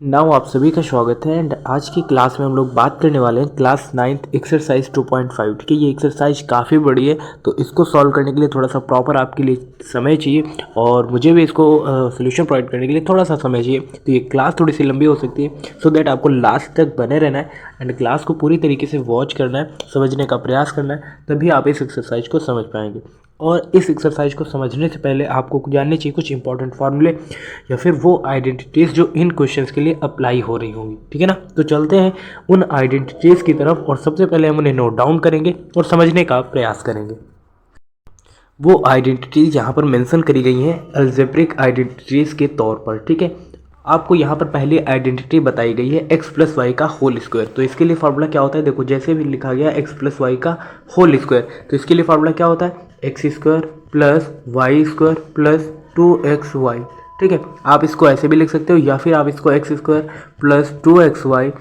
Now आप सभी का स्वागत है एंड आज की क्लास में हम लोग बात करने वाले हैं क्लास 9th एक्सरसाइज 2.5। ठीक है, ये एक्सरसाइज काफ़ी बड़ी है तो इसको सॉल्व करने के लिए थोड़ा सा प्रॉपर आपके लिए समय चाहिए और मुझे भी इसको सोल्यूशन प्रोवाइड करने के लिए थोड़ा सा समय चाहिए। तो ये क्लास थोड़ी सी लंबी हो सकती है सो दैट आपको लास्ट तक बने रहना है एंड क्लास को पूरी तरीके से वॉच करना है, समझने का प्रयास करना है, तभी आप इस एक्सरसाइज को समझ पाएंगे। और इस एक्सरसाइज को समझने से पहले आपको जानने चाहिए कुछ इंपॉर्टेंट फार्मूले या फिर वो आइडेंटिटीज़ जो इन क्वेश्चंस के लिए अप्लाई हो रही होंगी। ठीक है ना, तो चलते हैं उन आइडेंटिटीज़ की तरफ और सबसे पहले हम उन्हें नोट डाउन करेंगे और समझने का प्रयास करेंगे। वो आइडेंटिटीज़ यहाँ पर मेंशन करी गई हैं अलजेब्रिक आइडेंटिटीज़ के तौर पर। ठीक है, आपको यहाँ पर पहली आइडेंटिटी बताई गई है x प्लस वाई का होल स्क्वायर। तो इसके लिए फार्मूला क्या होता है, देखो जैसे भी लिखा गया x प्लस वाई का होल स्क्वायर, तो इसके लिए फार्मूला क्या होता है x square plus y square plus 2xy। ठीक है, आप इसको ऐसे भी लिख सकते हो या फिर आप इसको x square plus 2xy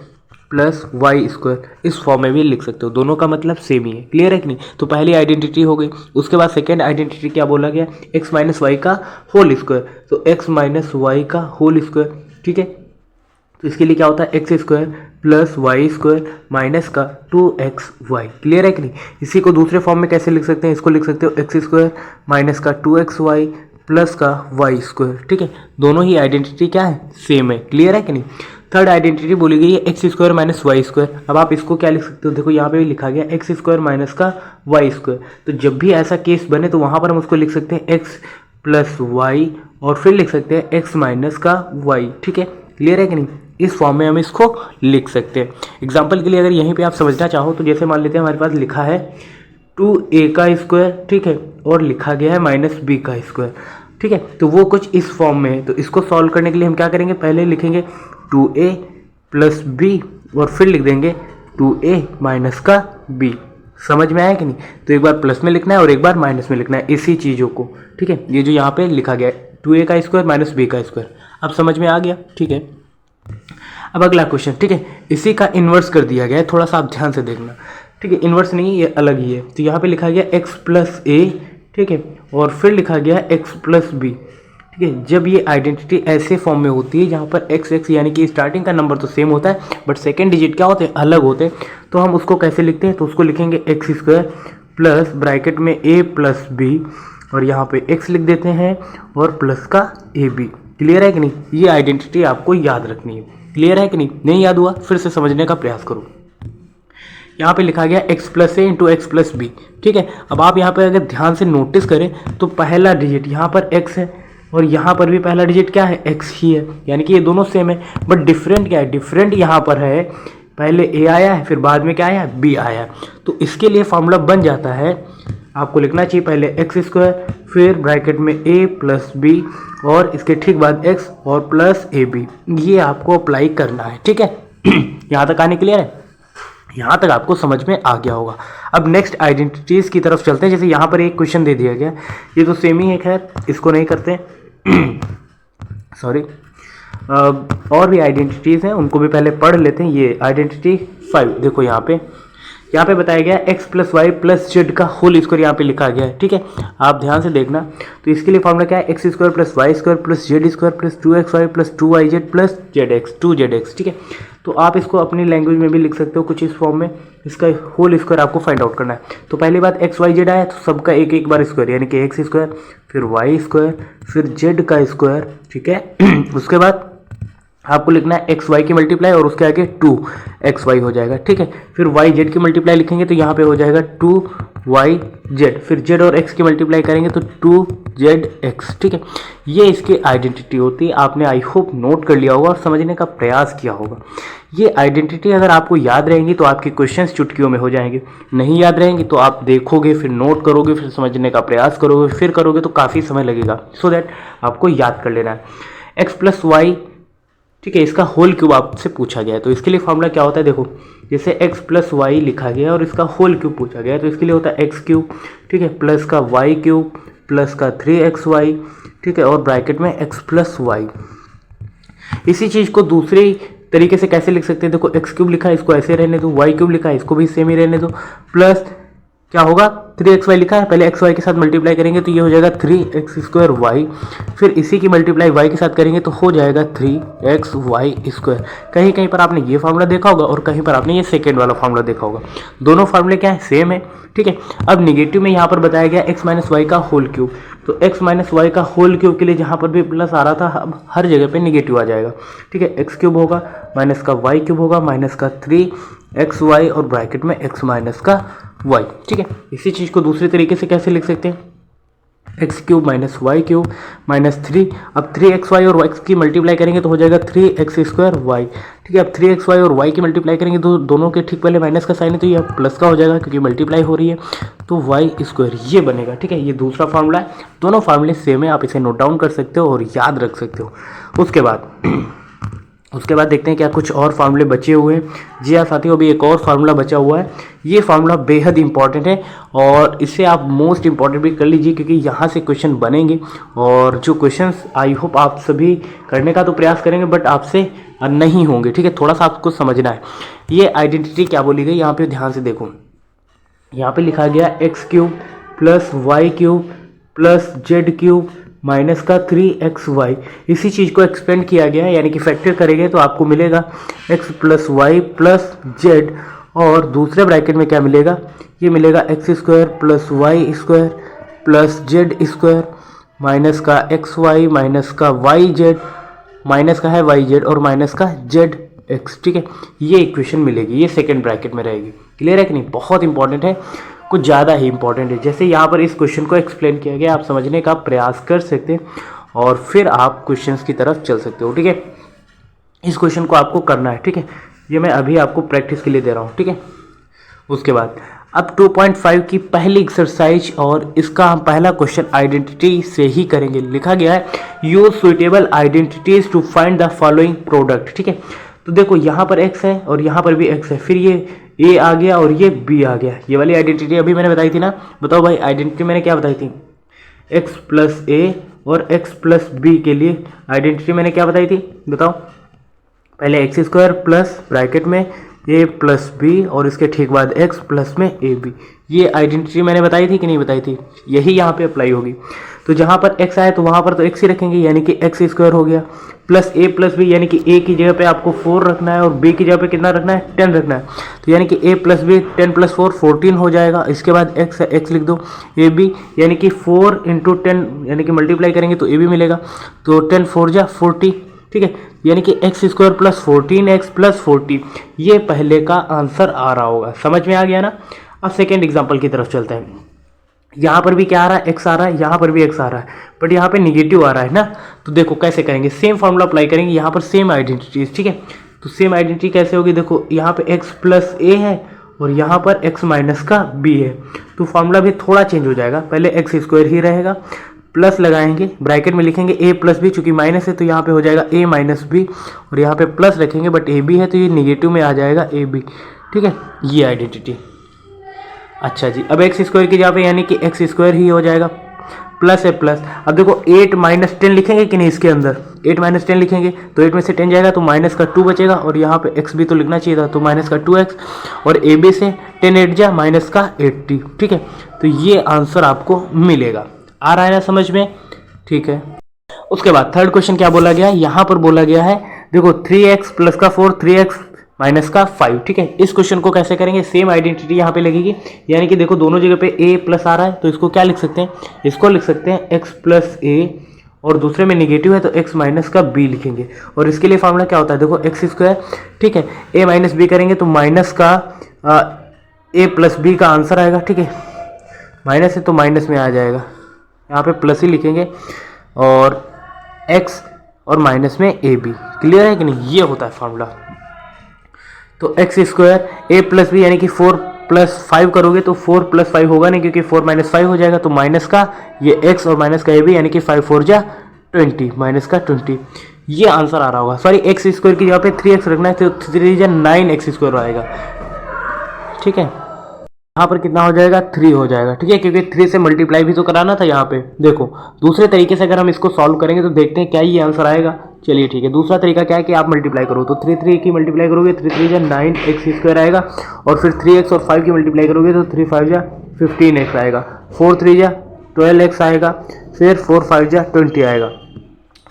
plus y square इस फॉर्म में भी लिख सकते हो, दोनों का मतलब सेम ही है। क्लियर है कि नहीं? तो पहली आइडेंटिटी हो गई। उसके बाद सेकेंड आइडेंटिटी क्या बोला गया, एक्स माइनस वाई का होल स्क्वायर। तो एक्स माइनस वाई का होल स्क्वायर। ठीक है, तो इसके लिए क्या होता है x square plus y square minus का 2xy। क्लियर है कि नहीं? इसी को दूसरे फॉर्म में कैसे लिख सकते हैं, इसको लिख सकते हो एक्स स्क्वायर माइनस का 2xy प्लस का वाई स्क्वायर। ठीक है, दोनों ही आइडेंटिटी क्या है, सेम है। क्लियर है कि नहीं? थर्ड आइडेंटिटी बोली गई है x square minus y square. अब आप इसको क्या लिख सकते हो, देखो यहाँ पे भी लिखा गया एक्स स्क्वायर माइनस का वाई स्क्वायर। तो जब भी ऐसा केस बने तो वहाँ पर हम उसको लिख सकते हैं एक्स प्लस वाई और फिर लिख सकते हैं एक्स माइनस का वाई। ठीक है, क्लियर है कि नहीं? इस फॉर्म में हम इसको लिख सकते हैं। एग्जाम्पल के लिए अगर यहीं पे आप समझना चाहो तो जैसे मान लेते हैं हमारे पास लिखा है 2a का स्क्वायर, ठीक है, और लिखा गया है माइनस b का स्क्वायर। ठीक है, तो वो कुछ इस फॉर्म में है। तो इसको सॉल्व करने के लिए हम क्या करेंगे, पहले लिखेंगे 2a प्लस b और फिर लिख देंगे 2a माइनस का b। समझ में आया कि नहीं? तो एक बार प्लस में लिखना है और एक बार माइनस में लिखना है इसी चीज़ों को। ठीक है, ये जो यहाँ पे लिखा गया है 2a का स्क्वायर माइनस b का स्क्वायर, अब समझ में आ गया। ठीक है, अब अगला क्वेश्चन। ठीक है, इसी का इन्वर्स कर दिया गया है, थोड़ा सा आप ध्यान से देखना। ठीक है, इन्वर्स नहीं, ये अलग ही है। तो यहाँ पे लिखा गया x प्लस ए, ठीक है, और फिर लिखा गया x प्लस बी। ठीक है, जब ये आइडेंटिटी ऐसे फॉर्म में होती है जहाँ पर x यानी कि स्टार्टिंग का नंबर तो सेम होता है बट सेकेंड डिजिट क्या होते हैं, अलग होते हैं, तो हम उसको कैसे लिखते हैं, तो उसको लिखेंगे एक्स स्क्वायर प्लस ब्रैकेट में a प्लस बी और यहाँ पे x लिख देते हैं और प्लस का ए बी। क्लियर है कि नहीं? ये आइडेंटिटी आपको याद रखनी है। क्लियर है कि नहीं? नहीं याद हुआ फिर से समझने का प्रयास करो। यहाँ पे लिखा गया x प्लस ए इंटू एक्स प्लस बी। ठीक है, अब आप यहाँ पे अगर ध्यान से नोटिस करें तो पहला डिजिट यहाँ पर x है और यहाँ पर भी पहला डिजिट क्या है, x ही है, यानी कि ये दोनों सेम है। बट डिफरेंट क्या है, डिफरेंट यहाँ पर है पहले a आया है फिर बाद में क्या आया है, b आया है। तो इसके लिए फॉर्मूला बन जाता है, आपको लिखना चाहिए पहले एक्स स्क्वायर फिर ब्रैकेट में a प्लस बी और इसके ठीक बाद x और प्लस ए बी। ये आपको अप्लाई करना है। ठीक है, यहाँ तक आने क्लियर है? यहाँ तक आपको समझ में आ गया होगा। अब नेक्स्ट आइडेंटिटीज़ की तरफ चलते हैं। जैसे यहाँ पर एक क्वेश्चन दे दिया गया, ये तो सेम ही है, खैर इसको नहीं करते सॉरी। और भी आइडेंटिटीज़ हैं उनको भी पहले पढ़ लेते हैं। ये आइडेंटिटी 5 देखो यहाँ पे बताया गया x plus y plus z का होल स्क्वायर यहाँ पे लिखा गया है। ठीक है, आप ध्यान से देखना। तो इसके लिए फॉर्मूला क्या है, x square plus y square plus z square plus 2xy plus 2yz plus z x 2zx। ठीक है, तो आप इसको अपनी लैंग्वेज में भी लिख सकते हो कुछ इस फॉर्म में। इसका होल स्क्वायर आपको फाइंड आउट करना है। तो पहली बात एक्स वाई जेड आया तो सबका एक एक बार स्क्वायर, यानी कि एक्स स्क्वायर फिर वाई स्क्वायर फिर जेड का स्क्वायर। ठीक है, उसके बाद आपको लिखना है एक्स वाई की मल्टीप्लाई और उसके आगे 2xy हो जाएगा। ठीक है, फिर वाई जेड की मल्टीप्लाई लिखेंगे तो यहाँ पे हो जाएगा 2yz, फिर जेड और x की मल्टीप्लाई करेंगे तो 2zx। ठीक है, ये इसकी आइडेंटिटी होती है। आपने आई होप नोट कर लिया होगा और समझने का प्रयास किया होगा। ये आइडेंटिटी अगर आपको याद रहेंगी तो आपके क्वेश्चंस चुटकियों में हो जाएंगे, नहीं याद रहेंगी तो आप देखोगे फिर नोट करोगे फिर समझने का प्रयास करोगे फिर करोगे तो काफ़ी समय लगेगा। सो दैट आपको याद कर लेना है। एक्स प्लस वाई, ठीक है, इसका होल क्यूब आपसे पूछा गया है तो इसके लिए फॉर्मूला क्या होता है, देखो जैसे x प्लस वाई लिखा गया और इसका होल क्यूब पूछा गया है तो इसके लिए होता है एक्स क्यूब, ठीक है, प्लस का वाई क्यूब प्लस का 3xy, ठीक है, और ब्रैकेट में x प्लस वाई। इसी चीज़ को दूसरे तरीके से कैसे लिख सकते हैं, देखो एक्स क्यूब लिखा है इसको ऐसे रहने दो, वाई क्यूब लिखा है इसको भी सेम ही रहने दो, प्लस क्या होगा, 3xy लिखा है, पहले xy के साथ मल्टीप्लाई करेंगे तो ये हो जाएगा 3x²y, फिर इसी की मल्टीप्लाई y के साथ करेंगे तो हो जाएगा 3xy²। कहीं कहीं पर आपने ये फार्मूला देखा होगा और कहीं पर आपने ये सेकेंड वाला फार्मूला देखा होगा, दोनों फार्मूले क्या है, सेम है। ठीक है, अब निगेटिव में यहाँ पर बताया गया x माइनस वाई का होल क्यूब, तो x माइनस वाई का होल क्यूब के लिए जहाँ पर भी प्लस आ रहा था अब हर जगह पे निगेटिव आ जाएगा। ठीक है, x क्यूब होगा माइनस का y क्यूब होगा माइनस का 3xy और ब्रैकेट में x माइनस का y। ठीक है, इसी चीज़ को दूसरे तरीके से कैसे लिख सकते हैं, x cube minus y cube minus 3, अब 3xy और y की मल्टीप्लाई करेंगे तो हो जाएगा 3x²y। ठीक है, अब 3xy और y की मल्टीप्लाई करेंगे तो दोनों के ठीक पहले माइनस का साइन है तो ये प्लस का हो जाएगा क्योंकि मल्टीप्लाई हो रही है, तो y² ये बनेगा। ठीक है, ये दूसरा फार्मूला है, दोनों फार्मूले सेम है, आप इसे नोट डाउन कर सकते हो और याद रख सकते हो। उसके बाद देखते हैं क्या कुछ और फार्मूले बचे हुए हैं। जी हाँ साथियों, अभी एक और फार्मूला बचा हुआ है, ये फार्मूला बेहद इंपॉर्टेंट है और इसे आप मोस्ट इंपॉर्टेंट भी कर लीजिए क्योंकि यहाँ से क्वेश्चन बनेंगे और जो क्वेश्चंस आई होप आप सभी करने का तो प्रयास करेंगे बट आपसे नहीं होंगे। ठीक है, थोड़ा सा आपको समझना है। ये आइडेंटिटी क्या बोली गई यहाँ पे ध्यान से देखो, यहाँ पे लिखा गया x³ plus y³ plus z³ minus का 3xy। इसी चीज़ को एक्सपेंड किया गया है यानी कि फैक्टर करेंगे तो आपको मिलेगा x plus y plus z और दूसरे ब्रैकेट में क्या मिलेगा, ये मिलेगा x² plus y² plus z² minus का xy माइनस का yz माइनस का है yz और माइनस का zx। ठीक है, ये इक्वेशन मिलेगी, ये सेकेंड ब्रैकेट में रहेगी। क्लियर है कि नहीं, बहुत इंपॉर्टेंट है, कुछ ज़्यादा ही इंपॉर्टेंट है। जैसे यहाँ पर इस क्वेश्चन को एक्सप्लेन किया गया, आप समझने का प्रयास कर सकते हैं और फिर आप क्वेश्चंस की तरफ चल सकते हो। ठीक है, इस क्वेश्चन को आपको करना है। ठीक है, ये मैं अभी आपको प्रैक्टिस के लिए दे रहा हूँ। ठीक है, उसके बाद अब 2.5 की पहली एक्सरसाइज और इसका हम पहला क्वेश्चन आइडेंटिटी से ही करेंगे। लिखा गया है use suitable identities to find the following product. ठीक है, तो देखो यहाँ पर x है और यहाँ पर भी x है, फिर ये a आ गया और ये b आ गया। ये वाली आइडेंटिटी अभी मैंने बताई थी ना, बताओ भाई आइडेंटिटी मैंने क्या बताई थी, x प्लस a और x प्लस b के लिए आइडेंटिटी मैंने क्या बताई थी, बताओ। पहले x² प्लस ब्रैकेट में a प्लस b और इसके ठीक बाद x प्लस में ab, ये आइडेंटिटी मैंने बताई थी कि नहीं बताई थी, यही यहाँ पे अप्लाई होगी। तो जहाँ पर x आए तो वहाँ पर तो x ही रखेंगे यानी कि x² हो गया प्लस a प्लस b यानी कि a की जगह पे आपको 4 रखना है और b की जगह पे कितना रखना है, 10 रखना है। तो यानी कि a प्लस b 10 प्लस 4 14 हो जाएगा। इसके बाद x है, x लिख दो, ab यानी कि 4 इंटू 10 यानी कि मल्टीप्लाई करेंगे तो ab मिलेगा, तो 10 4 जा 40। ठीक है, यानी कि x² प्लस 14x प्लस 40, ये पहले का आंसर आ रहा होगा। समझ में आ गया ना। अब सेकेंड एग्जाम्पल की तरफ चलते हैं। यहाँ पर भी क्या आ रहा है, x आ रहा है, यहाँ पर भी x आ रहा है, बट यहाँ पे निगेटिव आ रहा है ना। तो देखो कैसे करेंगे, सेम फॉर्मूला अप्लाई करेंगे, यहाँ पर सेम आइडेंटिटीज। ठीक है, तो सेम आइडेंटिटी कैसे होगी, देखो यहाँ पे x प्लस a है और यहाँ पर x माइनस का b है, तो फॉर्मूला भी थोड़ा चेंज हो जाएगा। पहले x² ही रहेगा, प्लस लगाएंगे, ब्रैकेट में लिखेंगे a प्लस बी, चूंकि माइनस है तो यहाँ पे हो जाएगा a माइनस बी और यहाँ पे प्लस रखेंगे बट a b है तो ये निगेटिव में आ जाएगा a b। ठीक है, ये आइडेंटिटी। अच्छा जी, अब x² की जगह पे यानी कि x² ही हो जाएगा, प्लस है प्लस। अब देखो 8 माइनस 10 लिखेंगे कि नहीं, इसके अंदर 8 माइनस 10 लिखेंगे तो 8 में से 10 जाएगा तो माइनस का 2 बचेगा और यहाँ पे x भी तो लिखना चाहिए था, तो माइनस का 2x और a b से 10 8 जा माइनस का 80। ठीक है, तो ये आंसर आपको मिलेगा। आ रहा है ना समझ में। ठीक है, उसके बाद थर्ड क्वेश्चन क्या बोला गया है, यहाँ पर बोला गया है देखो 3x प्लस का 4 3x माइनस का 5। ठीक है, इस क्वेश्चन को कैसे करेंगे, सेम आइडेंटिटी यहाँ पे लगेगी, यानी कि देखो दोनों जगह पे a प्लस आ रहा है तो इसको क्या लिख सकते हैं, इसको लिख सकते हैं x प्लस a और दूसरे में निगेटिव है तो x माइनस का b लिखेंगे। और इसके लिए फार्मूला क्या होता है, देखो x²। ठीक है, a माइनस b करेंगे तो माइनस का a प्लस b का आंसर आएगा। ठीक है, माइनस है तो माइनस में आ जाएगा, यहाँ पे प्लस ही लिखेंगे और x और माइनस में a b। क्लियर है कि नहीं, ये होता है फार्मूला। तो x² a प्लस बी यानी कि 4 प्लस 5 करोगे तो 4 प्लस 5 होगा नहीं क्योंकि 4 माइनस 5 हो जाएगा, तो माइनस का ये x और माइनस का a b यानी कि 5 4 जा 20 माइनस का 20, ये आंसर आ रहा होगा। सॉरी, x² की जगह पे 3x रखना है तो 3 जा 9x² आएगा। ठीक है, यहाँ पर कितना हो जाएगा, 3 हो जाएगा। ठीक है, क्योंकि 3 से मल्टीप्लाई भी तो कराना था यहाँ पे। देखो दूसरे तरीके से अगर हम इसको सॉल्व करेंगे तो देखते हैं क्या ये आंसर आएगा। चलिए ठीक है, दूसरा तरीका क्या है कि आप मल्टीप्लाई करो, तो 3 3 की मल्टीप्लाई करोगे 3 3 जा 9x² आएगा और फिर 3x और 5 की मल्टीप्लाई करोगे तो 3 5 जा 15x आएगा, 4 3 जा 12x आएगा, फिर 4 5 जा 20 आएगा।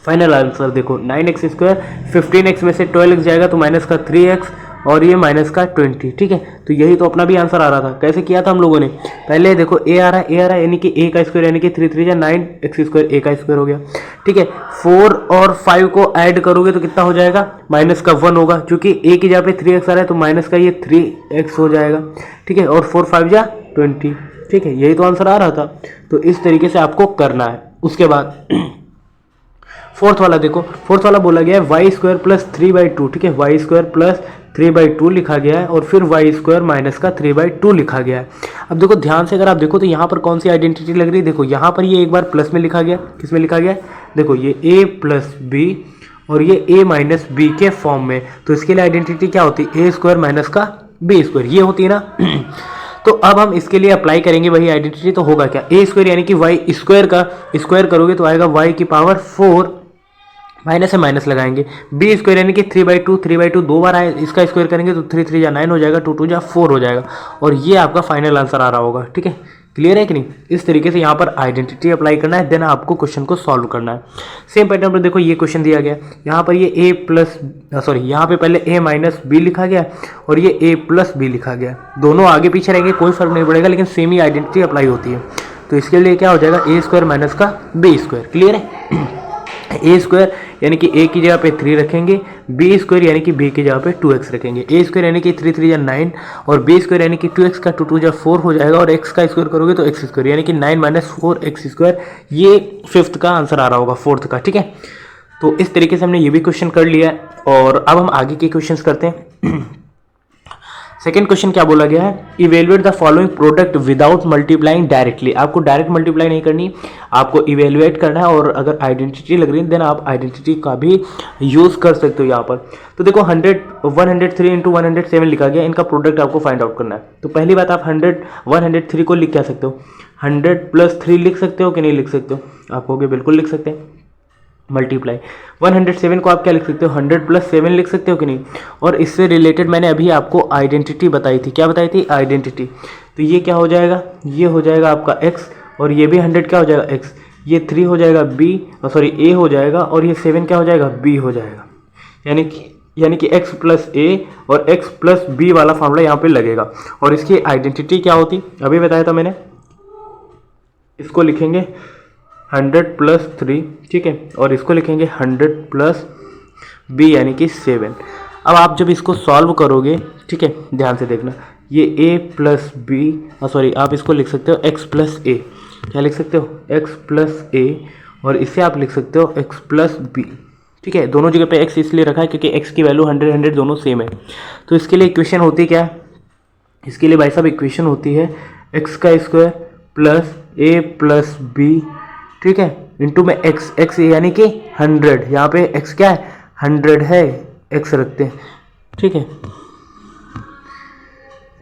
फाइनल आंसर देखो 9x² 15x में से 12x जाएगा तो माइनस का 3x और ये माइनस का 20। ठीक है, तो यही तो अपना भी आंसर आ रहा था। कैसे किया था हम लोगों ने, पहले देखो a आ रहा है यानी कि a का स्क्वायर यानी कि 3 3 जा 9x² a का स्क्वायर हो गया। ठीक है, 4 और 5 को ऐड करोगे तो कितना हो जाएगा, माइनस का 1 होगा, क्योंकि a की जगह पे 3x आ रहा है तो माइनस का ये 3x हो जाएगा। ठीक है, और 4 5 जा 20। ठीक है, यही तो आंसर आ रहा था। तो इस तरीके से आपको करना है। उसके बाद फोर्थ वाला देखो, फोर्थ वाला बोला गया है y² प्लस 3/2। ठीक है, y² प्लस 3/2 लिखा गया है और फिर y² माइनस का 3/2 लिखा गया है। अब देखो ध्यान से अगर आप देखो तो यहाँ पर कौन सी आइडेंटिटी लग रही है, देखो यहाँ पर ये एक बार प्लस में लिखा गया, किस में लिखा गया है, देखो ये a प्लस b और ये a माइनस बी के फॉर्म में। तो इसके लिए आइडेंटिटी क्या होती है, a² माइनस का b², ये होती है ना। तो अब हम इसके लिए अप्लाई करेंगे वही आइडेंटिटी। तो होगा क्या, a² यानी कि y² का स्क्वायर करोगे तो आएगा y की पावर 4, माइनस से माइनस लगाएंगे, b² यानी कि 3/2 दो बार आए, इसका स्क्वायर करेंगे तो 3 3 जा 9 हो जाएगा, 2 2 जा 4 हो जाएगा और ये आपका फाइनल आंसर आ रहा होगा। ठीक है, क्लियर है कि नहीं। इस तरीके से यहाँ पर आइडेंटिटी अप्लाई करना है, देन आपको क्वेश्चन को सॉल्व करना है। सेम पैटर्न पर देखो ये क्वेश्चन दिया गया, यहाँ पर ये यहाँ पे पहले a माइनस बी लिखा गया और ये a प्लस बी लिखा गया। दोनों आगे पीछे रहेंगे, कोई फर्क नहीं पड़ेगा, लेकिन सेम ही आइडेंटिटी अप्लाई होती है। तो इसके लिए क्या हो जाएगा, a² माइनस का b²। क्लियर है। a² यानी कि a की जगह पे 3 रखेंगे, b² यानी कि b की जगह पे 2x रखेंगे। a² यानी कि 3 3 जा 9 और b² यानी कि 2x का 2 2 जा 4 हो जाएगा और x का स्क्वायर करोगे तो x² यानी कि 9 माइनस 4x²। ये फिफ्थ का आंसर आ रहा होगा, फोर्थ का। ठीक है, तो इस तरीके से हमने ये भी क्वेश्चन कर लिया है और अब हम आगे के क्वेश्चन करते हैं। सेकेंड क्वेश्चन क्या बोला गया है, evaluate the following product without multiplying directly. आपको डायरेक्ट मल्टीप्लाई नहीं करनी, आपको इवेलुएट करना है और अगर आइडेंटिटी लग रही है देन आप आइडेंटिटी का भी यूज़ कर सकते हो यहाँ पर। तो देखो 103 इंटू 107 लिखा गया, इनका प्रोडक्ट आपको फाइंड आउट करना है। तो पहली बात, आप 103 को लिख क्या सकते हो, 100 + 3 लिख सकते हो कि नहीं लिख सकते हो, आप कहोगे बिल्कुल लिख सकते हैं, मल्टीप्लाई। 107 को आप क्या लिख सकते हो, 100 + 7 लिख सकते हो कि नहीं। और इससे रिलेटेड मैंने अभी आपको आइडेंटिटी बताई थी, क्या बताई थी, आइडेंटिटी। तो ये क्या हो जाएगा, ये हो जाएगा आपका x और ये भी 100 क्या हो जाएगा x, ये 3 हो जाएगा b a हो जाएगा और ये 7 क्या हो जाएगा b हो जाएगा। यानी कि x + a और x + b वाला फॉर्मूला यहाँ पे लगेगा। और इसकी आइडेंटिटी क्या होती, अभी बताया था मैंने, इसको लिखेंगे 100 + 3। ठीक है, और इसको लिखेंगे 100 + b यानी कि 7। अब आप जब इसको सॉल्व करोगे, ठीक है, ध्यान से देखना, ये a + b आप इसको लिख सकते हो x + a, क्या लिख सकते हो, x + a और इसे आप लिख सकते हो x + b। ठीक है, दोनों जगह पे x इसलिए रखा है क्योंकि x की वैल्यू 100 100 दोनों सेम है। तो इसके लिए इक्वेशन होती क्या है, इसके लिए भाई साहब इक्वेशन होती है x² + a + b, ठीक है, इंटू में x यानी कि 100, यहाँ पे x क्या है, 100 है, x रखते हैं। ठीक है,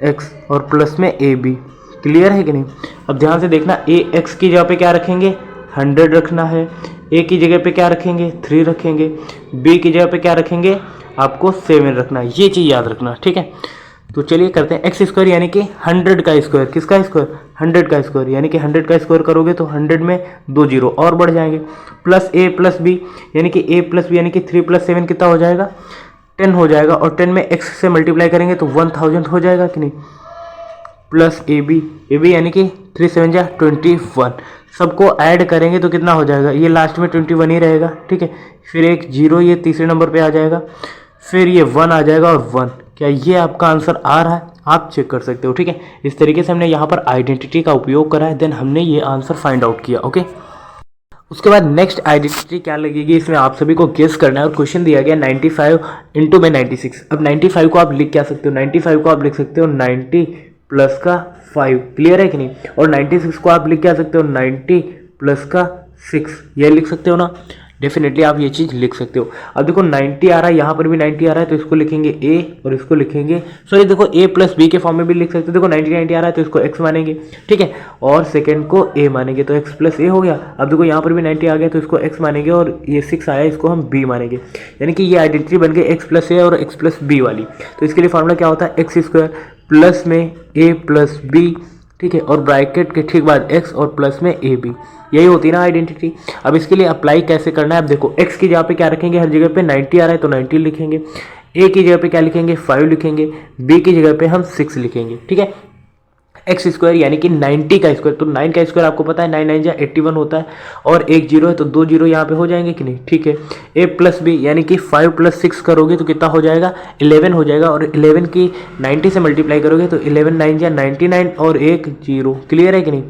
x और प्लस में a b। क्लियर है कि नहीं। अब ध्यान से देखना, a x की जगह पे क्या रखेंगे, 100 रखना है, a की जगह पे क्या रखेंगे, 3 रखेंगे, b की जगह पे क्या रखेंगे, आपको 7 रखना है, ये चीज़ याद रखना। ठीक है, तो चलिए करते हैं x² यानी कि 100 का स्क्वायर, किसका स्क्वायर, 100 का स्क्वायर, यानी कि 100 का स्क्वायर करोगे तो 100 में 2 0 और बढ़ जाएंगे, प्लस a + b यानी कि a + b यानी कि 3 + 7 कितना हो जाएगा, 10 हो जाएगा और 10 में x से मल्टीप्लाई करेंगे तो 1000 हो जाएगा कि नहीं, प्लस ए बी यानी कि 3 7 जा 21, सबको ऐड करेंगे तो कितना हो जाएगा, ये लास्ट में 21 ही रहेगा। ठीक है, फिर एक 0 ये तीसरे नंबर पे आ जाएगा, फिर ये 1 आ जाएगा और 1। क्या ये आपका आंसर आ रहा है, आप चेक कर सकते हो। ठीक है, इस तरीके से हमने यहाँ पर आइडेंटिटी का उपयोग करा है, देन हमने ये आंसर फाइंड आउट किया। ओके, उसके बाद नेक्स्ट आइडेंटिटी क्या लगेगी, इसमें आप सभी को गेस करना है और क्वेश्चन दिया गया 95 इंटू में 96। अब 95 को आप लिख क्या सकते हो, 95 को आप लिख सकते हो 90 प्लस का 5, क्लियर है कि नहीं। और 96 को आप लिख क्या सकते हो, 90 प्लस का 6, ये लिख सकते हो ना, डेफिनेटली आप ये चीज़ लिख सकते हो। अब देखो 90 आ रहा है, यहाँ पर भी 90 आ रहा है, तो इसको लिखेंगे a और इसको लिखेंगे देखो a + b के फॉर्म में भी लिख सकते हो। देखो 90 आ रहा है तो इसको x मानेंगे, ठीक है, और सेकंड को a मानेंगे तो x + a हो गया। अब देखो यहाँ पर भी 90 आ गया तो इसको x मानेंगे और ये 6 आया इसको हम b मानेंगे, यानी कि ये आइडेंटिटी बन गई x + a और x + b वाली। तो इसके लिए फॉर्मूला क्या होता है, x² प्लस में a + b ठीक है, और ब्रैकेट के ठीक बाद x और प्लस में ए बी, यही होती है ना आइडेंटिटी। अब इसके लिए अप्लाई कैसे करना है, अब देखो x की जगह पे क्या रखेंगे, हर जगह पे 90 आ रहा है तो 90 लिखेंगे, a की जगह पे क्या लिखेंगे 5 लिखेंगे, b की जगह पे हम 6 लिखेंगे। ठीक है, एक्स स्क्वायर यानी कि 90 का स्क्वायर, तो 9 का स्क्वायर आपको पता है 9 9 जा 81 होता है, और एक जीरो है तो 2 जीरो यहाँ पे हो जाएंगे कि नहीं। ठीक है, ए प्लस बी यानी कि 5 + 6 करोगे तो कितना हो जाएगा 11 हो जाएगा, और 11 की 90 से मल्टीप्लाई करोगे तो 11 9 जा 99 और एक जीरो, क्लियर है कि नहीं।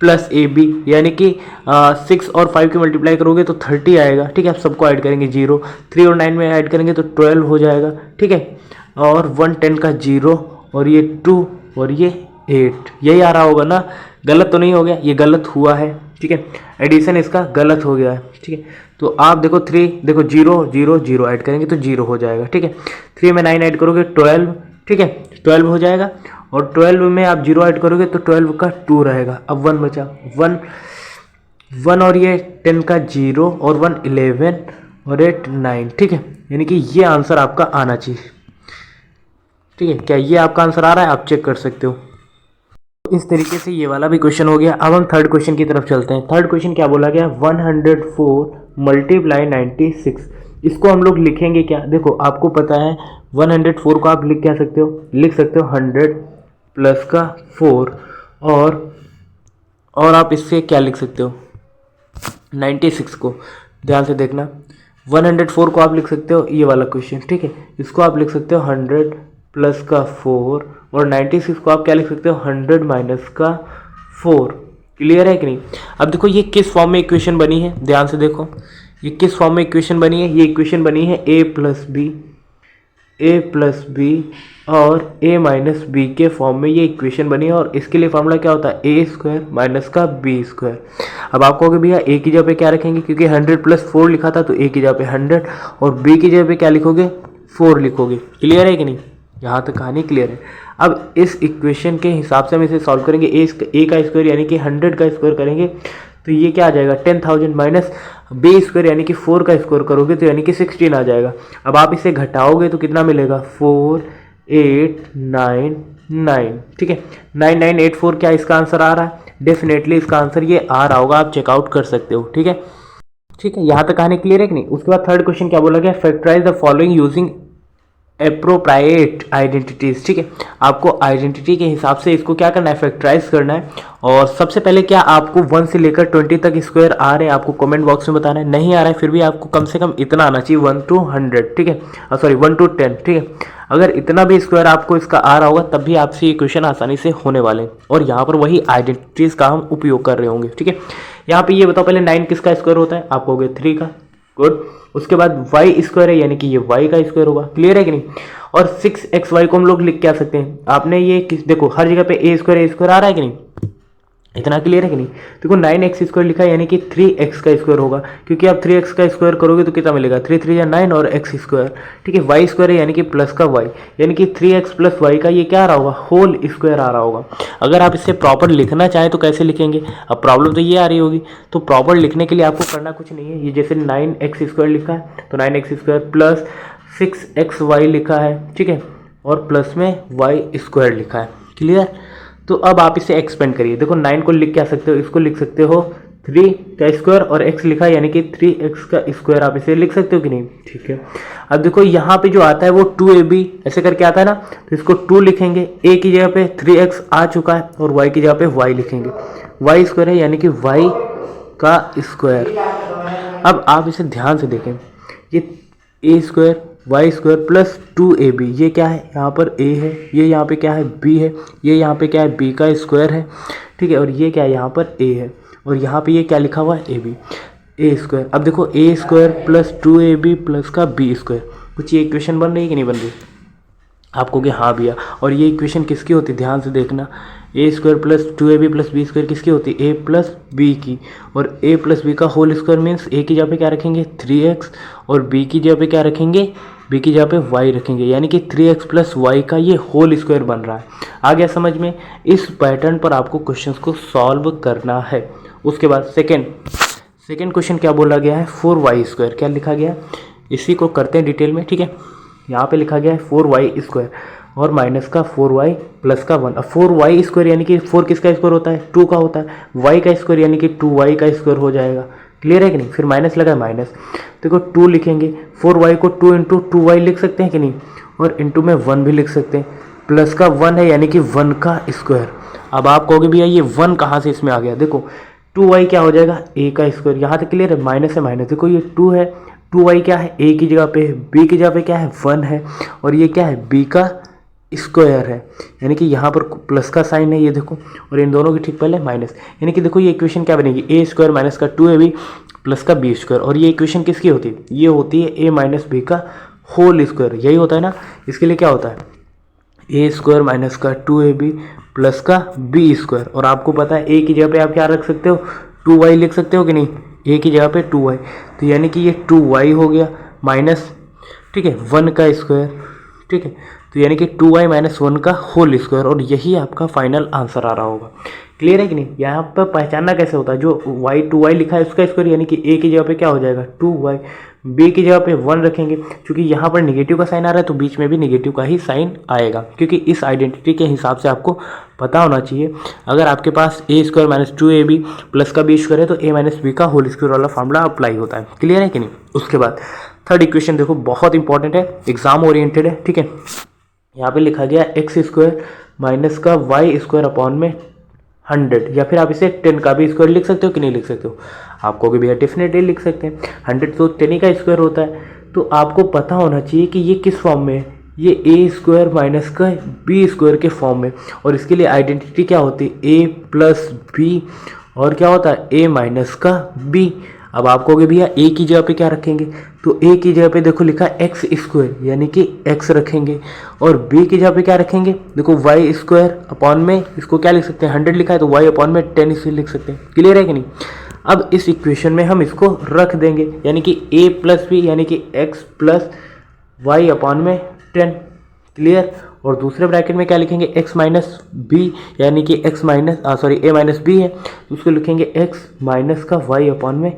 प्लस ए बी यानी कि 6 और 5 की मल्टीप्लाई करोगे तो 30 आएगा। ठीक है, आप सबको ऐड करेंगे, जीरो 3 और 9 में ऐड करेंगे तो 12 हो जाएगा। ठीक है, और 1 10 का जीरो, और ये 2 और ये 8, यही आ रहा होगा ना, गलत तो नहीं हो गया, ये गलत हुआ है। ठीक है, एडिशन इसका गलत हो गया है। ठीक है, तो आप देखो 3, देखो 0 0 0 ऐड करेंगे तो 0 हो जाएगा। ठीक है, 3 में 9 ऐड करोगे 12, ठीक है 12 हो जाएगा, और 12 में आप 0 ऐड करोगे तो 12 का 2 रहेगा। अब 1 बचा, 1 और ये 10 का 0 और 1 11 और 8 9। ठीक है, यानी कि ये आंसर आपका आना चाहिए। ठीक है, क्या ये आपका आंसर आ रहा है, आप चेक कर सकते हो। इस तरीके से ये वाला भी क्वेश्चन हो गया। अब हम थर्ड क्वेश्चन की तरफ चलते हैं। थर्ड क्वेश्चन क्या बोला गया, 104 × 96। इसको हम लोग लिखेंगे क्या, देखो आपको पता है 104 को आप लिख क्या सकते हो, लिख सकते हो 100 प्लस का 4, और आप इससे क्या लिख सकते हो 96 को, ध्यान से देखना 104 को आप लिख सकते हो ये वाला क्वेश्चन। ठीक है, इसको आप लिख सकते हो 100 प्लस का 4, और 96 को आप क्या लिख सकते हो 100 माइनस का 4, क्लियर है कि नहीं। अब देखो ये किस फॉर्म में इक्वेशन बनी है, ध्यान से देखो ये किस फॉर्म में इक्वेशन बनी है, ये इक्वेशन बनी है a प्लस बी और a माइनस बी के फॉर्म में ये इक्वेशन बनी है, और इसके लिए फॉर्मूला क्या होता है a स्क्वायर माइनस का b स्क्वायर। अब आप कहोगे भैया a की जगह पे क्या रखेंगे, क्योंकि 100 + 4 लिखा था तो a की जगह पे 100 और b की जगह पे क्या लिखोगे 4 लिखोगे, क्लियर है कि नहीं, यहाँ तक कहानी क्लियर है। अब इस इक्वेशन के हिसाब से हम इसे सॉल्व करेंगे, a का स्क्वायर यानी कि 100 का स्क्वायर करेंगे तो ये क्या आ जाएगा 10,000 माइनस b स्क्वायर यानी कि 4 का स्क्वायर करोगे तो यानी कि 16 आ जाएगा। अब आप इसे घटाओगे तो कितना मिलेगा 4899। ठीक है, 9984 क्या इसका आंसर आ रहा है, डेफिनेटली इसका आंसर ये आ रहा होगा, आप चेकआउट कर सकते हो। ठीक है, ठीक है, यहाँ तक कहानी क्लियर है कि नहीं। उसके बाद थर्ड क्वेश्चन क्या बोला गया, factorize the following using appropriate identities. ठीक है, आपको आइडेंटिटी के हिसाब से इसको क्या करना है फैक्टराइज करना है, और सबसे पहले क्या आपको 1 से लेकर 20 तक स्क्वायर आ रहे हैं, आपको कमेंट बॉक्स में बताना है। नहीं आ रहा है फिर भी आपको कम से कम इतना आना चाहिए 1 to 100। ठीक है, सॉरी 1 to 10। ठीक है, अगर इतना भी स्क्वायर आपको इसका आ रहा होगा तब भी आपसे ये क्वेश्चन आसानी से होने वाले हैं, और यहाँ पर वही आइडेंटिटीज का हम उपयोग कर रहे होंगे। ठीक है, यहाँ पे ये बताओ पहले 9 किसका स्क्वायर होता है, आप कहोगे 3 का, गुड। उसके बाद वाई स्क्वायर है यानी कि ये वाई का स्क्वायर होगा, क्लियर है कि नहीं। और 6xy को हम लोग लिख के आ सकते हैं, आपने ये देखो हर जगह पे ए स्क्वायर आ रहा है कि नहीं, इतना क्लियर है कि नहीं। देखो 9x² लिखा है यानी कि 3x का स्क्वायर होगा, क्योंकि आप 3x का स्क्वायर करोगे तो कितना मिलेगा 3 3 या 9 और x स्क्वायर। ठीक है, y स्क्वायर है यानी कि प्लस का y, यानी कि 3x + y का ये क्या आ रहा होगा होल स्क्वायर आ रहा होगा। अगर आप इसे प्रॉपर लिखना चाहें तो कैसे लिखेंगे, अब प्रॉब्लम तो ये आ रही होगी, तो प्रॉपर लिखने के लिए आपको करना कुछ नहीं है, ये जैसे 9x² लिखा है तो 9x² प्लस 6xy लिखा है। ठीक है, और प्लस में y स्क्वायर लिखा है, क्लियर। तो अब आप इसे एक्सपेंड करिए, देखो 9 को लिख क्या सकते हो, इसको लिख सकते हो 3 का स्क्वायर, और x लिखा है यानी कि 3x का स्क्वायर, आप इसे लिख सकते हो कि नहीं। ठीक है, अब देखो यहाँ पे जो आता है वो 2ab ऐसे करके आता है ना, तो इसको 2 लिखेंगे, a की जगह पे 3x आ चुका है और y की जगह पे y लिखेंगे, y स्क्वायर है यानी कि y का स्क्वायर। अब आप इसे ध्यान से देखें, ये a square y square plus 2ab, ये क्या है यहाँ पर a है, ये यहाँ पे क्या है b है, ये यहाँ पे क्या है b का स्क्वायर है। ठीक है, और ये क्या है यहाँ पर a है, और यहाँ पे ये क्या लिखा हुआ है ab a स्क्वायर। अब देखो a square plus 2ab plus का b स्क्वायर, कुछ ये इक्वेशन बन रही है कि नहीं बन रही, आपको कि हाँ भैया। और ये इक्वेशन किसकी होती है, ध्यान से देखना, a square plus 2ab plus b square किसकी होती है a प्लस b की, और a प्लस b का होल स्क्वायर मीन्स a की जगह पे क्या रखेंगे 3x, और b की जगह पे क्या रखेंगे b की जगह पे y रखेंगे, यानी कि 3x प्लस y का ये होल स्क्वायर बन रहा है। आ गया समझ में, इस पैटर्न पर आपको क्वेश्चंस को सॉल्व करना है। उसके बाद सेकेंड क्वेश्चन क्या बोला गया है 4y², क्या लिखा गया, इसी को करते हैं डिटेल में। ठीक है, यहाँ पे लिखा गया है 4y²। और माइनस का 4y प्लस का 1। अब 4y स्क्वायर यानी कि 4 किसका स्क्वायर होता है, 2 का होता है, y का स्क्वायर यानी कि 2y का स्क्वायर हो जाएगा। क्लियर है कि नहीं। फिर माइनस लगा माइनस, देखो 2 लिखेंगे, 4y को 2 इंटू 2y लिख सकते हैं कि नहीं, और इंटू में 1 भी लिख सकते हैं, प्लस का 1 है यानी कि 1 का स्क्वायर। अब आप कहोगे भैया ये 1 कहाँ से इसमें आ गया, देखो 2y क्या हो जाएगा, a का स्क्वायर। यहाँ तक क्लियर है, माइनस है माइनस, देखो ये 2 है, 2y क्या है, a की जगह पे, b की जगह पे क्या है 1 है, और ये क्या है b का स्क्वायर है, यानी कि यहाँ पर प्लस का साइन है ये देखो, और इन दोनों की ठीक पहले माइनस, यानी कि देखो ये इक्वेशन क्या बनेगी, a स्क्वायर माइनस का 2ab प्लस का b स्क्वायर। और ये इक्वेशन किसकी होती है, ये होती है a माइनस बी का होल स्क्वायर, यही होता है ना। इसके लिए क्या होता है, ए स्क्वायर माइनस का 2ab प्लस का बी स्क्वायर। और आपको पता है ए की जगह पे आप क्या रख सकते हो, 2y लिख सकते हो कि नहीं, ए की जगह पे 2y, तो यानी कि ये 2y हो गया माइनस, ठीक है, 1 का स्क्वायर, ठीक है, तो यानी कि 2y माइनस 1 का होल स्क्वायर, और यही आपका फाइनल आंसर आ रहा होगा। क्लियर है कि नहीं। यहाँ पर पहचानना कैसे होता है, जो y 2y लिखा है उसका स्क्वायर यानी कि a की जगह पे क्या हो जाएगा 2y, b की जगह पे 1 रखेंगे, क्योंकि यहाँ पर निगेटिव का साइन आ रहा है तो बीच में भी निगेटिव का ही साइन आएगा, क्योंकि इस आइडेंटिटी के हिसाब से आपको पता होना चाहिए। अगर आपके पास a square minus 2ab plus का b स्क्वायर है तो a माइनस बी का होल स्क्वायर वाला फॉर्मूला अप्लाई होता है। क्लियर है कि नहीं। उसके बाद थर्ड इक्वेशन देखो, बहुत इंपॉर्टेंट है, एग्जाम ओरिएंटेड है, ठीक है। यहाँ पे लिखा गया एक्स स्क्वायर माइनस का वाई स्क्वायर अपॉन में 100, या फिर आप इसे 10 का भी स्क्वायर लिख सकते हो कि नहीं लिख सकते हो, आपको भी भैया डेफिनेटली लिख सकते हैं। 100 तो 10 का स्क्वायर होता है, तो आपको पता होना चाहिए कि ये किस फॉर्म में है, ये ए स्क्वायर माइनस का बी स्क्वायर के फॉर्म में, और इसके लिए आइडेंटिटी क्या होती है, ए प्लस बी, और क्या होता है ए माइनस का बी। अब आप कहोगे भैया ए की जगह पे क्या रखेंगे, तो ए की जगह पे देखो लिखा है एक्स स्क्वायर यानी कि एक्स रखेंगे, और बी की जगह पे क्या रखेंगे, देखो वाई स्क्वायर अपॉन में, इसको क्या लिख सकते हैं 100 लिखा है तो वाई अपॉन में 10 इसे लिख सकते हैं। क्लियर है कि नहीं। अब इस इक्वेशन में हम इसको रख देंगे, यानी कि ए प्लस बी यानी कि एक्स प्लस वाई अपॉन में 10। क्लियर। और दूसरे ब्रैकेट में क्या लिखेंगे, एक्स माइनस बी यानी कि एक्स माइनस ए माइनस बी है, तो उसको लिखेंगे एक्स माइनस का वाई अपॉन में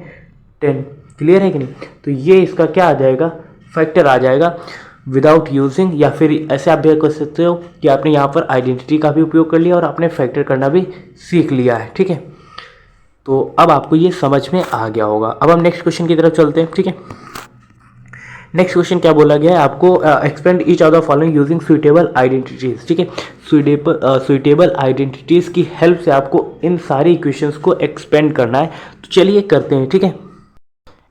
10। क्लियर है कि नहीं। तो ये इसका क्या आ जाएगा, फैक्टर आ जाएगा विदाउट यूजिंग, या फिर ऐसे आप भी कर सकते हो कि आपने यहाँ पर आइडेंटिटी का भी उपयोग कर लिया और आपने फैक्टर करना भी सीख लिया है, ठीक है। तो अब आपको ये समझ में आ गया होगा। अब हम नेक्स्ट क्वेश्चन की तरफ चलते हैं, ठीक है। नेक्स्ट क्वेश्चन क्या बोला गया है आपको, expand each of the following using suitable identities, ठीक है। सुइटेबल आइडेंटिटीज की हेल्प से आपको इन सारी इक्वेशंस को एक्सपेंड करना है, तो चलिए करते हैं, ठीक है।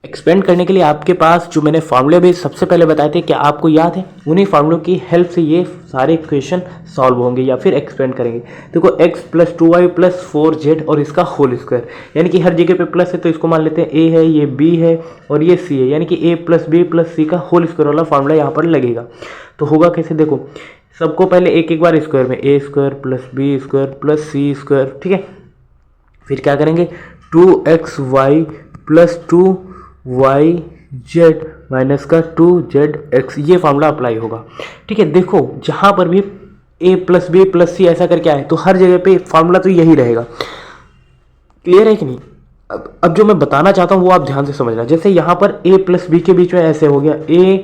एक्सपेंड करने के लिए आपके पास जो मैंने फार्मूले भी सबसे पहले बताए थे, क्या आपको याद है, उन्हीं फार्मूलों की हेल्प से ये सारे इक्वेशन सॉल्व होंगे या फिर एक्सपेंड करेंगे। देखो x plus 2y plus 4z और इसका होल स्क्वायर, यानी कि हर जगह पे प्लस है तो इसको मान लेते हैं a है, ये b है और ये c है, यानी कि a plus b plus c का होल स्क्वायर वाला फार्मूला यहाँ पर लगेगा। तो होगा कैसे, देखो सबको पहले एक एक बार स्क्वायर में, a square plus b square plus c square, ठीक है। फिर क्या करेंगे 2xy plus 2y z minus का 2zx, ये फार्मूला अप्लाई होगा, ठीक है। देखो जहाँ पर भी a प्लस बी प्लस सी ऐसा करके आए तो हर जगह पे फार्मूला तो यही रहेगा। क्लियर है कि नहीं। अब जो मैं बताना चाहता हूँ वो आप ध्यान से समझना। जैसे यहाँ पर a प्लस बी के बीच में ऐसे हो गया a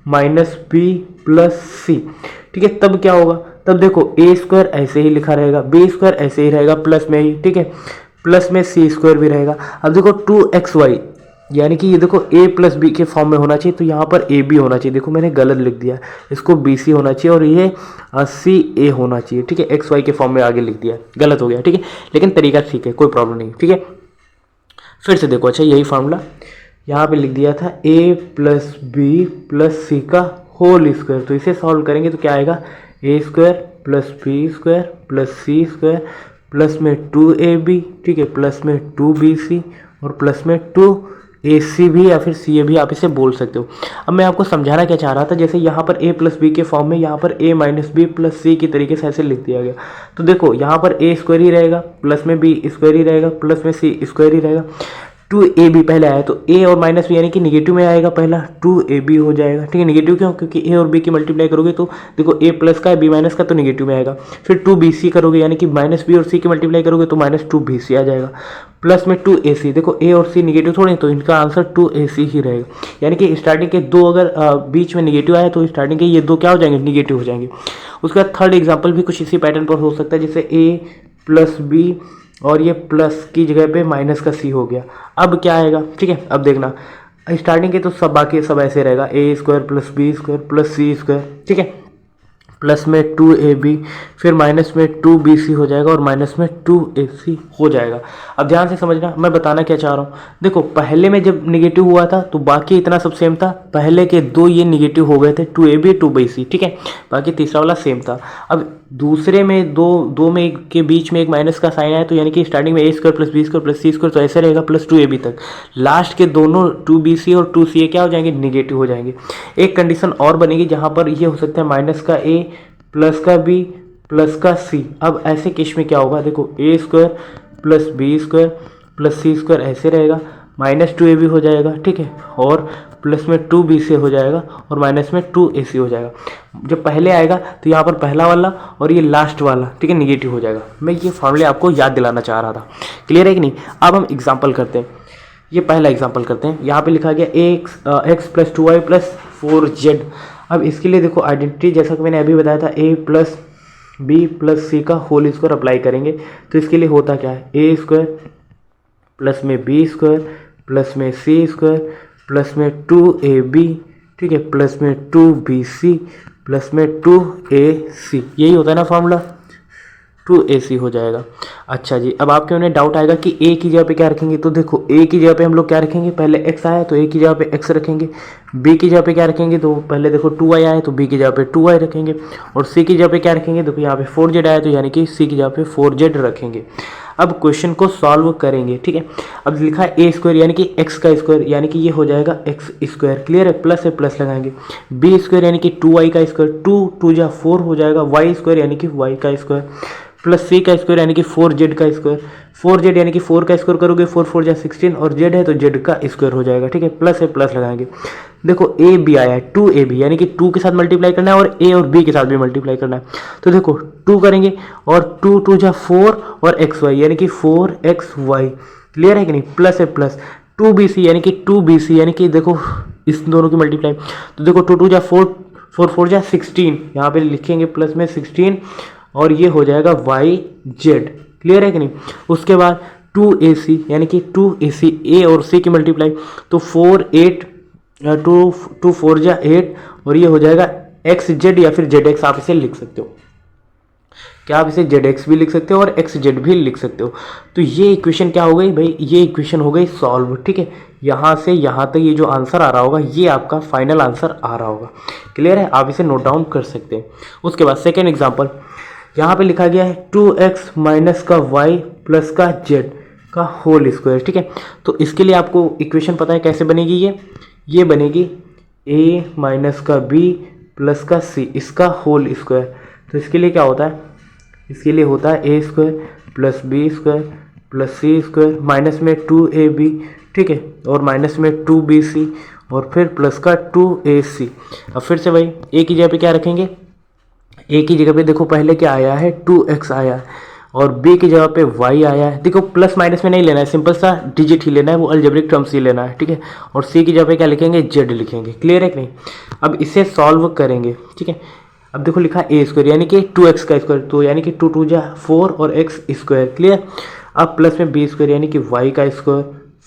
माइनस बी प्लस सी, ठीक है। तब क्या होगा, तब देखो a स्क्वायर ऐसे ही लिखा रहेगा, b स्क्वायर ऐसे ही रहेगा प्लस में ही, ठीक है, प्लस में c स्क्वायर भी रहेगा। अब देखो 2xy यानी कि ये देखो a प्लस बी के फॉर्म में होना चाहिए, तो यहाँ पर ए बी होना चाहिए, देखो मैंने गलत लिख दिया, इसको बी सी होना चाहिए और ये सी ए होना चाहिए, ठीक है। एक्स वाई के फॉर्म में आगे लिख दिया, गलत हो गया, ठीक है, लेकिन तरीका ठीक है, कोई प्रॉब्लम नहीं, ठीक है। फिर से देखो, अच्छा यही फार्मूला यहाँ पे लिख दिया था a प्लस बी प्लस सी का होल स्क्वायर, तो इसे सॉल्व करेंगे तो क्या आएगा, a square plus b square plus c square plus में 2ab, ठीक है, प्लस में 2bc और प्लस में 2ac भी या फिर ca भी आप इसे बोल सकते हो। अब मैं आपको समझाना क्या चाह रहा था, जैसे यहाँ पर a प्लस बी के फॉर्म में यहाँ पर a माइनस बी प्लस सी की तरीके से ऐसे लिख दिया गया, तो देखो यहाँ पर a स्क्वायर ही रहेगा, प्लस में b स्क्वायर ही रहेगा, प्लस में c स्क्वायर ही रहेगा, 2ab पहले आया तो a और माइनस बी यानी कि निगेटिव में आएगा, पहला 2ab हो जाएगा, ठीक है। निगेटिव क्यों? क्योंकि a और b की मल्टीप्लाई करोगे तो देखो a प्लस का है, b माइनस का, तो निगेटिव में आएगा। फिर 2bc करोगे यानी कि माइनस b और c की मल्टीप्लाई करोगे तो माइनस 2bc आ जाएगा। प्लस में 2ac, देखो a और c निगेटिव थोड़े, तो इनका आंसर 2ac ही रहेगा। यानी कि स्टार्टिंग के दो अगर बीच में निगेटिव आए तो स्टार्टिंग के ये दो क्या हो जाएंगे? निगेटिव हो जाएंगे। उसके बाद थर्ड एग्जाम्पल भी कुछ इसी पैटर्न पर हो सकता है, जैसे a प्लस बी और ये प्लस की जगह पे माइनस का सी हो गया। अब क्या आएगा? ठीक है, अब देखना स्टार्टिंग के तो सब बाकी सब ऐसे रहेगा, a square plus b square plus c square, ठीक है। प्लस में 2ab, फिर माइनस में 2bc हो जाएगा और माइनस में 2ac हो जाएगा। अब ध्यान से समझना मैं बताना क्या चाह रहा हूँ। देखो पहले में जब निगेटिव हुआ था तो बाकी इतना सब सेम था, पहले के दो ये निगेटिव हो गए थे 2ab 2bc, ठीक है। बाकी तीसरा वाला सेम था। अब दूसरे में दो में एक के बीच में एक माइनस का साइन आया, तो यानी कि स्टार्टिंग में a square plus b square plus c square, तो ऐसे रहेगा प्लस 2ab तक। लास्ट के दोनों 2bc और 2ca क्या हो जाएंगे? निगेटिव हो जाएंगे। एक कंडीशन और बनेगी जहाँ पर ये हो सकता है माइनस का a प्लस का b प्लस का c। अब ऐसे केस में क्या होगा? देखो a square plus b square plus c square ऐसे रहेगा, माइनस 2ab हो जाएगा, ठीक है, और प्लस में 2bc हो जाएगा और माइनस में 2ac हो जाएगा। जब पहले आएगा तो यहाँ पर पहला वाला और ये लास्ट वाला, ठीक है, निगेटिव हो जाएगा। मैं ये फॉर्मूले आपको याद दिलाना चाह रहा था। क्लियर है कि नहीं? अब हम एग्जाम्पल करते हैं। ये पहला एग्जाम्पल करते हैं। यहाँ पे लिखा गया x plus 2y plus 4z। अब इसके लिए देखो आइडेंटिटी जैसा कि मैंने अभी बताया था, a प्लस बी प्लस सी का होल स्क्वायर अप्लाई करेंगे। तो इसके लिए होता क्या है? a स्क्वायर प्लस में बी स्क्वायर प्लस में सी स्क्वायर प्लस में 2ab, ठीक है, प्लस में 2bc प्लस में 2ac। यही होता है ना फॉर्मूला, 2ac हो जाएगा। अच्छा जी, अब आपके उन्हें डाउट आएगा कि a की जगह पे क्या रखेंगे? तो देखो a की जगह पे हम लोग क्या रखेंगे? पहले x आया तो a की जगह पे x रखेंगे। b की जगह पे क्या रखेंगे? तो पहले देखो 2y आया तो b की जगह पे 2y रखेंगे। और c की जगह पे क्या रखेंगे? देखो यहाँ पे 4z आया तो यानी कि c की जगह पे 4z रखेंगे। अब क्वेश्चन को सॉल्व करेंगे, ठीक है। अब लिखा है a स्क्वायर यानी कि x का स्क्वायर, यानी कि ये हो जाएगा x स्क्वायर। क्लियर है? प्लस है, प्लस लगाएंगे। b स्क्वायर यानी कि 2y का स्क्वायर, 2 जा 4 हो जाएगा। y स्क्वायर यानी कि y का स्क्वायर प्लस c का स्क्वायर यानी कि 4z का स्क्वायर। 4z यानी कि 4 का स्क्वायर करोगे, 4 4 जा 16 और z है तो z का स्क्वायर हो जाएगा, ठीक है। प्लस है, प्लस लगाएंगे। देखो a b आया है, 2ab यानी कि 2 के साथ मल्टीप्लाई करना है और a और b के साथ भी मल्टीप्लाई करना है। तो देखो 2 करेंगे और 2 2 जा 4 और xy यानी कि 4xy। क्लियर है कि नहीं? प्लस है, प्लस 2bc यानी कि 2bc यानी कि देखो इस दोनों की मल्टीप्लाई, तो देखो 2 2 जा 4 4 4 जा 16, यहाँ पे लिखेंगे प्लस में 16 और ये हो जाएगा yz। क्लियर है कि नहीं? उसके बाद 2ac यानी कि 2ac a और c की मल्टीप्लाई, तो 4 8 2 4 जा 8 और ये हो जाएगा xz या फिर zx आप इसे लिख सकते हो। क्या आप इसे zx भी लिख सकते हो और xz भी लिख सकते हो। तो ये इक्वेशन क्या हो गई भाई? ये इक्वेशन हो गई सॉल्व, ठीक है। यहाँ से यहाँ तक ये जो आंसर आ रहा होगा ये आपका फाइनल आंसर आ रहा होगा। क्लियर है? आप इसे नोट डाउन कर सकते हैं। उसके बाद सेकेंड एग्जाम्पल, यहाँ पे लिखा गया है 2x माइनस का y प्लस का z का होल स्क्वायर, ठीक है। तो इसके लिए आपको इक्वेशन पता है कैसे बनेगी? ये बनेगी a माइनस का b प्लस का c इसका होल स्क्वायर। तो इसके लिए क्या होता है? इसके लिए होता है a square plus b square plus c square minus में 2ab, ठीक है, और माइनस में 2bc और फिर प्लस का 2ac। अब फिर से भाई a की जगह पे क्या रखेंगे? a की जगह पे देखो पहले क्या आया है? 2x आया है और b की जगह पे y आया है। देखो प्लस माइनस में नहीं लेना है, सिंपल सा डिजिट ही लेना है, वो अलजेब्रिक टर्म्स ही लेना है, ठीक है। और c की जगह पे क्या लिखेंगे? z लिखेंगे। क्लियर है कि नहीं? अब इसे सॉल्व करेंगे, ठीक है। अब देखो लिखा a स्क्वायर यानी कि 2x का स्क्वायर, तो यानी कि 2 2 जा 4 और x स्क्वायर। क्लियर? अब प्लस में b स्क्वायर यानी कि y का स्क्वायर,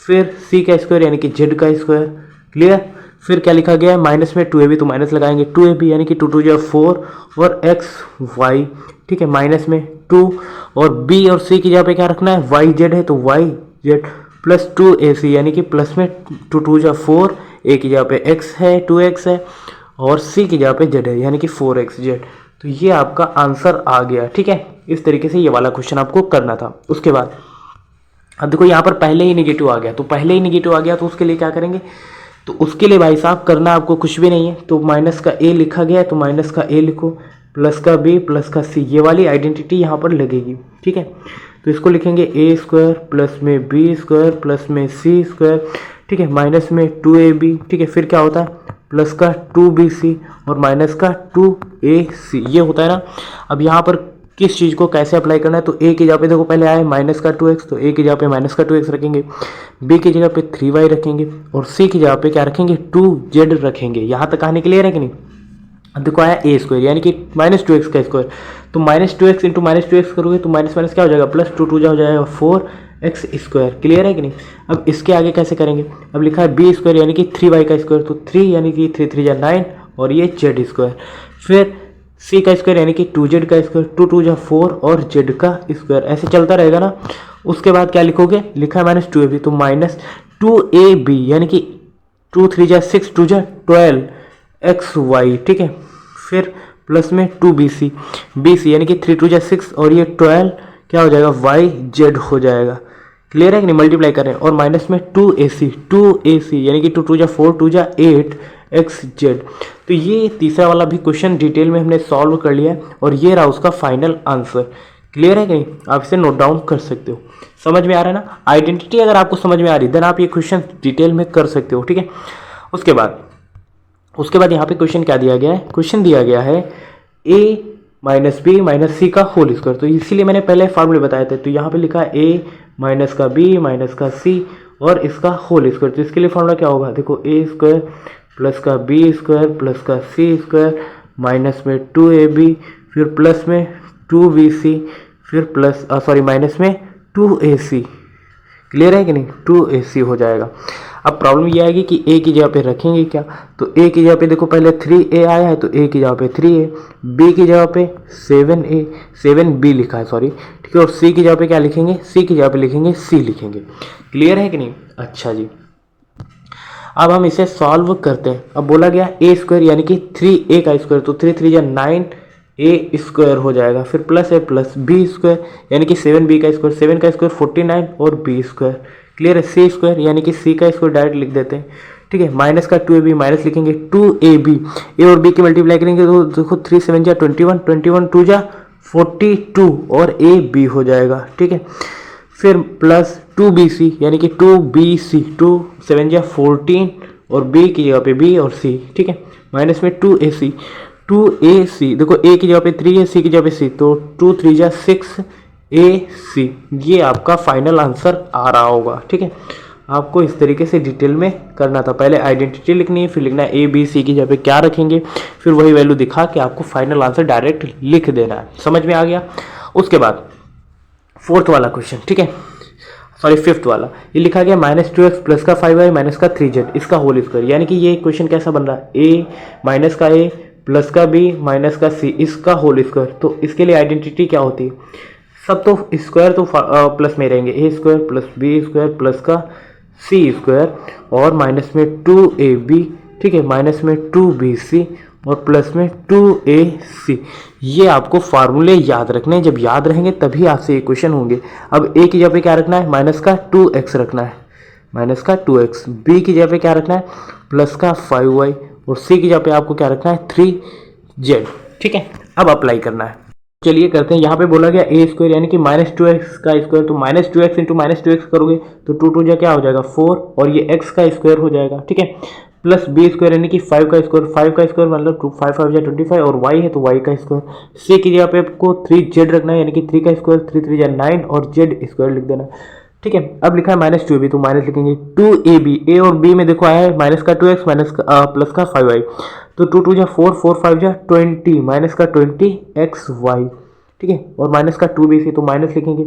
फिर c का स्क्वायर यानी कि z का स्क्वायर। क्लियर? फिर क्या लिखा गया है? माइनस में 2ab, तो माइनस लगाएंगे 2ab यानी कि 2 2 जा 4 और xy, ठीक है, माइनस में 2 और b और c की जगह पे क्या रखना है? yz है तो yz प्लस 2ac यानी कि प्लस में 2 2 जा 4, a की जगह पे x है 2x है और c की जगह पे z है यानी कि 4xz। तो ये आपका आंसर आ गया, ठीक है। इस तरीके से ये वाला क्वेश्चन आपको करना था। उसके बाद अब देखो यहाँ पर पहले ही निगेटिव आ गया, तो पहले ही निगेटिव आ गया तो उसके लिए क्या करेंगे? तो उसके लिए भाई साहब करना आपको कुछ भी नहीं है। तो माइनस का a लिखा गया है तो माइनस का a लिखो, प्लस का b प्लस का c, ये वाली आइडेंटिटी यहाँ पर लगेगी, ठीक है। तो इसको लिखेंगे ए स्क्वायर प्लस में बी स्क्वायर प्लस में सी स्क्वायर, ठीक है, माइनस में 2ab, ठीक है, फिर क्या होता है प्लस का 2bc और माइनस का 2ac, ये होता है ना। अब यहाँ पर किस चीज़ को कैसे अप्लाई करना है, तो a की जगह पे देखो पहले आए माइनस का 2x, तो a की जगह पे माइनस का 2x रखेंगे, b की जगह पे 3y रखेंगे और c की जगह पे क्या रखेंगे 2z रखेंगे। यहाँ तक कहानी क्लियर है कि नहीं। अब देखो आया ए स्क्वायर यानी कि -2x का स्क्वायर, तो -2x इंटू -2x करोगे तो माइनस माइनस क्या हो जाएगा प्लस 2 हो जाएगा 4x स्क्वायर, क्लियर है कि नहीं। अब इसके आगे कैसे करेंगे, अब लिखा है बी स्क्वायर यानी कि 3y का स्क्वायर, तो 3 यानी कि 3 3 जा 9 और ये z स्क्वायर, फिर c का स्क्वायर यानी कि 2z का स्क्वायर, 2 2 जा 4 और z का स्क्वायर, ऐसे चलता रहेगा ना। उसके बाद क्या लिखोगे, लिखा है -2ab, तो -2ab यानी कि 2 3 जा 6 2 जा 12xy, ठीक है, फिर प्लस में 2bc, bc यानी कि 3 2 जा 6 और ये 12 क्या हो जाएगा yz हो जाएगा, क्लियर है कि नहीं, मल्टीप्लाई करें, और माइनस में 2ac यानी कि 2 2 जा 4 2 जा 8xz। तो ये तीसरा वाला भी क्वेश्चन डिटेल में हमने सॉल्व कर लिया है और ये रहा उसका फाइनल आंसर, क्लियर है कि नहीं, आप इसे नोट डाउन कर सकते हो। समझ में आ रहा है ना, आइडेंटिटी अगर आपको समझ में आ रही देन आप ये क्वेश्चन डिटेल में कर सकते हो, ठीक है। उसके बाद यहाँ पे क्वेश्चन क्या दिया गया है, क्वेश्चन दिया गया है a माइनस बी माइनस सी का होल स्क्वायर, तो इसीलिए मैंने पहले फार्मूले बताए थे, तो यहाँ पे लिखा है a माइनस का b माइनस का c और इसका होल स्क्वायर, तो इसके लिए फार्मूला क्या होगा, देखो a स्क्वायर प्लस का b स्क्वायर प्लस का c स्क्वायर माइनस में 2ab फिर प्लस में 2bc फिर प्लस माइनस में 2ac, क्लियर है कि नहीं, 2ac हो जाएगा। अब प्रॉब्लम ये आएगी कि a की जगह पे रखेंगे क्या, तो a की जगह पे देखो पहले 3a आया है तो a की जगह पे 3a, b की जगह पे 7b लिखा है सॉरी, ठीक है, और c की जगह पे क्या लिखेंगे, c की जगह पे लिखेंगे c लिखेंगे, क्लियर है कि नहीं। अच्छा जी, अब हम इसे सॉल्व करते हैं। अब बोला गया a स्क्वायर यानी कि 3a का स्क्वायर, तो 3 3 जा 9a स्क्वायर हो जाएगा, फिर प्लस है प्लस b स्क्वायर यानी कि 7b का स्क्वायर, 7 का स्क्वायर 49 और b स्क्वायर, क्लियर है, c स्क्वायर यानी कि c का स्क्वायर डायरेक्ट लिख देते हैं, ठीक है, माइनस का 2ab माइनस लिखेंगे 2ab, a और b की मल्टीप्लाई करेंगे तो देखो 3 7 जा 21 21 2 जा 42 और ab हो जाएगा, ठीक है, फिर प्लस 2bc यानी कि 2bc 2 7 जा 14 और b की जगह पे b और c, ठीक है, माइनस में 2ac देखो a की जगह पे 3 है, c की जगह पे c, तो 2 3 जा 6ac, ये आपका फाइनल आंसर आ रहा होगा, ठीक है। आपको इस तरीके से डिटेल में करना था, पहले आइडेंटिटी लिखनी है, फिर लिखना है a b c की जगह पे क्या रखेंगे, फिर वही वैल्यू दिखा के आपको फाइनल आंसर डायरेक्ट लिख देना है, समझ में आ गया। उसके बाद फोर्थ वाला क्वेश्चन, ठीक है, सॉरी फिफ्थ वाला, ये लिखा गया -2x प्लस का 5y माइनस का 3z इसका होल स्क्वायर, यानी कि ये क्वेश्चन कैसा बन रहा है, a माइनस का a प्लस का b माइनस का c इसका होल स्क्वायर, तो इसके लिए आइडेंटिटी क्या होती है, सब तो स्क्वायर तो प्लस में रहेंगे, a square plus b square plus का c स्क्वायर और माइनस में 2ab, ठीक है, माइनस में 2bc और प्लस में 2ac, ये आपको फार्मूले याद रखने हैं, जब याद रहेंगे तभी आपसे ये क्वेश्चन होंगे। अब a की जगह पे क्या रखना है, माइनस का 2x रखना है, माइनस का 2x, b की जगह पे क्या रखना है प्लस का 5y और c की जगह पे आपको क्या रखना है 3z, ठीक है। अब अप्लाई करना है, चलिए करते हैं। यहाँ पे बोला गया a स्क्वायर यानी कि -2x का स्क्वायर, तो -2x इंटू -2x करोगे तो 2 2 जा क्या हो जाएगा 4 और ये x का स्क्वायर हो जाएगा, ठीक है, प्लस b स्क्वायर यानी कि 5 का स्क्वायर, 5 का स्क्वायर मतलब 5 5 जा 25 और y है तो y का स्क्वायर, c की जगह पे आपको 3z रखना है यानी कि 3 का स्क्वायर 3 3 जा 9 और z स्क्वायर लिख देना, ठीक है। अब लिखा है -2ab तो माइनस लिखेंगे 2ab, a और b में देखो आया है माइनस का 2x माइनस का प्लस का 5y, तो 2 2 जा 4 4 5 जा 20 माइनस का 20xy, ठीक है, और माइनस का 2bc तो माइनस लिखेंगे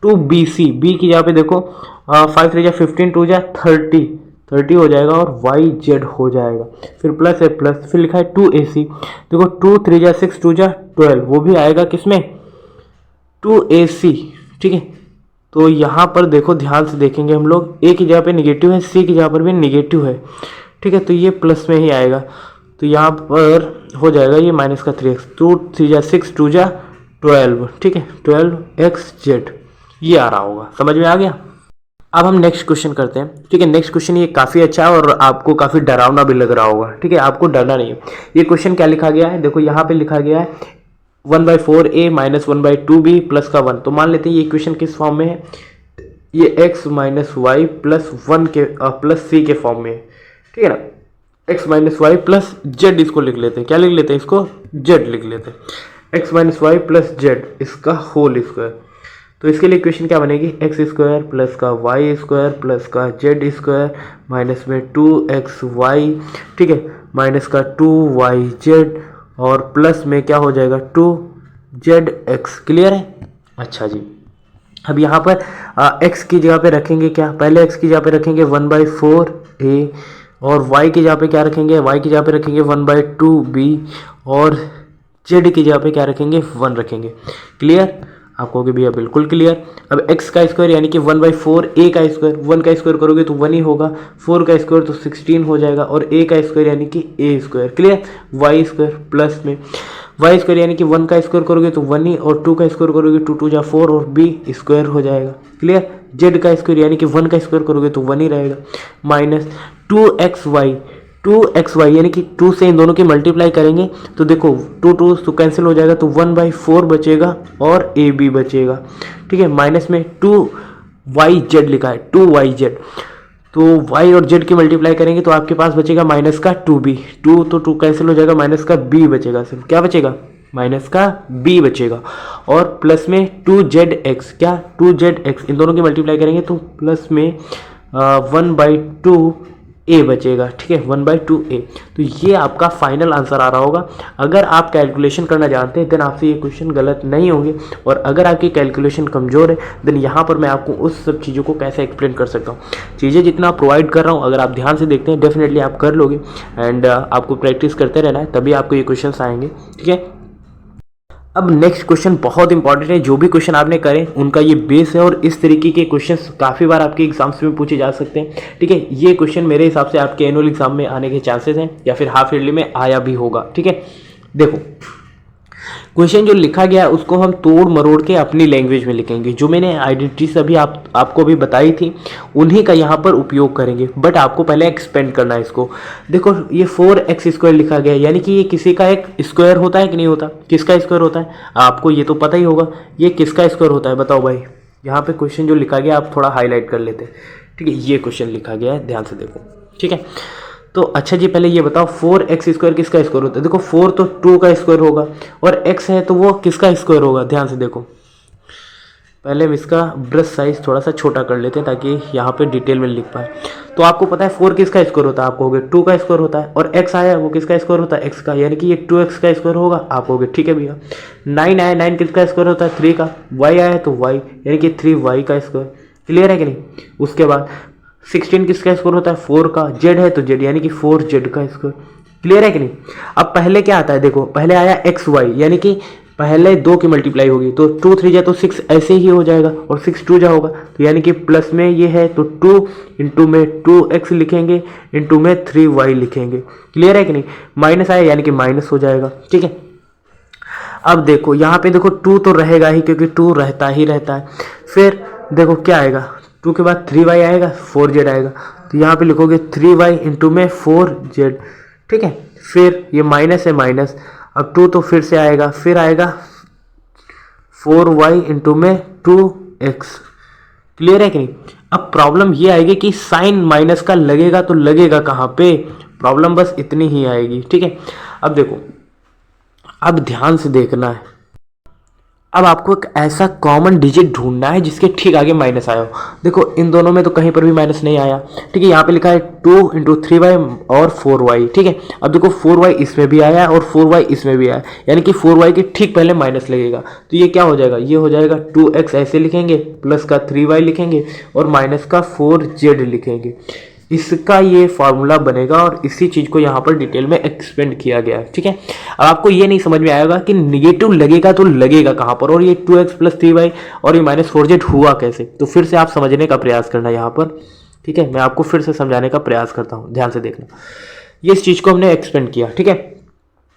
2bc, b की जगह पे देखो 5 3 जा 15 2 जा 30 हो जाएगा और yz हो जाएगा, फिर प्लस है प्लस, फिर लिखा है 2ac, देखो 2 3 जा 6 2 जा 12 वो भी आएगा किसमें 2ac, ठीक है। तो यहाँ पर देखो ध्यान से देखेंगे हम लोग, a की जगह पे निगेटिव है, c की जगह पर भी निगेटिव है, ठीक है, तो ये प्लस में ही आएगा, तो यहाँ पर हो जाएगा ये माइनस का 3x, 2 3 जा 6 2 जा 12, ठीक है, 12xz, ये आ रहा होगा, समझ में आ गया। अब हम नेक्स्ट क्वेश्चन करते हैं, ठीक है। नेक्स्ट क्वेश्चन ये काफ़ी अच्छा है और आपको काफ़ी डरावना भी लग रहा होगा, ठीक है, आपको डरना नहीं है। ये क्वेश्चन क्या लिखा गया है, देखो यहाँ पे लिखा गया है 1/4a माइनस 1/2b प्लस का 1। तो मान लेते हैं ये इक्वेशन किस फॉर्म में है, ये x माइनस वाई प्लस 1 के प्लस c के फॉर्म में है, ठीक है ना। x minus y plus z इसको लिख लेते हैं, क्या लिख लेते हैं इसको, जेड लिख लेते हैं। x minus y plus z इसका होल स्क्वायर। तो इसके लिए इक्वेशन क्या बनेगी, एक्स स्क्वायर प्लस का वाई स्क्वायर प्लस का जेड स्क्वायर माइनस में 2xy, ठीक है, माइनस का 2yz और प्लस में क्या हो जाएगा 2zx। क्लियर है। अच्छा जी, अब यहाँ पर x की जगह पे रखेंगे क्या, पहले x की जगह पे रखेंगे 1/4a और y की जगह पे क्या रखेंगे, y की जगह पे रखेंगे 1/2b और z की जगह पे क्या रखेंगे, 1 रखेंगे। क्लियर, आप कहोगे भैया बिल्कुल क्लियर। अब x का स्क्वायर यानी कि 1/4a का स्क्वायर, 1 का स्क्वायर करोगे तो 1 ही होगा, 4 का स्क्वायर तो 16 हो जाएगा और a का स्क्वायर यानी कि a square. Clear, y square plus में y स्क्वायर यानी कि 1 का स्क्वायर करोगे तो 1 ही और 2 का स्क्वायर करोगे 2 2 जा 4 और b स्क्वायर हो जाएगा। क्लियर, z का स्क्वायर यानी कि 1 का स्क्वायर करोगे तो 1 ही रहेगा माइनस 2xy यानी कि 2 से इन दोनों की मल्टीप्लाई करेंगे तो देखो 2 2 तो कैंसिल हो जाएगा तो 1/4 बचेगा और ए बी बचेगा, ठीक है, माइनस में 2yz लिखा है 2yz, तो y और z की मल्टीप्लाई करेंगे तो आपके पास बचेगा माइनस का 2b, 2 तो 2 कैंसिल हो जाएगा, माइनस का b बचेगा, सिर्फ क्या बचेगा, माइनस का b बचेगा और प्लस में 2zx, क्या 2zx, इन दोनों की मल्टीप्लाई करेंगे तो प्लस में 1/2a बचेगा, ठीक है, 1/2a। तो ये आपका फाइनल आंसर आ रहा होगा। अगर आप कैलकुलेशन करना जानते हैं देन आपसे ये क्वेश्चन गलत नहीं होंगे, और अगर आपकी कैलकुलेशन कमज़ोर है देन यहाँ पर मैं आपको उस सब चीज़ों को कैसे एक्सप्लेन कर सकता हूँ। चीज़ें जितना प्रोवाइड कर रहा हूँ अगर आप ध्यान से देखते हैं डेफिनेटली आप कर लोगे, एंड आपको प्रैक्टिस करते रहना है तभी आपको ये क्वेश्चन आएंगे, ठीक है। अब नेक्स्ट क्वेश्चन बहुत इंपॉर्टेंट है, जो भी क्वेश्चन आपने करे उनका ये बेस है और इस तरीके के क्वेश्चंस काफ़ी बार आपके एग्जाम्स में पूछे जा सकते हैं, ठीक है। ये क्वेश्चन मेरे हिसाब से आपके एनुअल एग्जाम में आने के चांसेस हैं या फिर हाफ ईयरली में आया भी होगा, ठीक है। देखो क्वेश्चन जो लिखा गया है उसको हम तोड़ मरोड़ के अपनी लैंग्वेज में लिखेंगे, जो मैंने आइडेंटिटीज अभी आपको भी बताई थी उन्हीं का यहाँ पर उपयोग करेंगे, बट आपको पहले एक्सपेंड करना है इसको। देखो ये 4x स्क्वायर लिखा गया है यानी कि ये किसी का एक स्क्वायर होता है कि नहीं होता, किसका स्क्वायर होता है आपको ये तो पता ही होगा, ये किसका स्क्वायर होता है बताओ भाई। यहाँ पे क्वेश्चन जो लिखा गया आप थोड़ा हाईलाइट कर लेते हैं, ठीक है, ये क्वेश्चन लिखा गया है, ध्यान से देखो, ठीक है। तो अच्छा जी पहले ये बताओ 4x स्क्वायर किसका स्क्वायर होता है, देखो 4 तो 2 का स्क्वायर होगा और x है तो वो किसका स्क्वायर होगा, ध्यान से देखो। पहले हम इसका ब्रश साइज थोड़ा सा छोटा कर लेते हैं ताकि यहाँ पे डिटेल में लिख पाए। तो आपको पता है 4 किसका स्क्वायर होता है, आप कहोगे 2 का स्क्वायर होता है, और x आया वो किसका स्क्वायर होता है, x का, यानी कि ये 2x का स्क्वायर होगा, आप कहोगे ठीक है भैया। 9 आया, 9 किसका स्क्वायर होता है, 3 का, y आया तो y यानी कि 3y का स्क्वायर। क्लियर है कि नहीं। उसके बाद 16 किसका स्क्वायर होता है, 4 का, z है तो z यानी कि 4z का स्क्वायर। क्लियर है कि नहीं। अब पहले क्या आता है, देखो पहले आया एक्स वाई यानी कि पहले 2 की मल्टीप्लाई होगी तो 2 3 जा तो 6 ऐसे ही हो जाएगा और 6 2 जा होगा तो यानी कि प्लस में ये है तो 2 इंटू में 2x लिखेंगे इंटू में 3y लिखेंगे। क्लियर है कि नहीं। माइनस आया यानी कि माइनस हो जाएगा, ठीक है। अब देखो यहाँ पे देखो 2 तो रहेगा ही क्योंकि 2 रहता ही रहता है। फिर देखो क्या आएगा, 2 के बाद 3y आएगा, 4z आएगा तो यहाँ पे लिखोगे 3y इंटू में 4z, ठीक है। फिर ये माइनस है माइनस, अब 2 तो फिर से आएगा, फिर आएगा 4y इंटू में 2x। क्लियर है कि नहीं। अब प्रॉब्लम ये आएगी कि साइन माइनस का लगेगा तो लगेगा कहाँ पे, प्रॉब्लम बस इतनी ही आएगी, ठीक है। अब देखो अब ध्यान से देखना है, अब आपको एक ऐसा कॉमन डिजिट ढूंढना है जिसके ठीक आगे माइनस आया हो। देखो इन दोनों में तो कहीं पर भी माइनस नहीं आया, ठीक है। यहाँ पे लिखा है 2 इंटू 3y और 4y, ठीक है। अब देखो 4y इसमें भी आया और 4y इसमें भी आया यानी कि 4y के ठीक पहले माइनस लगेगा तो ये क्या हो जाएगा, ये हो जाएगा 2x ऐसे लिखेंगे, प्लस का 3y लिखेंगे और माइनस का 4z लिखेंगे। इसका ये फार्मूला बनेगा और इसी चीज को यहाँ पर डिटेल में एक्सपेंड किया गया है, ठीक है। अब आपको ये नहीं समझ में आएगा कि निगेटिव लगेगा तो लगेगा कहाँ पर, और ये 2x प्लस 3y और ये माइनस 4z हुआ कैसे, तो फिर से आप समझने का प्रयास करना यहाँ पर, ठीक है। मैं आपको फिर से समझाने का प्रयास करता हूँ, ध्यान से देखना। ये इस चीज को हमने एक्सपेंड किया, ठीक है।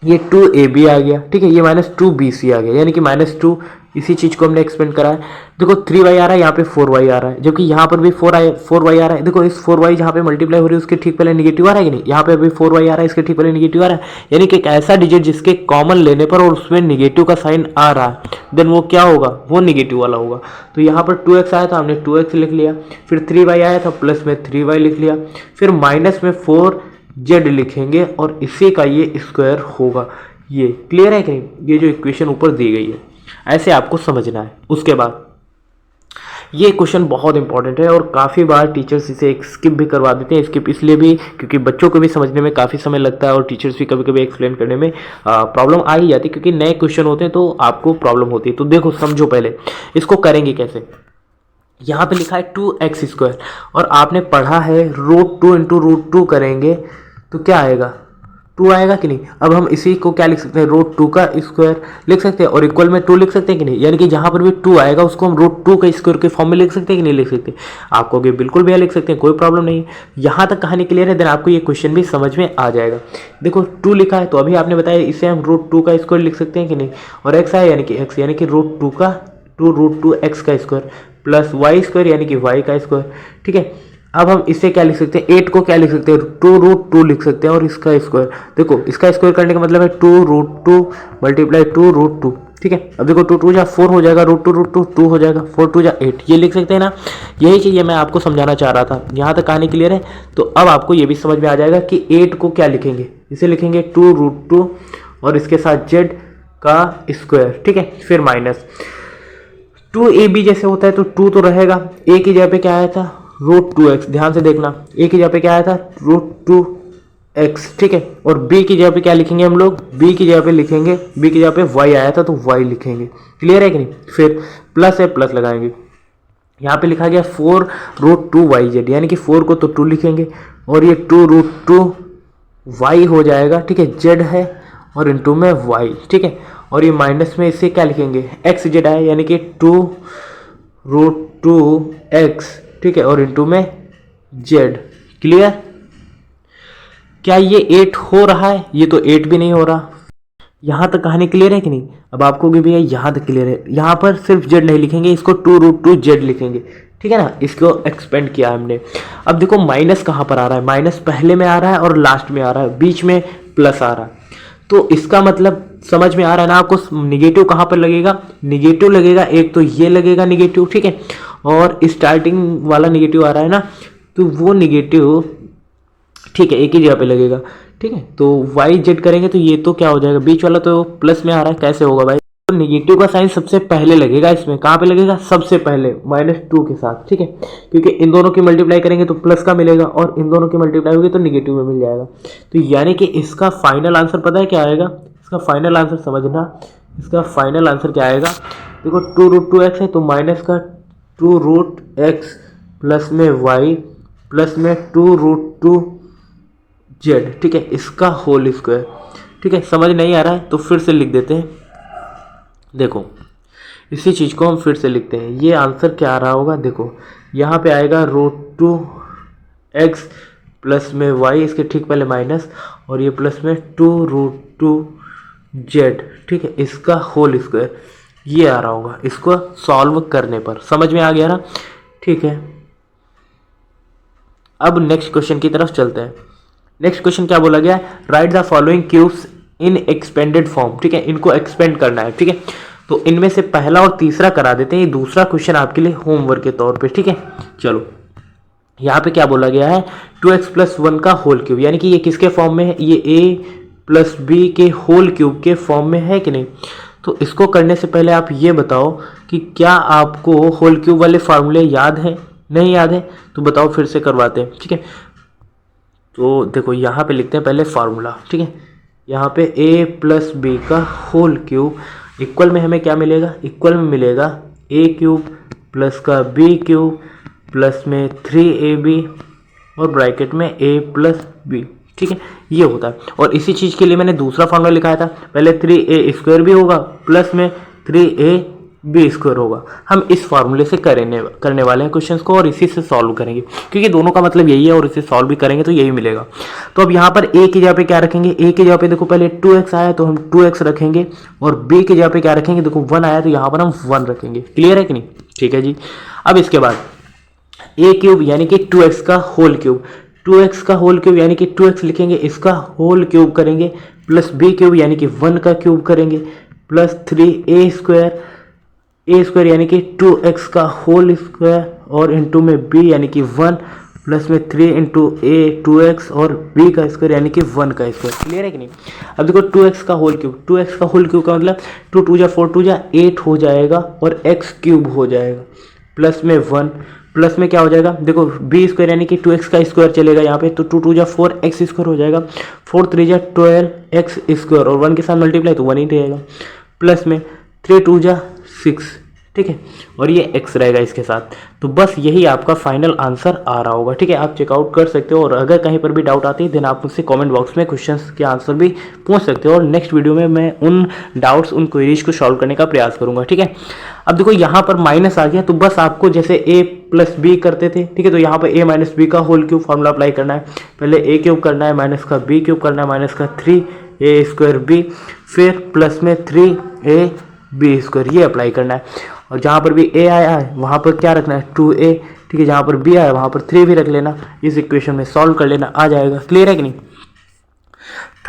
ये 2ab आ गया, ठीक है, ये माइनस 2bc आ गया यानी कि माइनस 2 इसी चीज़ को हमने एक्सपेंड करा है। देखो 3y आ रहा है, यहाँ पे 4y आ रहा है, जबकि यहाँ पर भी 4y आ रहा है। देखो इस 4y जहाँ पे मल्टीप्लाई हो रही है उसके ठीक पहले निगेटिव आ रहा है कि नहीं, यहाँ पे अभी 4y आ रहा है, इसके ठीक पहले निगेटिव आ रहा है। यानी कि एक ऐसा डिजिट जिसके कॉमन लेने पर और उसमें निगेटिव का साइन आ रहा है, देन वो क्या होगा, वो निगेटिव वाला होगा। तो यहाँ पर 2x आया था, हमने 2x लिख लिया। फिर 3y आया था, प्लस में 3y लिख लिया। फिर माइनस में 4z लिखेंगे और इसी का ये स्क्वायर होगा। ये क्लियर है कि नहीं, ये जो इक्वेशन ऊपर दी गई है ऐसे आपको समझना है। उसके बाद ये क्वेश्चन बहुत इंपॉर्टेंट है और काफ़ी बार टीचर्स इसे स्किप भी करवा देते हैं। स्किप इसलिए भी क्योंकि बच्चों को भी समझने में काफ़ी समय लगता है और टीचर्स भी कभी कभी एक्सप्लेन करने में प्रॉब्लम आ ही जाती है, क्योंकि नए क्वेश्चन होते हैं तो आपको प्रॉब्लम होती है। तो देखो समझो पहले इसको करेंगे कैसे। यहाँ पे लिखा है 2x² और आपने पढ़ा है √2 इंटू √2 करेंगे तो क्या आएगा, 2 आएगा कि नहीं। अब हम इसी को क्या लिख सकते हैं, √2 का स्क्वायर लिख सकते हैं और इक्वल में 2 लिख सकते हैं कि नहीं। यानी कि जहाँ पर भी 2 आएगा उसको हम √2 का स्क्वायर के फॉर्म में लिख सकते हैं कि नहीं लिख सकते। आपको अगर बिल्कुल भी लिख सकते हैं, कोई प्रॉब्लम नहीं है। यहाँ तक कहानी क्लियर है, देन आपको ये क्वेश्चन भी समझ में आ जाएगा। देखो 2 लिखा है तो अभी आपने बताया इसे हम √2 का स्क्वायर लिख सकते हैं कि नहीं, और x आया यानी कि x यानी कि √2 का 2√2x का स्क्वायर प्लस वाई स्क्वायर यानी कि y का स्क्वायर। ठीक है, अब हम इससे क्या लिख सकते हैं, 8 को क्या लिख सकते हैं, 2√2 लिख सकते हैं और इसका स्क्वायर। देखो इसका स्क्वायर करने का मतलब है 2√2 मल्टीप्लाई 2√2। ठीक है, अब देखो 2 2 जा 4 हो जाएगा, √2 2 हो जाएगा, 4 2 जा 8, ये लिख सकते हैं ना। यही चीज़ मैं आपको समझाना चाह रहा था। यहाँ तक कहानी क्लियर है। तो अब आपको ये भी समझ में आ जाएगा कि 8 को क्या लिखेंगे, इसे लिखेंगे 2√2 और इसके साथ z का स्क्वायर। ठीक है, फिर माइनस 2ab जैसे होता है तो 2 तो रहेगा, a की जगह पे क्या आया था √2x, ध्यान से देखना, a की जगह पे क्या आया था √2x। ठीक है, और b की जगह पे क्या लिखेंगे हम लोग, b की जगह पे लिखेंगे, b की जगह पे y आया था तो y लिखेंगे। क्लियर है कि नहीं। फिर प्लस है, प्लस लगाएंगे। यहाँ पे लिखा गया 4√2yz यानी कि 4 को तो 2 लिखेंगे और ये 2√2y हो जाएगा। ठीक है, z है और इंटू में y। ठीक है, और ये माइनस में इसे क्या लिखेंगे, xz आया यानी कि 2√2x। ठीक है, और इंटू में z। क्लियर, क्या ये 8 हो रहा है, ये तो 8 भी नहीं हो रहा। यहाँ तक कहानी क्लियर है कि नहीं। अब आपको भी भैया यहाँ तक क्लियर है। यहाँ पर सिर्फ z नहीं लिखेंगे, इसको 2√2z लिखेंगे। ठीक है ना, इसको एक्सपेंड किया हमने। अब देखो माइनस कहाँ पर आ रहा है, माइनस पहले में आ रहा है और लास्ट में आ रहा है, बीच में प्लस आ रहा है। तो इसका मतलब समझ में आ रहा है ना आपको, निगेटिव कहाँ पर लगेगा, निगेटिव लगेगा, एक तो ये लगेगा निगेटिव। ठीक है, और स्टार्टिंग वाला निगेटिव आ रहा है ना, तो वो निगेटिव ठीक है एक ही जगह पे लगेगा। ठीक है, तो वाई जेड करेंगे तो ये तो क्या हो जाएगा, बीच वाला तो प्लस में आ रहा है, कैसे होगा भाई। तो निगेटिव का साइन सबसे पहले लगेगा इसमें, कहाँ पे लगेगा, सबसे पहले -2 के साथ। ठीक है, क्योंकि इन दोनों की मल्टीप्लाई करेंगे तो प्लस का मिलेगा और इन दोनों की मल्टीप्लाई होगी तो निगेटिव में मिल जाएगा। तो यानी कि इसका फाइनल आंसर पता है क्या आएगा, इसका फाइनल आंसर समझना, इसका फाइनल आंसर क्या आएगा। देखो 2√2x है तो माइनस का 2√x प्लस में y प्लस में 2√2z। ठीक है, इसका होल स्क्वायर। ठीक है, समझ नहीं आ रहा है तो फिर से लिख देते हैं। देखो इसी चीज़ को हम फिर से लिखते हैं, ये आंसर क्या आ रहा होगा। देखो यहाँ पे आएगा √2x प्लस में y, इसके ठीक पहले माइनस, और ये प्लस में 2√2z। ठीक है, इसका होल स्क्वायर ये आ रहा होगा, इसको सॉल्व करने पर। समझ में आ गया ना। ठीक है, अब नेक्स्ट क्वेश्चन की तरफ चलते हैं। नेक्स्ट क्वेश्चन क्या बोला गया है, right the following cubes in expanded form. ठीक है, इनको एक्सपेंड करना है। ठीक है, तो इनमें से पहला और तीसरा करा देते हैं, ये दूसरा क्वेश्चन आपके लिए होमवर्क के तौर पे। ठीक है, चलो यहाँ पे क्या बोला गया है, 2x + 1 का होल क्यूब, यानी कि ये किसके फॉर्म में है, ये a + b के होल क्यूब के फॉर्म में है कि नहीं। तो इसको करने से पहले आप ये बताओ कि क्या आपको होल क्यूब वाले फार्मूले याद हैं, नहीं याद है तो बताओ, फिर से करवाते हैं। ठीक है, तो देखो यहाँ पे लिखते हैं पहले फार्मूला। ठीक है, यहाँ पे a + b का होल क्यूब इक्वल में हमें क्या मिलेगा, इक्वल में मिलेगा a³ प्लस का b³ प्लस में 3ab और ब्रैकेट में a + b। ठीक है, ये होता है। और इसी चीज़ के लिए मैंने दूसरा फार्मूला लिखाया था, पहले 3a² भी होगा प्लस में 3ab बी स्क्वायर होगा। हम इस फॉर्मूले से करने वाले हैं क्वेश्चंस को और इसी से सॉल्व करेंगे, क्योंकि दोनों का मतलब यही है और इसे सॉल्व भी करेंगे तो यही मिलेगा। तो अब यहाँ पर ए की जगह पे क्या रखेंगे, ए की जगह पे देखो पहले 2x आया तो हम 2x रखेंगे, और बी की जगह पे क्या रखेंगे, देखो 1 आया तो यहाँ पर हम 1 रखेंगे। क्लियर है कि नहीं? ठीक है जी। अब इसके बाद ए क्यूब यानी कि 2x का होल क्यूब, 2x का होल क्यूब यानी कि 2x लिखेंगे, इसका होल क्यूब करेंगे, प्लस बी क्यूब यानी कि 1 का क्यूब करेंगे, प्लस 3a स्क्वायर यानी कि 2x का होल स्क्वायर, और इंटू में b यानी कि 1, प्लस में 3 इंटू a 2x और b का स्क्वायर यानी कि 1 का स्क्वायर। क्लियर है कि नहीं? अब देखो 2x का होल क्यूब, 2x का होल क्यूब का मतलब 2 2 जा 4 2 जा 8 हो जाएगा और x क्यूब हो जाएगा, प्लस में 1, प्लस में क्या हो जाएगा, देखो बी स्क्वायर यानी कि 2x का स्क्वायर चलेगा यहाँ पे, तो 2 2 जा 4 x स्क्वायर हो जाएगा, 4 3 जा 12 x स्क्वायर, और 1 के साथ मल्टीप्लाई तो 1 ही रहेगा, प्लस में 3 2 जा 6, ठीक है, और ये x रहेगा इसके साथ। तो बस यही आपका फाइनल आंसर आ रहा होगा। ठीक है, आप चेकआउट कर सकते हो, और अगर कहीं पर भी डाउट आती है देन आप मुझसे कमेंट बॉक्स में क्वेश्चंस के आंसर भी पूछ सकते हो, और नेक्स्ट वीडियो में मैं उन डाउट्स उन क्वेरीज को सॉल्व करने का प्रयास करूंगा। ठीक है, अब देखो यहाँ पर माइनस आ गया, तो बस आपको जैसे a प्लस बी करते थे, ठीक है, तो यहाँ पर a माइनस बी का होल क्यूब फॉर्मूला अप्लाई करना है। पहले a क्यूब करना है, माइनस का b क्यूब करना है, माइनस का 3a स्क्वायर b, फिर प्लस में 3a b स्क्वायर, ये अप्लाई करना है। और जहाँ पर भी a आया है वहाँ पर क्या रखना है, 2a, ठीक है, जहाँ पर b आया वहाँ पर 3 भी रख लेना, इस इक्वेशन में सॉल्व कर लेना, आ जाएगा। क्लियर है कि नहीं?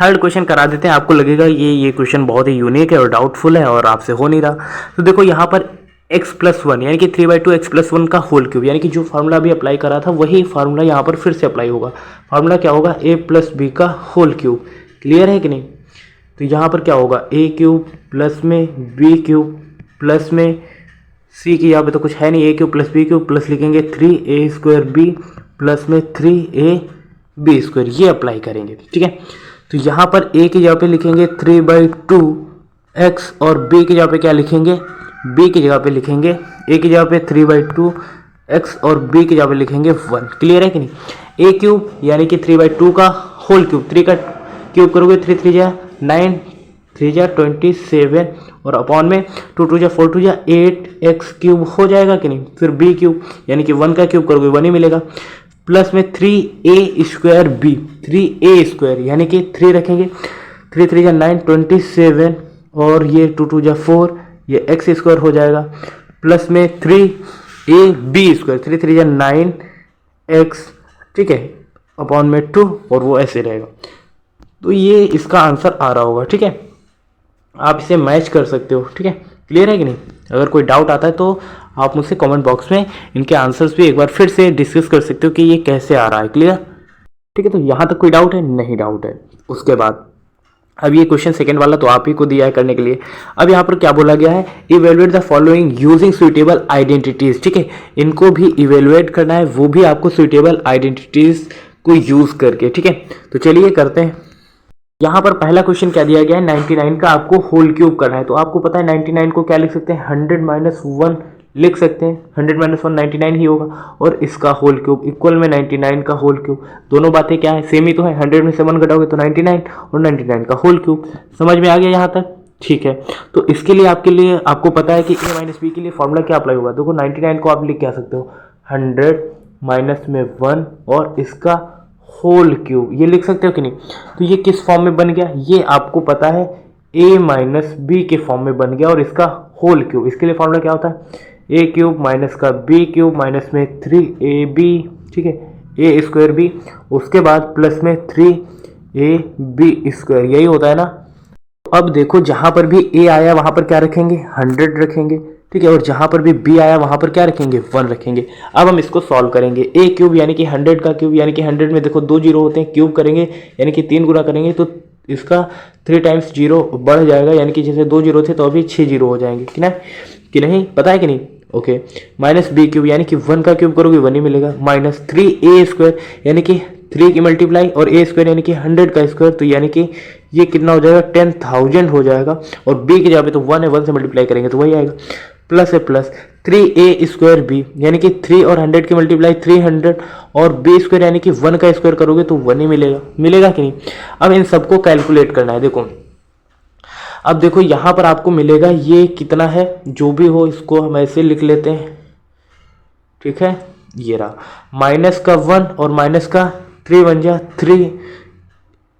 थर्ड क्वेश्चन करा देते हैं। आपको लगेगा ये क्वेश्चन बहुत ही यूनिक है और डाउटफुल है और आपसे हो नहीं रहा, तो देखो यहाँ पर x प्लस 1 यानी कि 3/2 x प्लस 1 का होल क्यूब, यानी कि जो फार्मूला अभी अप्लाई करा था वही फार्मूला यहाँ पर फिर से अप्लाई होगा। फार्मूला क्या होगा, a प्लस बी का होल क्यूब। क्लियर है कि नहीं? तो यहाँ पर क्या होगा, a क्यूब प्लस में b क्यूब प्लस में c की यहाँ पे तो कुछ है नहीं, a cube plus b cube plus लिखेंगे 3a स्क्वायर b प्लस में 3a b स्क्वायर, ये अप्लाई करेंगे। ठीक है, तो यहाँ पर a की जगह पे लिखेंगे 3/2 x, और b की जगह पे क्या लिखेंगे, b की जगह पे लिखेंगे a की जगह पे 3/2 x, और b की जगह पे लिखेंगे 1। क्लियर है कि नहीं? a क्यूब यानी कि 3/2 का होल क्यूब, 3 का क्यूब करोगे 3 3 जा 9, 3 जा 27, और अपॉन में 2 2 जा 4 2 जा 8 x क्यूब हो जाएगा कि नहीं। फिर b क्यूब यानी कि 1 का क्यूब करोगे 1 ही मिलेगा, प्लस में 3a square b, 3a square यानी कि 3 रखेंगे, 3 3 जा 9 27, और ये 2 2 जा 4, ये x स्क्वायर हो जाएगा, प्लस में 3ab स्क्वायर, 3 3 जा 9x, ठीक है, अपॉन में 2, और वो ऐसे रहेगा। तो ये इसका आंसर आ रहा होगा। ठीक है, आप इसे मैच कर सकते हो। ठीक है, क्लियर है कि नहीं? अगर कोई डाउट आता है तो आप मुझसे कमेंट बॉक्स में इनके आंसर्स भी एक बार फिर से डिस्कस कर सकते हो कि ये कैसे आ रहा है। क्लियर? ठीक है, तो यहाँ तक कोई डाउट है? नहीं डाउट है। उसके बाद अब ये क्वेश्चन सेकंड वाला तो आप ही को दिया है करने के लिए। अब यहाँ पर क्या बोला गया है, evaluate the following using suitable identities. ठीक है, इनको भी इवेलुएट करना है, वो भी आपको सुइटेबल आइडेंटिटीज को यूज करके। ठीक है, तो चलिए करते हैं। यहाँ पर पहला क्वेश्चन क्या दिया गया है, 99 का आपको होल क्यूब करना है। तो आपको पता है 99 को क्या लिख सकते हैं, 100 - 1 लिख सकते हैं। 100 - 1 99 ही होगा, और इसका होल क्यूब इक्वल में 99 का होल क्यूब। दोनों बातें क्या है, सेम ही तो है। 100 में से 1 घटाओगे तो 99, और 99 का होल क्यूब। समझ में आ गया यहाँ तक? ठीक है, तो इसके लिए आपको पता है कि a माइनस बी के लिए फॉर्मूला क्या अप्लाई होगा। देखो 99 को आप लिख क्या सकते हो, 100 माइनस में 1 और इसका होल क्यूब, ये लिख सकते हो कि नहीं। तो ये किस फॉर्म में बन गया, ये आपको पता है a माइनस बी के फॉर्म में बन गया, और इसका होल क्यूब। इसके लिए फॉर्मूला क्या होता है, a क्यूब माइनस का b क्यूब माइनस में 3ab, ठीक है, a स्क्वायर b, उसके बाद प्लस में 3ab स्क्वायर, यही होता है ना। अब देखो जहां पर भी a आया वहां पर क्या रखेंगे, 100 रखेंगे। ठीक है, और जहां पर भी b आया वहां पर क्या रखेंगे, 1 रखेंगे। अब हम इसको सॉल्व करेंगे। a क्यूब यानी कि 100 का क्यूब, यानी कि 100 में देखो 2 जीरो होते हैं, क्यूब करेंगे यानी कि 3 गुना करेंगे तो इसका 3 टाइम्स 0 बढ़ जाएगा, यानी कि जैसे 2 जीरो थे तो अभी 6 जीरो हो जाएंगे कि नहीं, पता है कि नहीं। ओके, माइनस बी क्यूब यानी कि 1 का क्यूब करोगे 1 ही मिलेगा, माइनस 3a स्क्वायर यानी कि 3 की मल्टीप्लाई, और a स्क्वायर यानी कि 100 का स्क्वायर, तो यानी कि ये कितना हो जाएगा, 10,000 हो जाएगा। और b की जगह पे तो 1 है, 1 से मल्टीप्लाई करेंगे तो वही आएगा, प्लस है प्लस 3a स्क्वायर b यानी कि 3 और 100 की मल्टीप्लाई 300, और b स्क्वायर यानी कि 1 का स्क्वायर करोगे तो 1 ही मिलेगा कि नहीं। अब इन सबको कैलकुलेट करना है। देखो अब देखो यहाँ पर आपको मिलेगा ये कितना है, जो भी हो इसको हम ऐसे लिख लेते हैं, ठीक है। ये रहा माइनस का 1 और माइनस का 3 बन जा 3,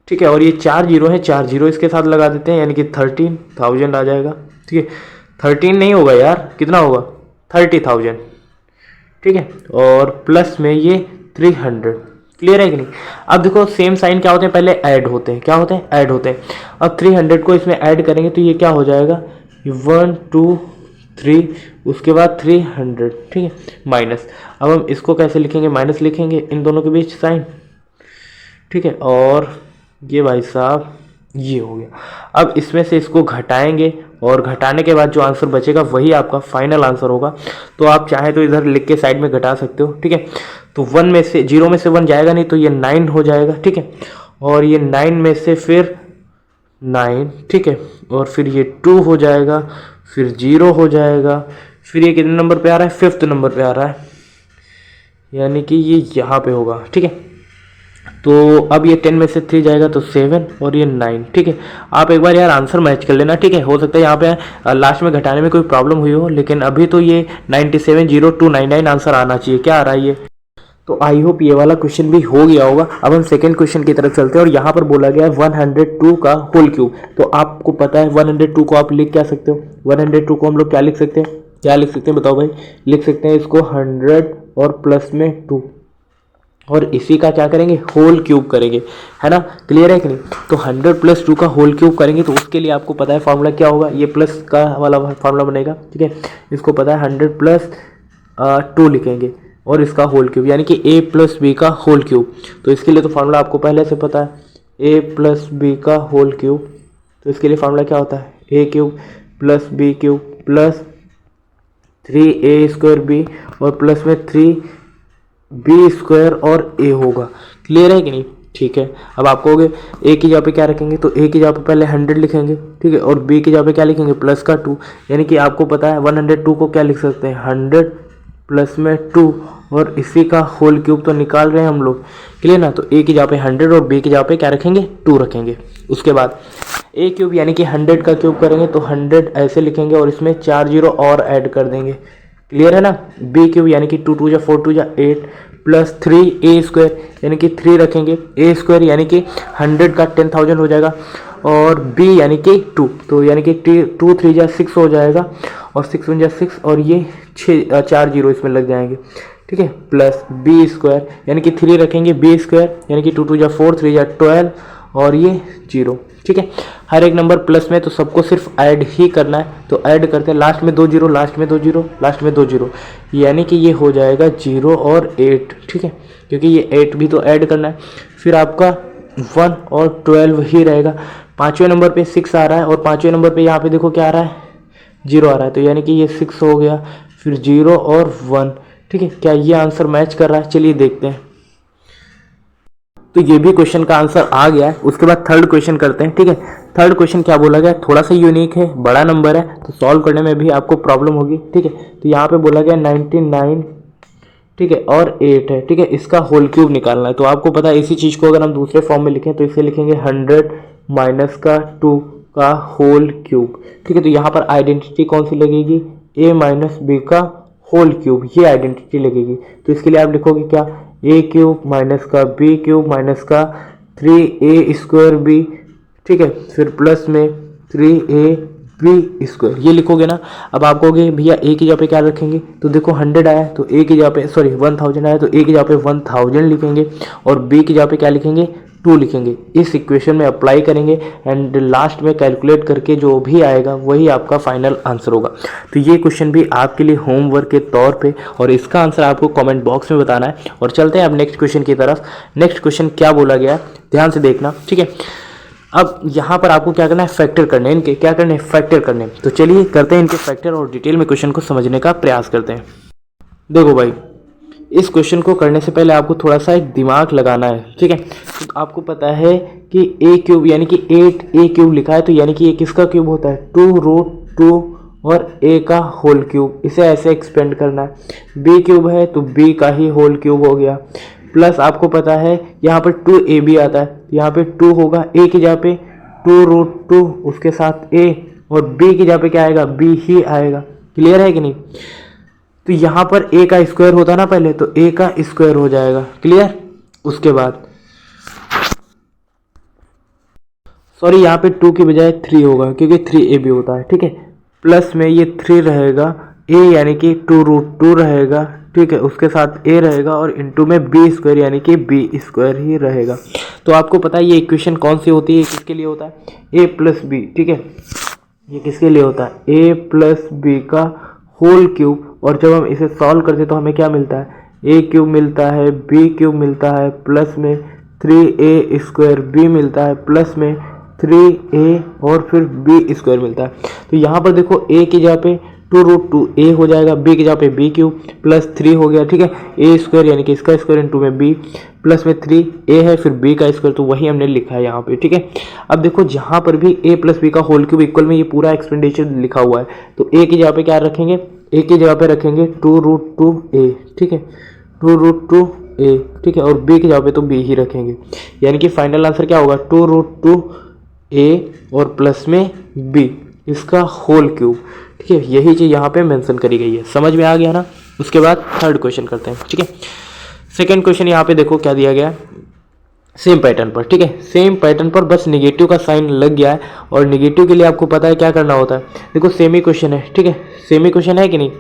ठीक है। और ये 4 जीरो है, 4 जीरो इसके साथ लगा देते हैं, यानी कि 13,000 आ जाएगा, ठीक है। 13 नहीं होगा यार, कितना होगा 30,000, ठीक है। और प्लस में ये 300, क्लियर है कि नहीं। अब देखो सेम साइन क्या होते हैं, पहले ऐड होते हैं, क्या होते हैं, ऐड होते हैं। अब 300 को इसमें ऐड करेंगे तो ये क्या हो जाएगा, 1 2 3, उसके बाद 300, ठीक है, माइनस। अब हम इसको कैसे लिखेंगे, माइनस लिखेंगे इन दोनों के बीच साइन, ठीक है। और ये भाई साहब ये हो गया। अब इसमें से इसको घटाएंगे और घटाने के बाद जो आंसर बचेगा वही आपका फाइनल आंसर होगा। तो आप चाहे तो इधर लिख के साइड में घटा सकते हो, ठीक है। तो 1 में से 0 में से 1 जाएगा नहीं, तो ये 9 हो जाएगा, ठीक है। और ये 9 में से फिर 9, ठीक है। और फिर ये 2 हो जाएगा, फिर 0 हो जाएगा, फिर ये कितने नंबर पे आ रहा है, 5th नंबर पे आ रहा है, यानी कि ये यहाँ पे होगा, ठीक है। तो अब ये 10 में से 3 जाएगा तो 7 और ये 9, ठीक है। आप एक बार यार आंसर मैच कर लेना, ठीक है। हो सकता है यहाँ पे लास्ट में घटाने में कोई प्रॉब्लम हुई हो, लेकिन अभी तो ये 970299 आंसर आना चाहिए। क्या आ रहा है ये, तो आई होप ये वाला क्वेश्चन भी हो गया होगा। अब हम सेकंड क्वेश्चन की तरफ चलते हैं और यहाँ पर बोला गया है 102 का होल क्यूब। तो आपको पता है 102 को आप लिख क्या सकते हो, 102 को हम लोग क्या लिख सकते हैं, क्या लिख सकते हैं बताओ भाई। लिख सकते हैं इसको 100 और प्लस में 2, और इसी का क्या करेंगे, होल क्यूब करेंगे, है ना। क्लियर है कि नहीं। तो 100 प्लस 2 का होल क्यूब करेंगे तो उसके लिए आपको पता है फार्मूला क्या होगा, ये प्लस का वाला फार्मूला बनेगा, ठीक है। इसको पता है 100 प्लस 2 लिखेंगे और इसका होल क्यूब, यानी कि a प्लस बी का होल क्यूब। तो इसके लिए तो फार्मूला आपको पहले से पता है, a प्लस बी का होल क्यूब। तो इसके लिए फार्मूला क्या होता है, a cube plus b cube plus 3a² b और प्लस में 3b² और a होगा। क्लियर है कि नहीं, ठीक है। अब आप कहोगे a की जगह पे क्या रखेंगे, तो a की जगह पे पहले 100 लिखेंगे, ठीक है। और b की जगह पे क्या लिखेंगे, प्लस का 2, यानी कि आपको पता है 102 को क्या लिख सकते हैं, 100 प्लस में 2 और इसी का होल क्यूब तो निकाल रहे हैं हम लोग। क्लियर ना। तो a की जगह पे 100 और b की जगह पे क्या रखेंगे, 2 रखेंगे। उसके बाद a क्यूब यानी कि 100 का क्यूब करेंगे तो 100 ऐसे लिखेंगे और इसमें 4 जीरो और ऐड कर देंगे। क्लियर है ना। b क्यूब यानी कि 2 2 जा 4 2 जा 8 प्लस 3a² यानी कि 3 रखेंगे, a² यानी कि 100 का 10,000 हो जाएगा, और b यानी कि 2, तो यानी कि 2 3 जा 6 हो जाएगा, और 6 1 जा 6 और ये 4 जीरो इसमें लग जाएंगे, ठीक है। प्लस b² यानी कि 3 रखेंगे, b² यानी कि 2 2 जा 4 3 जा 12 और ये 0, ठीक है। हर एक नंबर प्लस में तो सबको सिर्फ ऐड ही करना है, तो ऐड करते हैं, लास्ट में 2 जीरो, लास्ट में 2 जीरो, लास्ट में 2 जीरो, यानी कि ये हो जाएगा 0 और 8, ठीक है, क्योंकि ये 8 भी तो ऐड करना है। फिर आपका 1 और 12 ही रहेगा। 5वें नंबर पे 6 आ रहा है और 5वें नंबर पे यहाँ पे देखो क्या आ रहा है, 0 आ रहा है, तो यानी कि ये 6 हो गया, फिर 0 और 1, ठीक है। क्या ये आंसर मैच कर रहा है, चलिए देखते हैं। तो ये भी क्वेश्चन का आंसर आ गया है। उसके बाद थर्ड क्वेश्चन करते हैं, ठीक है। थर्ड क्वेश्चन क्या बोला गया, थोड़ा सा यूनिक है, बड़ा नंबर है, तो सॉल्व करने में भी आपको प्रॉब्लम होगी, ठीक है। तो यहाँ पे बोला गया 99, ठीक है, और 8 है, ठीक है। इसका होल क्यूब निकालना है। तो आपको पता है इसी चीज़ को अगर हम दूसरे फॉर्म में लिखें तो इसे लिखेंगे 100 माइनस का 2 का होल क्यूब, ठीक है। तो यहाँ पर आइडेंटिटी कौन सी लगेगी, a माइनस बी का होल क्यूब, ये आइडेंटिटी लगेगी। तो इसके लिए आप लिखोगे क्या, a क्यूब माइनस का b क्यूब माइनस का 3a² b, ठीक है, फिर प्लस में 3ab², ये लिखोगे ना। अब आप कहोगे भैया a की जगह पे क्या रखेंगे, तो देखो 100 आया तो a की जगह पे 1000 आया तो a की जगह पे 1000 लिखेंगे, और b की जगह पे क्या लिखेंगे, 2 लिखेंगे। इस इक्वेशन में अप्लाई करेंगे एंड लास्ट में कैलकुलेट करके जो भी आएगा वही आपका फाइनल आंसर होगा। तो ये क्वेश्चन भी आपके लिए होमवर्क के तौर पे, और इसका आंसर आपको कमेंट बॉक्स में बताना है। और चलते हैं अब नेक्स्ट क्वेश्चन की तरफ। नेक्स्ट क्वेश्चन क्या बोला गया है, ध्यान से देखना, ठीक है। अब यहाँ पर आपको क्या करना है, फैक्टर करने, इनके क्या करने, फैक्टर करने। तो चलिए करते हैं इनके फैक्टर और डिटेल में क्वेश्चन को समझने का प्रयास करते हैं। देखो भाई, इस क्वेश्चन को करने से पहले आपको थोड़ा सा एक दिमाग लगाना है, ठीक है। तो आपको पता है कि a क्यूब यानी कि 8a³ लिखा है, तो यानी कि ये किसका क्यूब होता है, 2√2 और a का होल क्यूब। इसे ऐसे एक्सपेंड करना है। b क्यूब है तो b का ही होल क्यूब हो गया, प्लस आपको पता है यहाँ पर 2ab आता है, यहाँ पे 2 होगा, a की जगह पे 2√2 उसके साथ a और b की जगह पे क्या आएगा, b ही आएगा। क्लियर है कि नहीं? तो यहाँ पर a का स्क्वायर होता ना पहले, तो a का स्क्वायर हो जाएगा। क्लियर? उसके बाद सॉरी यहाँ पे 2 की बजाय 3 होगा क्योंकि 3ab होता है। ठीक है, प्लस में ये 3 रहेगा, a यानी कि 2√2 रहेगा। ठीक है, उसके साथ a रहेगा और इनटू में b स्क्वायर यानी कि b स्क्वायर ही रहेगा। तो आपको पता है ये इक्वेशन कौन सी होती है, किसके लिए होता है, a प्लस बी। ठीक है, ये किसके लिए होता है, a प्लस बी का होल क्यूब। और जब हम इसे सॉल्व करते तो हमें क्या मिलता है, a क्यूब मिलता है, b क्यूब मिलता है, प्लस में 3a स्क्वायर b मिलता है, प्लस में 3a और फिर b स्क्वायर मिलता है। तो यहाँ पर देखो a की जगह पे 2√2 a हो जाएगा, b की जगह पे b क्यूब प्लस 3 हो गया। ठीक है, a स्क्वायर यानी कि इसका स्क्वायर इनटू में b प्लस में 3a है फिर b का स्क्वायर, तो वही हमने लिखा है यहाँ पे। ठीक है, अब देखो जहाँ पर भी a प्लस बी का होल क्यूब इक्वल में ये पूरा एक्सपेंडिचर लिखा हुआ है, तो a की जगह पे क्या रखेंगे, a की जगह पे रखेंगे 2√2a। ठीक है, 2√2a। ठीक है, और b की जगह पे तो b ही रखेंगे, यानी कि फाइनल आंसर क्या होगा, 2√2a और प्लस में b इसका होल क्यूब। ठीक है, यही चीज़ यहाँ पे मेंशन करी गई है। समझ में आ गया ना? उसके बाद थर्ड क्वेश्चन करते हैं। ठीक है, सेकंड क्वेश्चन यहाँ पे देखो क्या दिया गया है, सेम पैटर्न पर। ठीक है, सेम पैटर्न पर बस निगेटिव का साइन लग गया है, और निगेटिव के लिए आपको पता है क्या करना होता है। देखो सेमी क्वेश्चन है। ठीक है, सेमी क्वेश्चन है कि नहीं,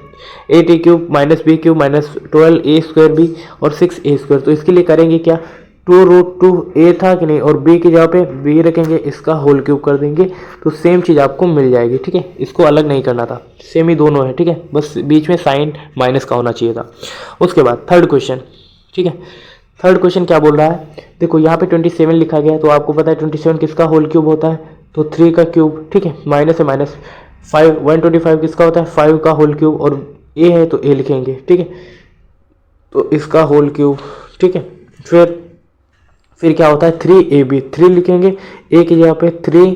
8a³ minus b³ minus 12a² b और 6a²। तो इसके लिए करेंगे क्या, 2√2a था कि नहीं, और b की जगह पे b रखेंगे, इसका होल क्यूब कर देंगे, तो सेम चीज़ आपको मिल जाएगी। ठीक है, इसको अलग नहीं करना था, सेम ही दोनों है। ठीक है, बस बीच में साइन माइनस का होना चाहिए था। उसके बाद थर्ड क्वेश्चन। ठीक है, थर्ड क्वेश्चन क्या बोल रहा है, देखो यहाँ पे 27 लिखा गया है, तो आपको पता है 27 किसका होल क्यूब होता है, तो 3 का क्यूब। ठीक है, माइनस है माइनस 5, 125 किसका होता है, 5 का होल क्यूब, और a है तो a लिखेंगे। ठीक है, तो इसका होल क्यूब। ठीक है, फिर क्या होता है, 3ab 3 लिखेंगे, a की जगह पे 3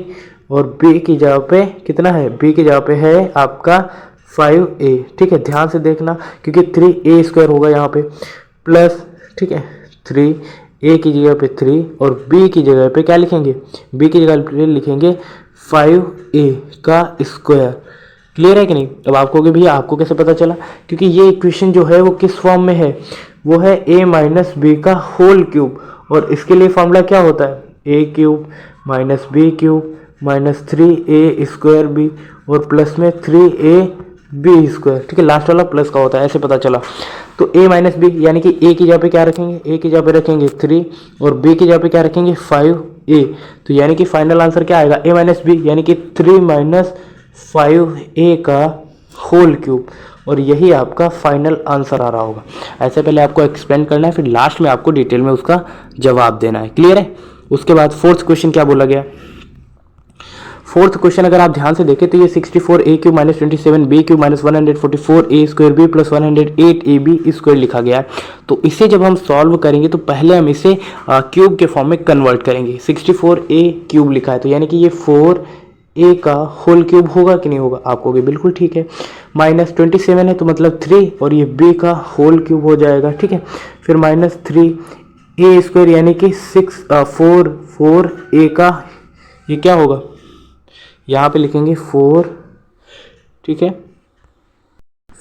और b की जगह पे कितना है, b की जगह पे है आपका 5a। ठीक है, ध्यान से देखना क्योंकि 3a² होगा यहाँ पे, प्लस ठीक है 3a की जगह पे 3 और b की जगह पे क्या लिखेंगे, b की जगह पे लिखेंगे 5a का स्क्वायर। क्लियर है कि नहीं? अब आप कहोगे भैया आपको कैसे पता चला, क्योंकि ये इक्वेशन जो है वो किस फॉर्म में है, वो है a माइनस बी का होल क्यूब, और इसके लिए फॉर्मूला क्या होता है, a³ minus b³ minus 3a² b और प्लस में 3ab²। ठीक है, लास्ट वाला प्लस का होता है, ऐसे पता चला। तो a माइनस बी यानी कि a की जगह पे क्या रखेंगे, a की जगह पे रखेंगे 3 और b की जगह पे क्या रखेंगे 5a। तो यानी कि फाइनल आंसर क्या आएगा, a माइनस बी यानी कि 3 माइनस 5a का होल क्यूब, और यही आपका फाइनल आंसर आ रहा होगा। ऐसे पहले आपको एक्सप्लेन करना है, फिर लास्ट में आपको डिटेल में उसका जवाब देना है। क्लियर है? उसके बाद फोर्थ क्वेश्चन क्या बोला गया, फोर्थ क्वेश्चन अगर आप ध्यान से देखें तो ये 64a³ minus 27b³ minus 144a² b plus 108ab² लिखा गया है। तो इसे जब हम सॉल्व करेंगे तो पहले हम इसे क्यूब के फॉर्म में कन्वर्ट करेंगे। 64a³ लिखा है तो यानी कि ये 4a का होल क्यूब होगा कि नहीं होगा, आप कहोगे बिल्कुल ठीक है। माइनस 27 है तो मतलब 3 और ये b का होल क्यूब हो जाएगा। ठीक है, फिर माइनस 3a² यानी कि 4a का ये क्या होगा, यहाँ पे लिखेंगे 4। ठीक है,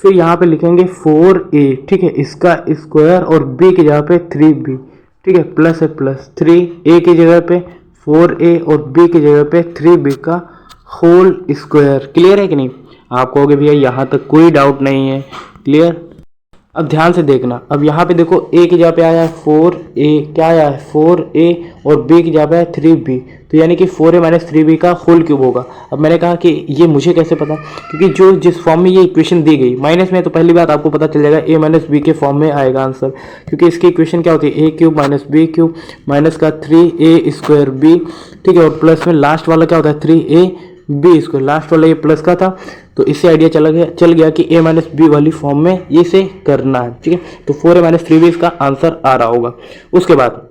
फिर यहाँ पे लिखेंगे 4a। ठीक है, इसका स्क्वायर और b की जगह पे 3b। ठीक है, प्लस है प्लस 3a की जगह पे 4a और b की जगह पे 3b का होल स्क्वायर। क्लियर है कि नहीं? आप कहोगे भैया यहाँ तक कोई डाउट नहीं है। क्लियर? अब ध्यान से देखना, अब यहाँ पे देखो a की जगह पे आया है 4a, क्या आया है 4a और b की जगह पे है 3b, तो यानी कि 4a माइनस 3b का होल क्यूब होगा। अब मैंने कहा कि ये मुझे कैसे पता, क्योंकि जो जिस फॉर्म में ये इक्वेशन दी गई माइनस में, तो पहली बात आपको पता चल जाएगा a माइनस बी के फॉर्म में आएगा आंसर, क्योंकि इसकी इक्वेशन क्या होती है a³ माइनस b³ माइनस का 3a² b। ठीक है, और प्लस में लास्ट वाला क्या होता है 3ab², लास्ट वाला ये प्लस का था, तो इससे आइडिया चल गया कि a माइनस बी वाली फॉर्म में ये से करना है। ठीक है, तो 4a माइनस 3b इसका आंसर आ रहा होगा। उसके बाद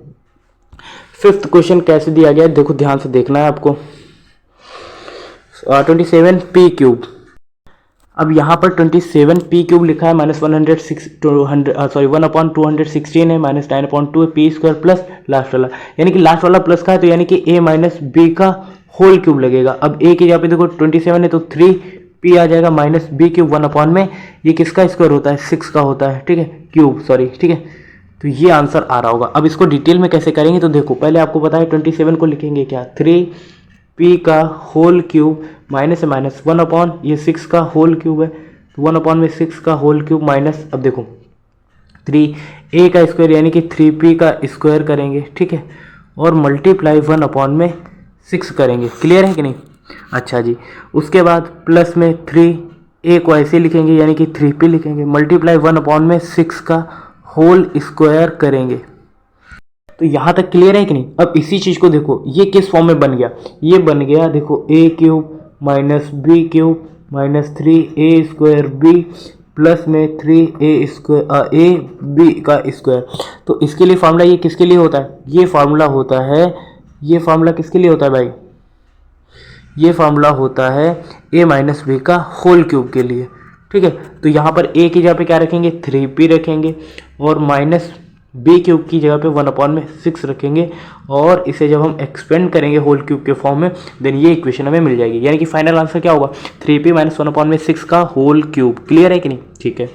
फिफ्थ क्वेश्चन कैसे दिया गया है, देखो ध्यान से देखना है आपको। 27p³, अब यहाँ पर 27p³ लिखा है, माइनस 1/216 है, माइनस 9/2 p² प्लस लास्ट वाला, यानी कि लास्ट वाला प्लस का है, तो यानी कि a माइनस बी का होल क्यूब लगेगा। अब a की जगह पे देखो 27 है तो 3p आ जाएगा माइनस बी क्यूब 1 अपॉन में ये किसका स्क्वायर होता है, 6 का होता है, ठीक है, क्यूब सॉरी, ठीक है। तो ये आंसर आ रहा होगा। अब इसको डिटेल में कैसे करेंगे तो देखो पहले आपको पता है 27 को लिखेंगे क्या, 3p का होल क्यूब माइनस है माइनस 1 अपॉन ये 6 का होल क्यूब है तो 1 अपॉन में 6 का होल क्यूब माइनस, अब देखो 3a का स्क्वायर यानी कि 3p का स्क्वायर करेंगे, ठीक है, और मल्टीप्लाई 1 अपॉन में 6 करेंगे। क्लियर है कि नहीं? अच्छा जी, उसके बाद प्लस में 3a को ऐसे लिखेंगे यानी कि 3p लिखेंगे, मल्टीप्लाई 1 अपॉन में 6 का होल स्क्वायर करेंगे। तो यहाँ तक क्लियर है कि नहीं? अब इसी चीज़ को देखो ये किस फॉर्म में बन गया, ये बन गया देखो a cube minus b cube minus 3a square b plus में 3a स्क्वायर ए बी का स्क्वायर। तो इसके लिए फार्मूला ये किसके लिए होता है, ये फार्मूला होता है, ये फार्मूला किसके लिए होता है भाई, ये फार्मूला होता है a माइनस बी का होल क्यूब के लिए, ठीक है। तो यहाँ पर a की जगह पे क्या रखेंगे, 3p रखेंगे और माइनस बी क्यूब की जगह पे 1 अपॉन में 6 रखेंगे और इसे जब हम एक्सपेंड करेंगे होल क्यूब के फॉर्म में देन ये इक्वेशन हमें मिल जाएगी। यानी कि फाइनल आंसर क्या होगा, 3p माइनस 1 अपॉन में 6 का होल क्यूब। क्लियर है कि नहीं? ठीक है।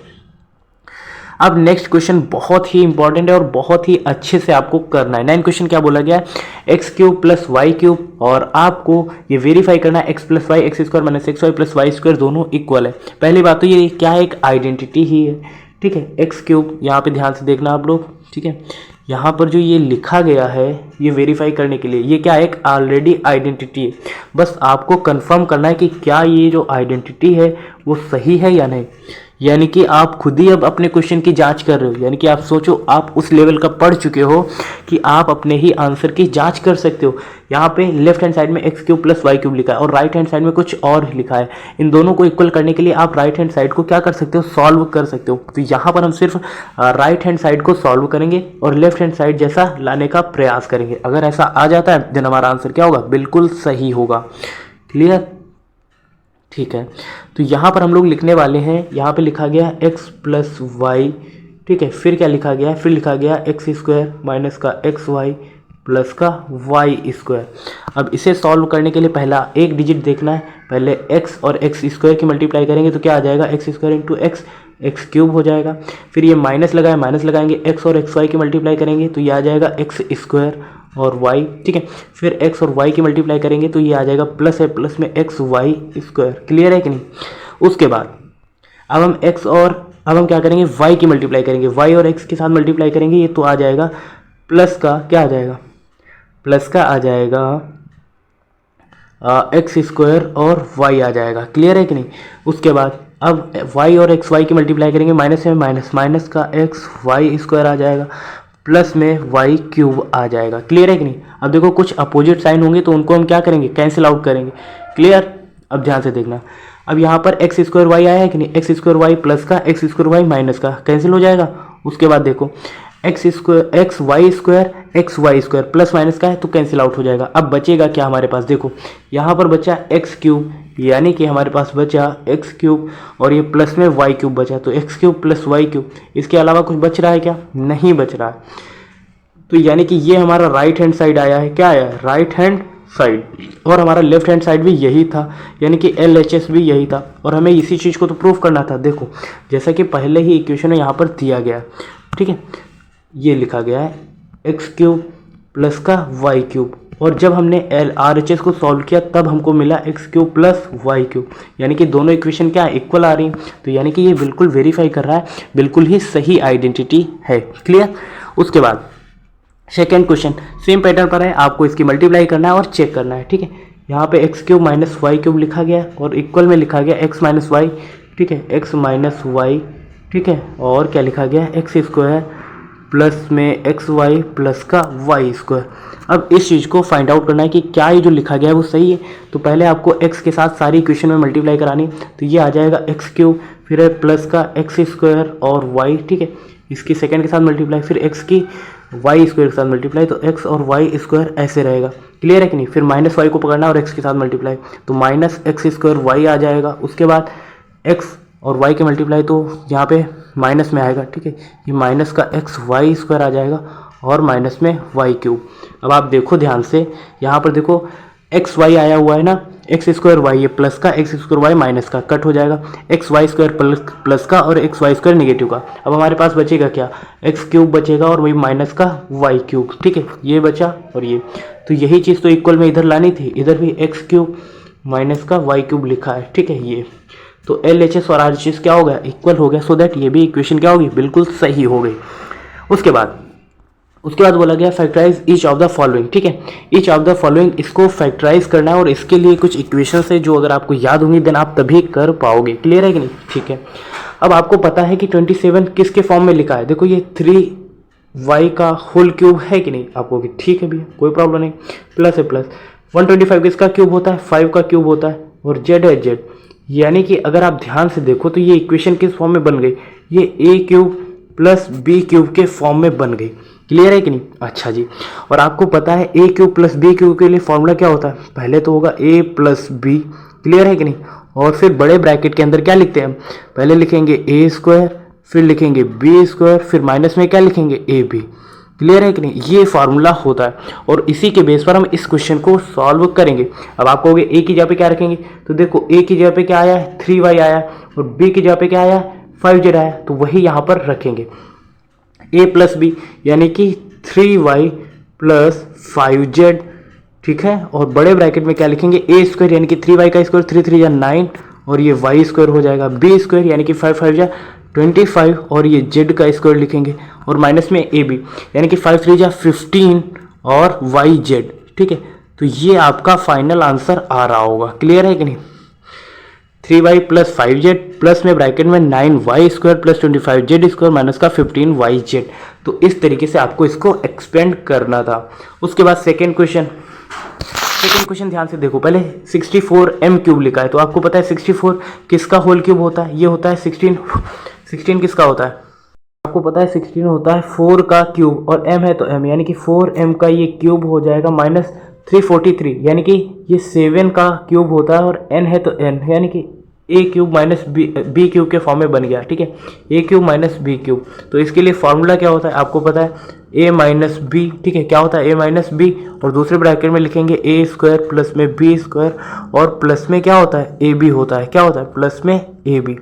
अब नेक्स्ट क्वेश्चन बहुत ही इंपॉर्टेंट है और बहुत ही अच्छे से आपको करना है। 9 क्वेश्चन क्या बोला गया है, x cube plus y cube और आपको ये वेरीफाई करना है x plus y x square minus x y plus y square दोनों इक्वल है। पहली बात तो ये क्या है, एक आइडेंटिटी ही है, ठीक है। एक्स क्यूब यहाँ पे ध्यान से देखना आप लोग, ठीक है, यहाँ पर जो ये लिखा गया है ये वेरीफाई करने के लिए ये क्या है, एक ऑलरेडी आइडेंटिटी है। बस आपको कंफर्म करना है कि क्या ये जो आइडेंटिटी है वो सही है या नहीं। यानी कि आप खुद ही अब अपने क्वेश्चन की जांच कर रहे हो, यानी कि आप सोचो आप उस लेवल का पढ़ चुके हो कि आप अपने ही आंसर की जांच कर सकते हो। यहाँ पे लेफ्ट हैंड साइड में x cube plus y cube लिखा है और राइट हैंड साइड में कुछ और लिखा है। इन दोनों को इक्वल करने के लिए आप राइट हैंड साइड को क्या कर सकते हो, सॉल्व कर सकते हो। तो यहाँ पर हम सिर्फ राइट हैंड साइड को सॉल्व करेंगे और लेफ्ट हैंड साइड जैसा लाने का प्रयास करेंगे। अगर ऐसा आ जाता है देन हमारा आंसर क्या होगा, बिल्कुल सही होगा। क्लियर? ठीक है। तो यहाँ पर हम लोग लिखने वाले हैं, यहाँ पे लिखा गया है एक्स प्लस वाई, ठीक है, फिर क्या लिखा गया है, फिर लिखा गया एक्स स्क्वायर माइनस का एक्स वाई प्लस का वाई स्क्वायर। अब इसे सॉल्व करने के लिए पहला एक डिजिट देखना है, पहले एक्स और एक्स स्क्वायर की मल्टीप्लाई करेंगे तो क्या आ जाएगा, x square into x, x cube हो जाएगा। फिर ये माइनस लगाए, माइनस लगाएंगे, एक्स और एक्स वाई की मल्टीप्लाई करेंगे तो ये आ जाएगा एक्स स्क्वायर और वाई, ठीक है। फिर x और y की मल्टीप्लाई करेंगे तो ये आ जाएगा प्लस है, प्लस में एक्स वाई स्क्वायर। क्लियर है कि नहीं? उसके बाद अब हम क्या करेंगे, y की मल्टीप्लाई करेंगे, y और x के साथ मल्टीप्लाई करेंगे ये तो आ जाएगा प्लस का, क्या आ जाएगा, प्लस का आ जाएगा एक्स स्क्वायर और y आ जाएगा। क्लियर है कि नहीं? उसके बाद अब y और एक्स वाई की मल्टीप्लाई करेंगे, माइनस में माइनस, माइनस का एक्स वाई स्क्वायर आ जाएगा प्लस में वाई क्यूब आ जाएगा। क्लियर है कि नहीं? अब देखो कुछ अपोजिट साइन होंगे तो उनको हम क्या करेंगे, कैंसिल आउट करेंगे। क्लियर? अब ध्यान से देखना, अब यहाँ पर एक्स स्क्वायर वाई आया है कि नहीं, एक्स स्क्वायर वाई प्लस का एक्स स्क्वायर वाई माइनस का कैंसिल हो जाएगा। उसके बाद देखो x square x y square plus minus का है तो कैंसिल आउट हो जाएगा। अब बचेगा क्या हमारे पास, देखो यहाँ पर बचा एक्स क्यूब, यानी कि हमारे पास बचा एक्स क्यूब और ये प्लस में वाई क्यूब बचा, तो x cube plus y cube. इसके अलावा कुछ बच रहा है क्या, नहीं बच रहा है। तो यानी कि ये हमारा राइट हैंड साइड आया है, क्या आया है, राइट हैंड साइड, और हमारा लेफ्ट हैंड साइड भी यही था, यानी कि LHS भी यही था और हमें इसी चीज़ को तो प्रूफ करना था। देखो जैसा कि पहले ही इक्वेशन यहाँ पर दिया गया, ठीक है, ये लिखा गया है एक्स क्यूब प्लस का वाई क्यूब और जब हमने RHS को सॉल्व किया तब हमको मिला x cube plus y cube, यानी कि दोनों इक्वेशन क्या इक्वल आ रही हैं। तो यानी कि ये बिल्कुल वेरीफाई कर रहा है, बिल्कुल ही सही आइडेंटिटी है। क्लियर? उसके बाद सेकेंड क्वेश्चन सेम पैटर्न पर है, आपको इसकी मल्टीप्लाई करना है और चेक करना है, ठीक है। यहाँ पे x cube minus y cube लिखा गया और इक्वल में लिखा गया एक्स माइनस वाई, ठीक है, एक्स माइनस वाई, ठीक है, और क्या लिखा गया एक्स स्क्वायर प्लस में एक्स वाई प्लस का वाई स्क्वायर। अब इस चीज़ को फाइंड आउट करना है कि क्या ये जो लिखा गया है वो सही है। तो पहले आपको x के साथ सारी इक्वेशन में मल्टीप्लाई करानी, तो ये आ जाएगा एक्स क्यूब, फिर है प्लस का एक्स स्क्वायर और y, ठीक है, इसकी सेकंड के साथ मल्टीप्लाई, फिर x की वाई स्क्वायर के साथ मल्टीप्लाई, तो x और वाई स्क्वायर ऐसे रहेगा। क्लियर है कि नहीं? फिर माइनस वाई को पकड़ना और x के साथ मल्टीप्लाई, तो माइनस एक्स स्क्वायर वाई आ जाएगा। उसके बाद x और y के मल्टीप्लाई तो यहाँ पे माइनस में आएगा, ठीक है, ये माइनस का एक्स वाई स्क्वायर आ जाएगा और माइनस में वाई क्यूब। अब आप देखो ध्यान से, यहाँ पर देखो एक्स वाई आया हुआ है ना, एक्स स्क्वायर वाई, ये प्लस का, एक्स स्क्वायर वाई माइनस का कट हो जाएगा, एक्स वाई स्क्वायर प्लस का और एक्स वाई स्क्वायर नेगेटिव का। अब हमारे पास बचेगा क्या, एक्स क्यूब बचेगा और वही माइनस का वाई क्यूब, ठीक है, ये बचा और ये। तो यही चीज़ तो इक्वल में इधर लानी थी, इधर भी एक्स क्यूब माइनस का वाई क्यूब लिखा है, ठीक है ये। तो एल एच एस और आर एच एस क्या हो गया, इक्वल हो गया, सो दैट ये भी इक्वेशन क्या होगी, बिल्कुल सही हो गई। उसके बाद बोला गया factorise each of the following, ठीक है, ईच ऑफ द फॉलोइंग, इसको फैक्टराइज करना है और इसके लिए कुछ इक्वेशन है जो अगर आपको याद होंगी देन आप तभी कर पाओगे। क्लियर है कि नहीं, ठीक है। अब आपको पता है कि 27 किसके फॉर्म में लिखा है, देखो ये 3y का होल क्यूब है कि नहीं, आपको कि ठीक है भैया कोई प्रॉब्लम नहीं, प्लस है प्लस, 125 किसका क्यूब होता है, 5 का क्यूब होता है और z है z, यानी कि अगर आप ध्यान से देखो तो ये इक्वेशन किस फॉर्म में बन गई, ये a cube plus b cube के फॉर्म में बन गई। क्लियर है कि नहीं, अच्छा जी। और आपको पता है a cube plus b cube के लिए फॉर्मूला क्या होता है, पहले तो होगा a प्लस बी, क्लियर है कि नहीं, और फिर बड़े ब्रैकेट के अंदर क्या लिखते हैं हम, पहले लिखेंगे a स्क्वायर, फिर लिखेंगे b स्क्वायर, फिर माइनस में क्या लिखेंगे a b। क्लियर है कि नहीं, ये फार्मूला होता है और इसी के बेस पर हम इस क्वेश्चन को सॉल्व करेंगे। अब आप कहोगे a की जगह पे क्या रखेंगे, तो देखो a की जगह पे क्या आया है 3y आया और b की जगह पे क्या आया 5z आया, तो वही यहाँ पर रखेंगे a प्लस बी यानी कि 3y प्लस 5z, ठीक है, और बड़े ब्रैकेट में क्या लिखेंगे a स्क्वायर यानी कि 3y का स्क्वायर 3 3 या 9 और ये y स्क्वायर हो जाएगा, b स्क्वायर यानी कि 5 5 या 25 और ये z का स्क्वायर लिखेंगे और माइनस में ab यानी कि 5 3 या 15 और yz, ठीक है। तो ये आपका फाइनल आंसर आ रहा होगा। क्लियर है कि नहीं, 3y प्लस 5z प्लस में ब्रैकेट में 9y square plus 25z square minus का 15yz। तो इस तरीके से आपको इसको एक्सपेंड करना था। उसके बाद सेकेंड क्वेश्चन ध्यान से देखो, पहले 64m क्यूब लिखा है, तो आपको पता है 64 किसका होल क्यूब होता है, ये होता है 16 किसका होता है, आपको पता है 16 होता है 4 का क्यूब और m है तो m, यानी कि 4m का ये क्यूब हो जाएगा माइनस 343, यानी कि ये 7 का क्यूब होता है और n है तो n, यानी कि a cube minus b cube के फॉर्म में बन गया, ठीक है, a cube minus b cube. तो इसके लिए फॉर्मूला क्या होता है, आपको पता है a माइनस बी, ठीक है, क्या होता है a माइनस बी और दूसरे ब्रैकेट में लिखेंगे a स्क्वायर प्लस में b स्क्वायर और प्लस में क्या होता है a b होता है, क्या होता है प्लस में a b।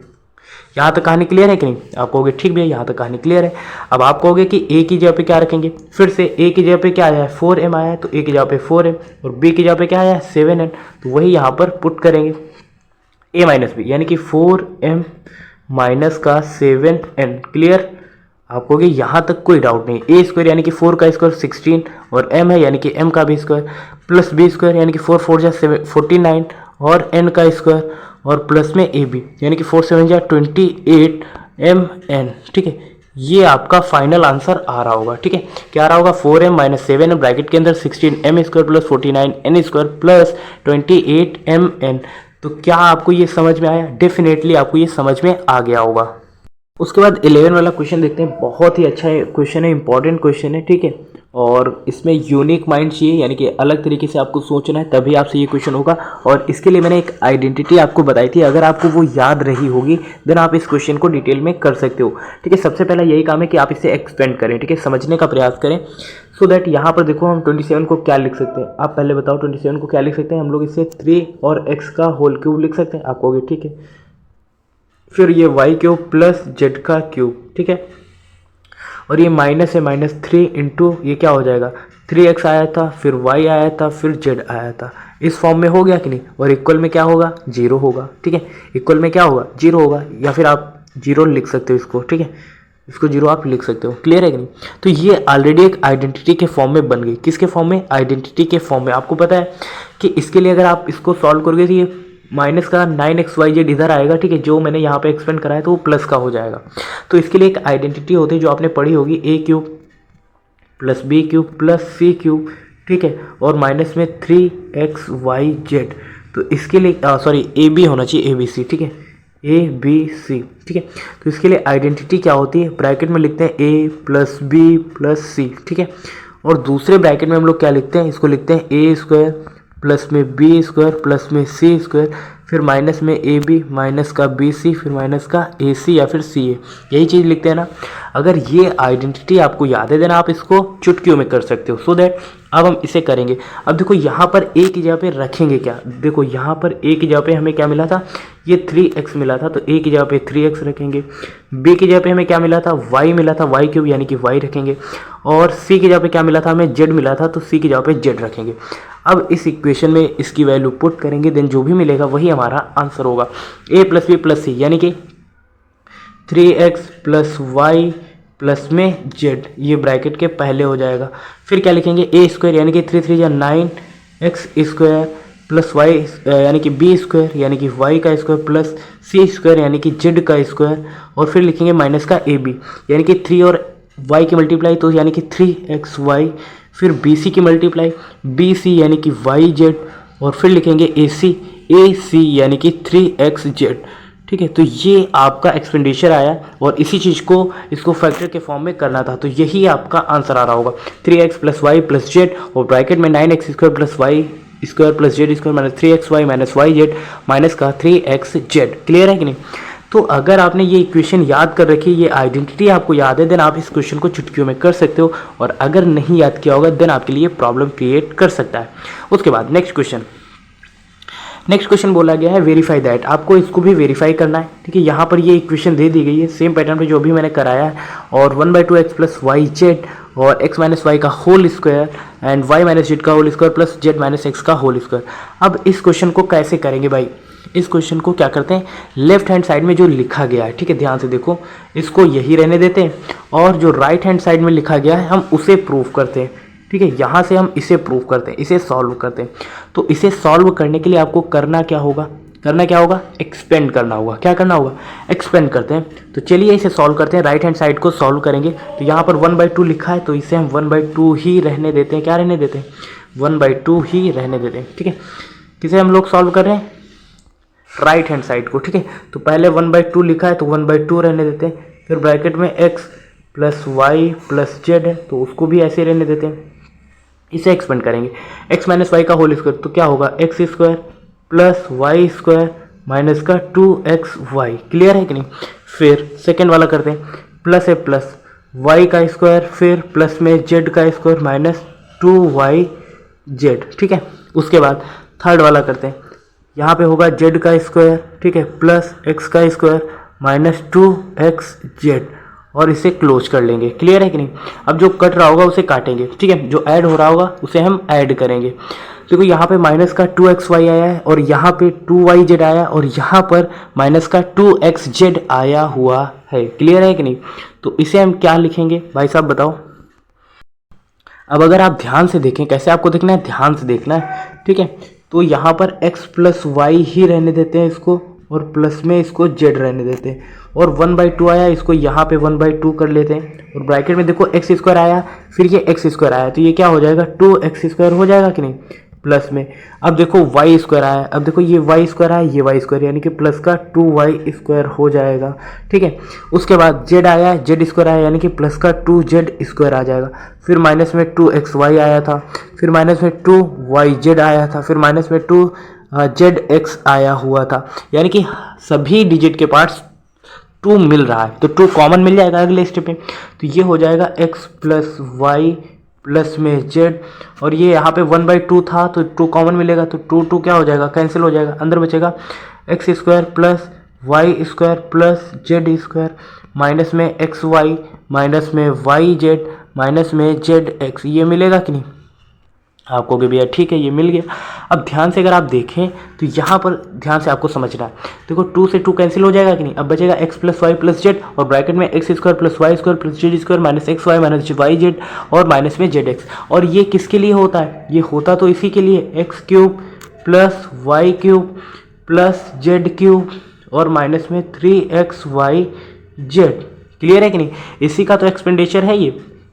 यहाँ तक कहानी क्लियर है कि नहीं, आप कहोगे ठीक भैया यहाँ तक कहानी क्लियर है। अब आप कहोगे कि a की जगह पे क्या रखेंगे, फिर से a की जगह पे क्या आया है 4m आया है, तो a की जगह पे 4m और b की जगह पे क्या आया है 7n, तो वही यहाँ पर पुट करेंगे a माइनस बी यानी कि 4m माइनस का 7n। क्लियर, आप कहोगे यहाँ तक कोई डाउट नहीं, a स्क्वायर यानी कि 4 का स्क्वायर 16 और m है यानी कि m का भी स्क्वायर प्लस b स्क्वायर यानी कि 4 4 जा 49 और n का स्क्वायर और प्लस में ए बी यानी कि 4 7 जा 28 mn, ठीक है। ये आपका फाइनल आंसर आ रहा होगा, ठीक है, क्या आ रहा होगा 4m माइनस 7 ब्रैकेट के अंदर 16m square plus 49 n square plus 28 mn। तो क्या आपको ये समझ में आया, डेफिनेटली आपको ये समझ में आ गया होगा। उसके बाद 11 वाला क्वेश्चन देखते हैं, बहुत ही अच्छा क्वेश्चन है, इंपॉर्टेंट क्वेश्चन है, ठीक है, और इसमें यूनिक माइंड चाहिए, यानी कि अलग तरीके से आपको सोचना है तभी आपसे ये क्वेश्चन होगा। और इसके लिए मैंने एक आइडेंटिटी आपको बताई थी, अगर आपको वो याद रही होगी देन आप इस क्वेश्चन को डिटेल में कर सकते हो, ठीक है। सबसे पहला यही काम है कि आप इसे एक्सपेंड करें, ठीक है, समझने का प्रयास करें, सो दैट यहाँ पर देखो हम 27 को क्या लिख सकते हैं, आप पहले बताओ 27 को क्या लिख सकते हैं, हम लोग इसे 3 और x का होल क्यूब लिख सकते हैं, आप कहोगे ठीक है, फिर ये y क्यूब प्लस z का क्यूब, ठीक है, और ये माइनस है -3 इंटू ये क्या हो जाएगा 3x आया था, फिर y आया था, फिर z आया था, इस फॉर्म में हो गया कि नहीं, और इक्वल में क्या होगा 0 होगा, ठीक है, इक्वल में क्या होगा 0 होगा, या फिर आप 0 लिख सकते हो इसको, ठीक है, इसको 0 आप लिख सकते हो। क्लियर है कि नहीं, तो ये ऑलरेडी एक आइडेंटिटी के फॉर्म में बन गई, किसके फॉर्म में, आइडेंटिटी के फॉर्म में। आपको पता है कि इसके लिए अगर आप इसको सॉल्व करोगे तो ये माइनस का 9xyz इधर आएगा, ठीक है, जो मैंने यहाँ पे एक्सपेंड करा है तो वो प्लस का हो जाएगा। तो इसके लिए एक आइडेंटिटी होती है जो आपने पढ़ी होगी, a cube plus b cube plus c cube, ठीक है, और माइनस में 3xyz। तो इसके लिए सॉरी ए बी होना चाहिए, ABC, ठीक है, ABC, ठीक है। तो इसके लिए आइडेंटिटी क्या होती है, ब्रैकेट में लिखते हैं a plus b plus c, ठीक है, और दूसरे ब्रैकेट में हम लोग क्या लिखते हैं, इसको लिखते हैं a स्क्वायर प्लस में बी स्क्वायर प्लस में सी स्क्वायर फिर माइनस में ए बी, माइनस का बी सी, फिर माइनस का ए सी या फिर सी ए, यही चीज़ लिखते हैं ना। अगर ये आइडेंटिटी आपको याद है देन आप इसको चुटकियों में कर सकते हो। सो दैट अब हम इसे करेंगे। अब देखो यहाँ पर ए की जगह पे रखेंगे क्या, देखो यहाँ पर ए की जगह पे हमें क्या मिला था, ये 3x मिला था, तो ए की जगह पे 3x रखेंगे। बी की जगह पे हमें क्या मिला था, y मिला था, y क्यूब यानी कि y रखेंगे। और सी की जगह पे क्या मिला था, हमें z मिला था, तो सी की जगह पे z रखेंगे। अब इस इक्वेशन में इसकी वैल्यू पुट करेंगे, देन जो भी मिलेगा वही हमारा आंसर होगा। a प्लस बी प्लस सी यानी कि 3x प्लस वाई प्लस में z, ये ब्रैकेट के पहले हो जाएगा। फिर क्या लिखेंगे, ए स्क्वायर यानी कि 3 3 या 9x स्क्वायर प्लस वाई यानी कि बी स्क्वायर यानी कि वाई का स्क्वायर प्लस सी स्क्वायर यानी कि जेड का स्क्वायर। और फिर लिखेंगे माइनस का ए बी यानी कि 3 और वाई की मल्टीप्लाई तो यानी कि 3xy, फिर बी सी की मल्टीप्लाई बी सी यानी कि वाई जेड, और फिर लिखेंगे ए सी यानी कि 3xz। ठीक है, तो ये आपका एक्सपेंडिचर आया और इसी चीज़ को इसको फैक्टर के फॉर्म में करना था, तो यही आपका आंसर आ रहा होगा 3x plus y plus z और ब्रैकेट में 9x square plus y square plus z square minus 3xy minus y z minus का 3xz। क्लियर है कि नहीं। तो अगर आपने ये इक्वेशन याद कर रखी है, ये आइडेंटिटी आपको याद है, देन आप इस क्वेश्चन को चुटकियों में कर सकते हो, और अगर नहीं याद किया होगा देन आपके लिए प्रॉब्लम क्रिएट कर सकता है। उसके बाद नेक्स्ट क्वेश्चन बोला गया है वेरीफाई दैट, आपको इसको भी वेरीफाई करना है। ठीक है, यहाँ पर ये इक्वेशन दे दी गई है सेम पैटर्न पे जो भी मैंने कराया है, और 1/2x प्लस वाई जेड और x माइनस वाई का whole square and y minus z का whole square plus z minus x का होल स्क्वायर। अब इस क्वेश्चन को कैसे करेंगे भाई, इस क्वेश्चन को क्या करते हैं, लेफ्ट हैंड साइड में जो लिखा गया है, ठीक है ध्यान से देखो, इसको यही रहने देते हैं, और जो राइट हैंड साइड में लिखा गया है हम उसे प्रूफ करते हैं। ठीक है, यहाँ से हम इसे प्रूव करते हैं, इसे सॉल्व करते हैं। तो इसे सॉल्व करने के लिए आपको करना क्या होगा, एक्सपेंड करना होगा। क्या करना होगा, एक्सपेंड करते हैं। तो चलिए इसे सॉल्व करते हैं, राइट हैंड साइड को सॉल्व करेंगे। तो यहाँ पर 1/2 लिखा है, तो इसे हम 1/2 ही रहने देते हैं। क्या रहने देते हैं, 1/2 ही रहने देते हैं। ठीक है, किसे हम लोग सॉल्व कर रहे हैं, राइट हैंड साइड को। ठीक है, तो पहले 1/2 लिखा है तो 1/2 रहने देते हैं, फिर ब्रैकेट में x plus y plus z है तो उसको भी ऐसे रहने देते हैं। इसे एक्सपेंड करेंगे, x माइनस वाई का होल स्क्वायर, तो क्या होगा x square plus y square minus का 2xy। क्लियर है कि नहीं। फिर सेकेंड वाला करते हैं, प्लस है प्लस y का स्क्वायर, फिर प्लस में z का स्क्वायर माइनस 2yz। ठीक है, उसके बाद थर्ड वाला करते हैं, यहाँ पे होगा z का स्क्वायर, ठीक है, प्लस x का स्क्वायर माइनस 2xz, और इसे क्लोज कर लेंगे। क्लियर है कि नहीं। अब जो कट रहा होगा उसे काटेंगे। ठीक है, जो ऐड हो रहा होगा उसे हम ऐड करेंगे। देखो यहाँ पे माइनस का 2xy आया है, और यहाँ पे 2yz आया, और यहाँ पर माइनस का 2xz आया हुआ है। क्लियर है कि नहीं। तो इसे हम क्या लिखेंगे भाई साहब बताओ। अब अगर आप ध्यान से देखें, कैसे आपको देखना है, ध्यान से देखना है। ठीक है, तो यहाँ पर x प्लस वाई ही रहने देते हैं इसको, और प्लस में इसको z रहने देते हैं, और 1/2 आया, इसको यहाँ पे 1/2 कर लेते हैं, और ब्रैकेट में देखो x स्क्वायर आया, फिर ये x स्क्वायर आया, तो ये क्या हो जाएगा 2x स्क्वायर हो जाएगा कि नहीं, प्लस में। अब देखो y स्क्वायर आया, अब देखो ये y स्क्वायर आया, ये y स्क्वायर, यानी कि प्लस का 2y स्क्वायर हो जाएगा। ठीक है, उसके बाद z आया, z स्क्वायर आया, यानी कि प्लस का 2z स्क्वायर आ जाएगा, फिर माइनस में 2xy आया था, फिर माइनस में 2yz आया था, फिर माइनस में 2zx आया हुआ था, यानी कि सभी डिजिट के पार्ट्स 2 मिल रहा है, तो 2 कॉमन मिल जाएगा अगले स्टेप में। तो ये हो जाएगा x प्लस वाई प्लस में z, और ये यहाँ पे 1/2 था तो 2 कॉमन मिलेगा, तो 2 क्या हो जाएगा, कैंसिल हो जाएगा, अंदर बचेगा x square plus y square plus z square minus में एक्स वाई माइनस में वाई जेड माइनस में जेड एक्स। ये मिलेगा कि नहीं, आपको भी भैया ठीक है ये मिल गया। अब ध्यान से अगर आप देखें तो यहाँ पर ध्यान से आपको समझना है, देखो 2 से 2 कैंसिल हो जाएगा कि नहीं। अब बचेगा x plus y plus z, और ब्रैकेट में x square plus y square plus z square minus x y minus y z, और माइनस में जेड एक्स। और ये किसके लिए होता है, ये होता तो इसी के लिए, x cube plus y cube plus z cube और माइनस में 3xyz। क्लियर है कि नहीं। इसी का तो एक्सपेंडिचर है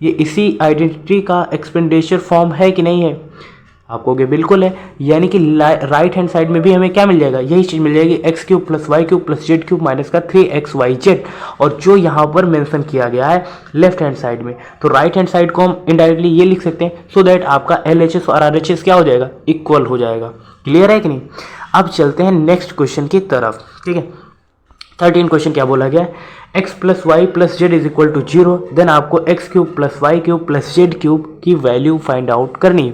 ये इसी आइडेंटिटी का एक्सपेंडिचर फॉर्म है कि नहीं है, आपको कि बिल्कुल है। यानी कि राइट हैंड साइड में भी हमें क्या मिल जाएगा, यही चीज़ मिल जाएगी, x cube plus y cube plus z cube minus का 3xyz, और जो यहाँ पर मेंशन किया गया है लेफ्ट हैंड साइड में। तो राइट हैंड साइड को हम इनडायरेक्टली ये लिख सकते हैं, सो दैट आपका LHS और RHS क्या हो जाएगा, इक्वल हो जाएगा। क्लियर है कि नहीं। अब चलते हैं नेक्स्ट क्वेश्चन की तरफ, ठीक है। 13 क्वेश्चन क्या बोला गया है, x plus y plus z is equal to 0, then आपको x cube plus y cube plus z cube की वैल्यू फाइंड आउट करनी है,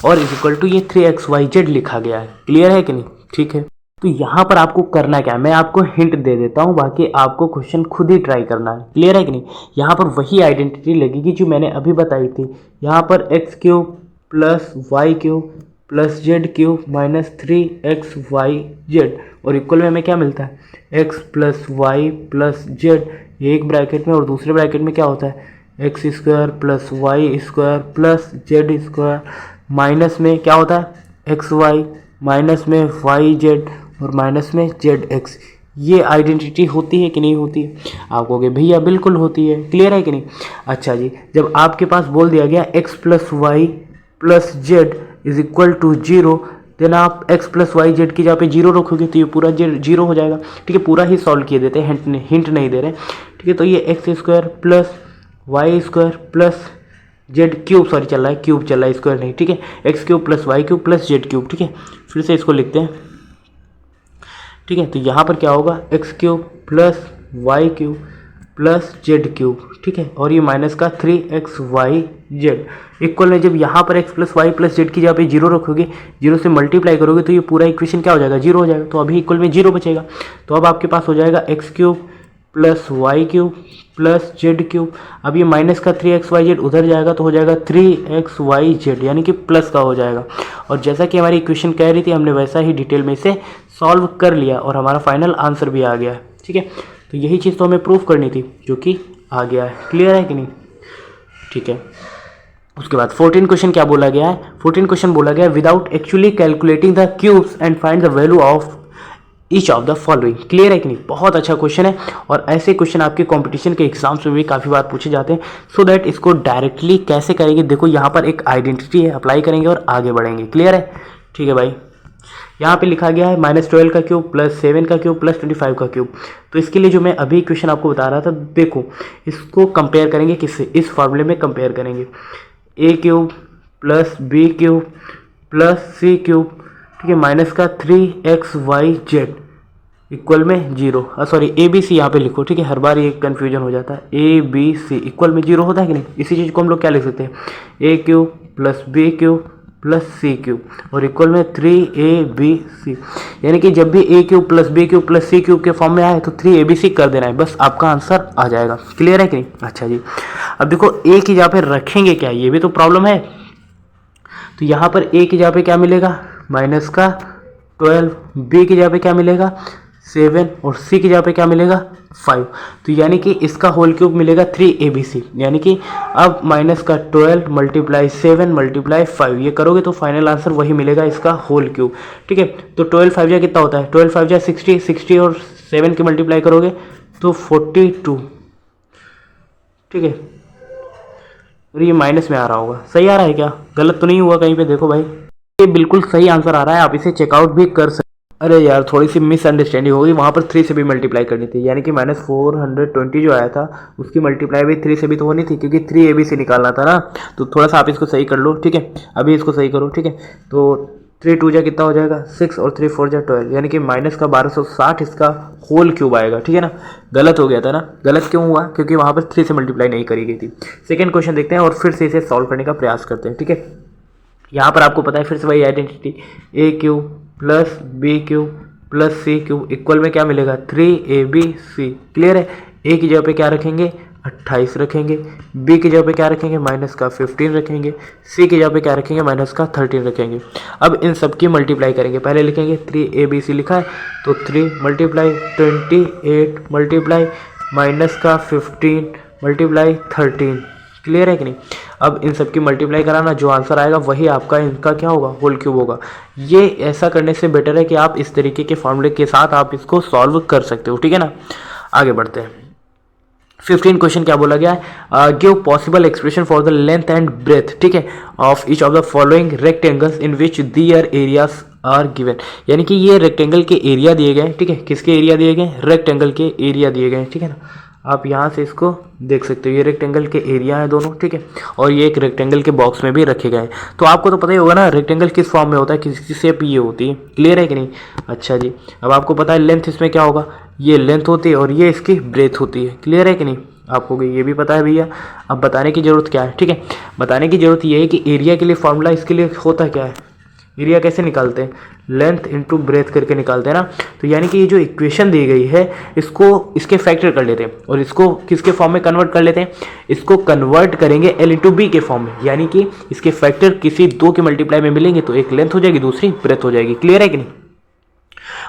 और इज इक्वल टू ये 3xyz लिखा गया है। क्लियर है कि नहीं? ठीक है। तो यहाँ पर आपको करना क्या है, मैं आपको हिंट दे देता हूँ, बाकी आपको क्वेश्चन खुद ही ट्राई करना है। क्लियर है कि नहीं? यहाँ पर वही आइडेंटिटी लगेगी जो मैंने अभी बताई थी। यहाँ पर x cube plus y cube plus z cube minus 3xyz, और इक्वल में हमें क्या मिलता है, x plus y plus z, एक ब्रैकेट में, और दूसरे ब्रैकेट में क्या होता है, x square plus y square plus z square, minus में क्या होता है, एक्स वाई, माइनस में वाई जेड, और माइनस में जेड एक्स। ये आइडेंटिटी होती है कि नहीं होती है? आप कहोगे भैया बिल्कुल होती है। क्लियर है कि नहीं? अच्छा जी, जब आपके पास बोल दिया गया x plus y plus z is equal to 0, then आप x प्लस वाई जेड की जहाँ पे 0 रखोगे तो ये पूरा जेड 0 हो जाएगा। ठीक है, पूरा ही सॉल्व किए देते हैं, हिंट नहीं दे रहे। ठीक है, तो ये x square plus y square plus z cube, sorry चल रहा है क्यूब चल रहा है, स्क्वायर नहीं। ठीक है, x cube plus y cube plus z cube. ठीक है, फिर से इसको लिखते हैं। ठीक है, तो यहाँ पर क्या होगा, x cube plus y cube plus z cube. ठीक है, और ये माइनस का 3xyz इक्वल है, जब यहाँ पर x plus y plus z की जगह पे 0 रखोगे, 0 से मल्टीप्लाई करोगे तो ये पूरा इक्वेशन क्या हो जाएगा, 0 हो जाएगा। तो अभी इक्वल में 0 बचेगा, तो अब आपके पास हो जाएगा x cube plus y cube plus z cube. अब ये माइनस का 3xyz उधर जाएगा तो हो जाएगा 3xyz, यानी कि प्लस का हो जाएगा। और जैसा कि हमारी इक्वेशन कह रही थी, हमने वैसा ही डिटेल में इसे सॉल्व कर लिया और हमारा फाइनल आंसर भी आ गया है। ठीक है, तो यही चीज़ तो हमें प्रूफ करनी थी, जो कि आ गया है। क्लियर है कि नहीं? ठीक है, उसके बाद 14 क्वेश्चन क्या बोला गया है, 14 क्वेश्चन बोला गया है, without actually calculating the cubes and find the value of each of the following. Clear है कि नहीं? बहुत अच्छा क्वेश्चन है, और ऐसे क्वेश्चन आपके कंपटीशन के एग्जाम्स में भी काफ़ी बार पूछे जाते हैं। सो दैट इसको डायरेक्टली कैसे करेंगे, देखो यहाँ पर एक आइडेंटिटी है, अप्लाई करेंगे और आगे बढ़ेंगे। क्लियर है? ठीक है भाई, यहाँ पे लिखा गया है -12 का क्यूब प्लस 7 का क्यूब प्लस 25 का क्यूब। तो इसके लिए जो मैं अभी क्वेश्चन आपको बता रहा था, देखो इसको कंपेयर करेंगे किससे, इस फॉर्मूले में कंपेयर करेंगे, a cube plus b cube plus c cube. ठीक है, माइनस का 3xyz इक्वल में 0, सॉरी ए बी सी यहाँ पे लिखो। ठीक है, हर बार ये कन्फ्यूजन हो जाता है, ए बी सी इक्वल में 0 होता है कि नहीं? इसी चीज़ को हम लोग क्या लिख सकते हैं, a cube plus b cube plus c cube, और इक्वल में 3abc। यानी कि जब भी a cube plus b cube plus c cube के फॉर्म में आए तो 3abc कर देना है, बस आपका आंसर आ जाएगा। क्लियर है कि नहीं? अच्छा जी, अब देखो a की जगह पे रखेंगे क्या, ये भी तो प्रॉब्लम है। तो यहाँ पर a की जगह पे क्या मिलेगा, माइनस का 12, b की जगह पे क्या मिलेगा 7, और c की जगह पे क्या मिलेगा 5। तो यानी कि इसका होल क्यूब मिलेगा 3abc, यानी कि अब माइनस का 12 मल्टीप्लाई 7 मल्टीप्लाई 5 ये करोगे तो फाइनल आंसर वही मिलेगा, इसका होल क्यूब। ठीक है, तो 12 5 जा कितना होता है, 12 5 जा 60, 60 और 7 की मल्टीप्लाई करोगे तो 42। ठीक है, और ये माइनस में आ रहा होगा, सही आ रहा है क्या, गलत तो नहीं हुआ कहीं पे? देखो भाई, ये बिल्कुल सही आंसर आ रहा है, आप इसे चेकआउट भी कर सकते। अरे यार, थोड़ी सी मिसअंडरस्टैंडिंग हो गई, वहाँ पर 3 से भी मल्टीप्लाई करनी थी, यानी कि -420 जो आया था उसकी मल्टीप्लाई भी 3 से भी तो होनी थी, क्योंकि 3abc निकालना था ना। तो थोड़ा सा आप इसको सही कर लो। ठीक है, अभी इसको सही करो। ठीक है, तो 3 2 जा कितना हो जाएगा 6, और 3 4 जा 12, यानी कि माइनस का 1260 इसका होल क्यूब आएगा। ठीक है ना, गलत हो गया था ना। गलत क्यों हुआ, क्योंकि वहाँ पर 3 से मल्टीप्लाई नहीं करी गई थी। सेकेंड क्वेश्चन देखते हैं और फिर से इसे सॉल्व करने का प्रयास करते हैं। ठीक है, यहाँ पर आपको पता है फिर से वही identity, a cube plus b cube plus c cube equal में क्या मिलेगा 3abc। क्लियर है, a की जगह पे क्या रखेंगे 28 रखेंगे, b की जगह पे क्या रखेंगे माइनस का 15 रखेंगे, c की जगह पे क्या रखेंगे माइनस का 13 रखेंगे। अब इन सब की मल्टीप्लाई करेंगे, पहले लिखेंगे 3abc लिखा है तो 3 मल्टीप्लाई 28 मल्टीप्लाई माइनस का 15 मल्टीप्लाई 13। क्लियर है कि नहीं? अब इन सब की मल्टीप्लाई कराना, जो आंसर आएगा वही आपका इनका क्या होगा, होल क्यूब होगा। ये ऐसा करने से बेटर है कि आप इस तरीके के फॉर्मूले के साथ आप इसको सॉल्व कर सकते हो। ठीक है ना, आगे बढ़ते हैं। 15 क्वेश्चन क्या बोला गया है, give possible expression for the length and breadth. ठीक है, of each of the following rectangles in which their areas are given. यानी कि ये रेक्टेंगल के एरिया दिए गए। ठीक है, किसके एरिया दिए गए, रेक्टेंगल के एरिया दिए गए। ठीक है ना, आप यहाँ से इसको देख सकते हो, ये रेक्टेंगल के एरिया है दोनों, ठीक है, और ये एक रेक्टेंगल के बॉक्स में भी रखे गए हैं। तो आपको तो पता ही होगा ना रेक्टेंगल किस फॉर्म में होता है, किसकी शेप ये होती है, क्लियर है कि नहीं। अच्छा जी, अब आपको पता है लेंथ इसमें क्या होगा, ये लेंथ होती है और ये इसकी ब्रेथ होती है, क्लियर है कि नहीं। आपको ये भी पता है भैया। अब बताने की ज़रूरत क्या है, ठीक है, बताने की ज़रूरत ये है कि एरिया के लिए फॉर्मूला इसके लिए होता क्या है, एरिया कैसे निकालते हैं, लेंथ इंटू ब्रेथ करके निकालते हैं ना। तो यानी कि ये जो इक्वेशन दी गई है इसको इसके फैक्टर कर लेते हैं और इसको किसके फॉर्म में कन्वर्ट कर लेते हैं, इसको कन्वर्ट करेंगे L इंटू बी के फॉर्म में, यानी कि इसके फैक्टर किसी दो के मल्टीप्लाई में मिलेंगे तो एक लेंथ हो जाएगी दूसरी ब्रेथ हो जाएगी, क्लियर है कि नहीं।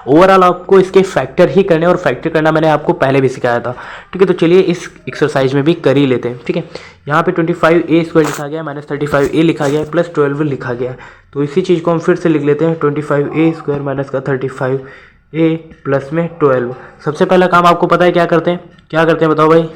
ओवरऑल आपको इसके फैक्टर ही करने, और फैक्टर करना मैंने आपको पहले भी सिखाया था, ठीक है। तो चलिए इस एक्सरसाइज में भी कर ही लेते हैं, ठीक है। यहाँ पे 25a² लिखा गया है, -35a लिखा गया है, प्लस 12 लिखा गया है। तो इसी चीज़ को हम फिर से लिख लेते हैं, 25a² माइनस का 35a प्लस में 12। सबसे पहला काम आपको पता है क्या करते हैं बताओ भाई।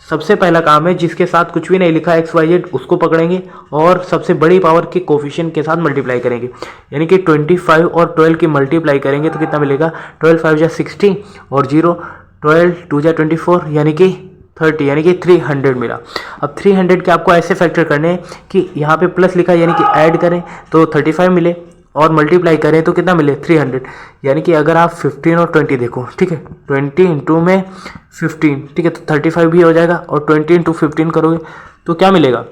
सबसे पहला काम है जिसके साथ कुछ भी नहीं लिखा एक्स वाई जेड उसको पकड़ेंगे और सबसे बड़ी पावर के कोफिशिएंट के साथ मल्टीप्लाई करेंगे, यानी कि 25 और 12 की मल्टीप्लाई करेंगे तो कितना मिलेगा, 12 5 जा 60 और 0 12 2 जा 24 यानी कि 30, यानी कि 300 मिला। अब 300 के आपको ऐसे फैक्टर करने हैं कि यहाँ पे प्लस लिखा यानी कि ऐड करें तो 35 मिले और मल्टीप्लाई करें तो कितना मिले 300, यानी कि अगर आप 15 और 20 देखो, ठीक है, 20 इंटू में 15, ठीक है, तो 35 भी हो जाएगा और 20 इंटू 15 करोगे तो क्या मिलेगा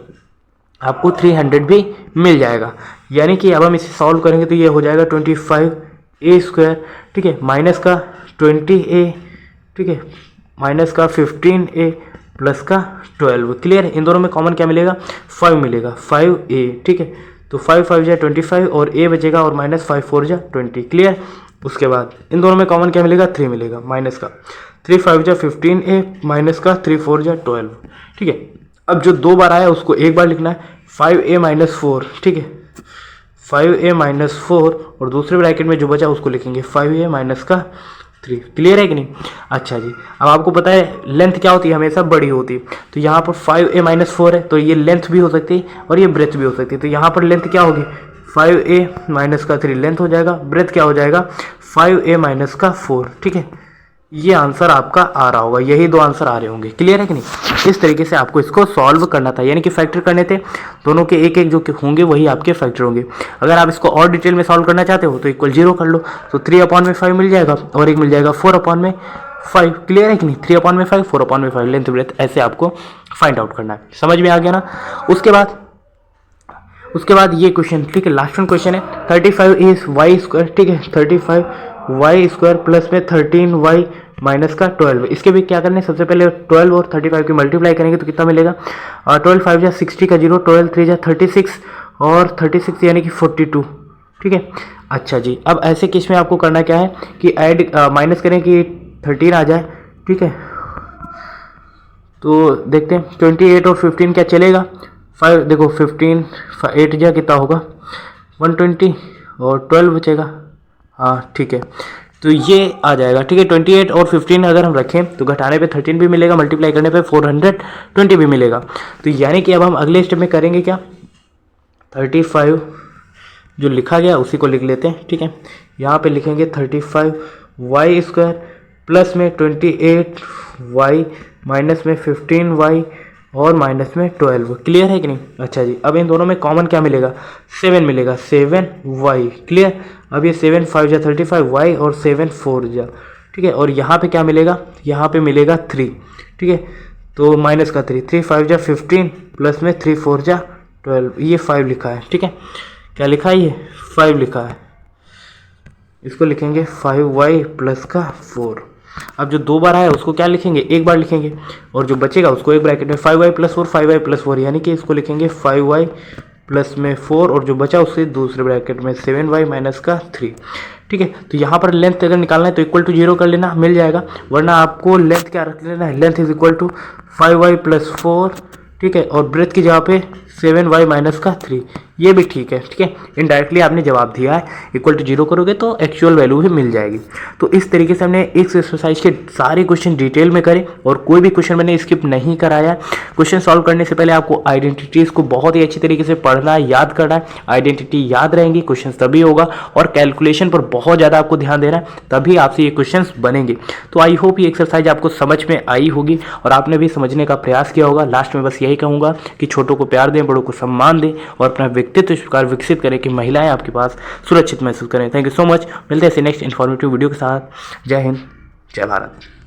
आपको 300 भी मिल जाएगा। यानी कि अब हम इसे सॉल्व करेंगे तो ये हो जाएगा 25a², ठीक है, माइनस का 20a, ठीक है, माइनस का 15a प्लस का 12, क्लियर। इन दोनों में कॉमन क्या मिलेगा, 5 मिलेगा, 5a, ठीक है। तो 5 5 जा 25 और a बचेगा और माइनस 5 4 जा 20, क्लियर। उसके बाद इन दोनों में कॉमन क्या मिलेगा, 3 मिलेगा, माइनस का 3 5 जा 15a माइनस का 3 4 जा 12, ठीक है। अब जो दो बार आया उसको एक बार लिखना है, 5a माइनस 4, ठीक है, 5a माइनस 4 और दूसरे ब्रैकेट में जो बचा उसको लिखेंगे 5a माइनस का 3, क्लियर है कि नहीं। अच्छा जी, अब आपको पता है लेंथ क्या होती है, हमेशा बड़ी होती है। तो यहाँ पर 5a माइनस 4 है तो ये लेंथ भी हो सकती है और ये ब्रेथ भी हो सकती है। तो यहाँ पर लेंथ क्या होगी, 5a माइनस का 3 लेंथ हो जाएगा, ब्रेथ क्या हो जाएगा 5a माइनस का 4, ठीक है। ये आंसर आपका आ रहा होगा, यही दो आंसर आ रहे होंगे, क्लियर है कि नहीं। इस तरीके से आपको इसको सॉल्व करना था, यानी कि फैक्टर करने थे, दोनों के एक एक जो होंगे वही आपके फैक्टर होंगे। अगर आप इसको और डिटेल में सॉल्व करना चाहते हो तो इक्वल 0 कर लो, तो 3/5 मिल जाएगा और एक मिल जाएगा 4/5, क्लियर है कि नहीं। 3/5 4/5 लेंथ ब्रेथ, ऐसे आपको फाइंड आउट करना है, समझ में आ गया ना। उसके बाद ये क्वेश्चन, ठीक है, लास्ट वन क्वेश्चन है, 35 y², ठीक है, 35 y² प्लस में 13y माइनस का 12। इसके भी क्या करना है, सबसे पहले 12 और 35 की मल्टीप्लाई करेंगे तो कितना मिलेगा, 12 5 जा 60 का 0, 12 3 जा 36 और 36 यानी कि 42, ठीक है। अच्छा जी, अब ऐसे केस में आपको करना क्या है कि ऐड माइनस करें कि 13 आ जाए, ठीक है। तो देखते हैं 28 और 15 क्या चलेगा, 5 देखो 15 8 जा कितना होगा 120 और 12 बचेगा, हाँ ठीक है। तो ये आ जाएगा, ठीक है। 28 और 15 अगर हम रखें तो घटाने पे 13 भी मिलेगा, मल्टीप्लाई करने पे 420 भी मिलेगा। तो यानी कि अब हम अगले स्टेप में करेंगे क्या, 35 जो लिखा गया उसी को लिख लेते हैं, ठीक है। यहाँ पे लिखेंगे 35 y² प्लस में 28y माइनस में 15y और माइनस में 12, क्लियर है कि नहीं। अच्छा जी, अब इन दोनों में कॉमन क्या मिलेगा, 7 मिलेगा, 7y, क्लियर। अब ये 7 5 जा 35y और 7 4 जा, ठीक है। और यहाँ पे क्या मिलेगा, यहाँ पे मिलेगा 3, ठीक है। तो माइनस का 3 3 5 जा 15 प्लस में 3 4 जा 12, ये 5 लिखा है, ठीक है। क्या लिखा है, ये 5 लिखा है, इसको लिखेंगे 5y प्लस का 4। अब जो दो बार आया उसको क्या लिखेंगे, एक बार लिखेंगे और जो बचेगा उसको एक ब्रैकेट में 5y प्लस 4 5y प्लस 4, यानी कि इसको लिखेंगे 5y प्लस में 4 और जो बचा उससे दूसरे ब्रैकेट में 7y माइनस का 3, ठीक है। तो यहाँ पर लेंथ अगर निकालना है तो इक्वल टू 0 कर लेना, मिल जाएगा, वरना आपको लेंथ क्या रख लेना है, length is equal to 5y plus 4, ठीक है, और ब्रेथ की जगह पे 7y माइनस का 3, ये भी ठीक है। ठीक है, इनडायरेक्टली आपने जवाब दिया है, इक्वल टू 0 करोगे तो एक्चुअल वैल्यू भी मिल जाएगी। तो इस तरीके से हमने इस एक्सरसाइज के सारे क्वेश्चन डिटेल में करे और कोई भी क्वेश्चन मैंने स्किप नहीं कराया। क्वेश्चन सॉल्व करने से पहले आपको आइडेंटिटीज़ को बहुत ही अच्छी तरीके से पढ़ना है, याद करना है। आइडेंटिटी याद रहेंगी, क्वेश्चन तभी होगा, और कैलकुलेशन पर बहुत ज़्यादा आपको ध्यान देना है, तभी आपसे ये क्वेश्चन बनेंगे। तो आई होप ये एक्सरसाइज आपको समझ में आई होगी और आपने भी समझने का प्रयास किया होगा। लास्ट में बस यही कहूँगा कि छोटों को प्यार दें, बड़ों को सम्मान दें और अपना व्यक्तित्व इस प्रकार विकसित करें कि महिलाएं आपके पास सुरक्षित महसूस करें। Thank you so much. मिलते हैं नेक्स्ट इन्फॉर्मेटिव वीडियो के साथ। जय हिंद, जय भारत।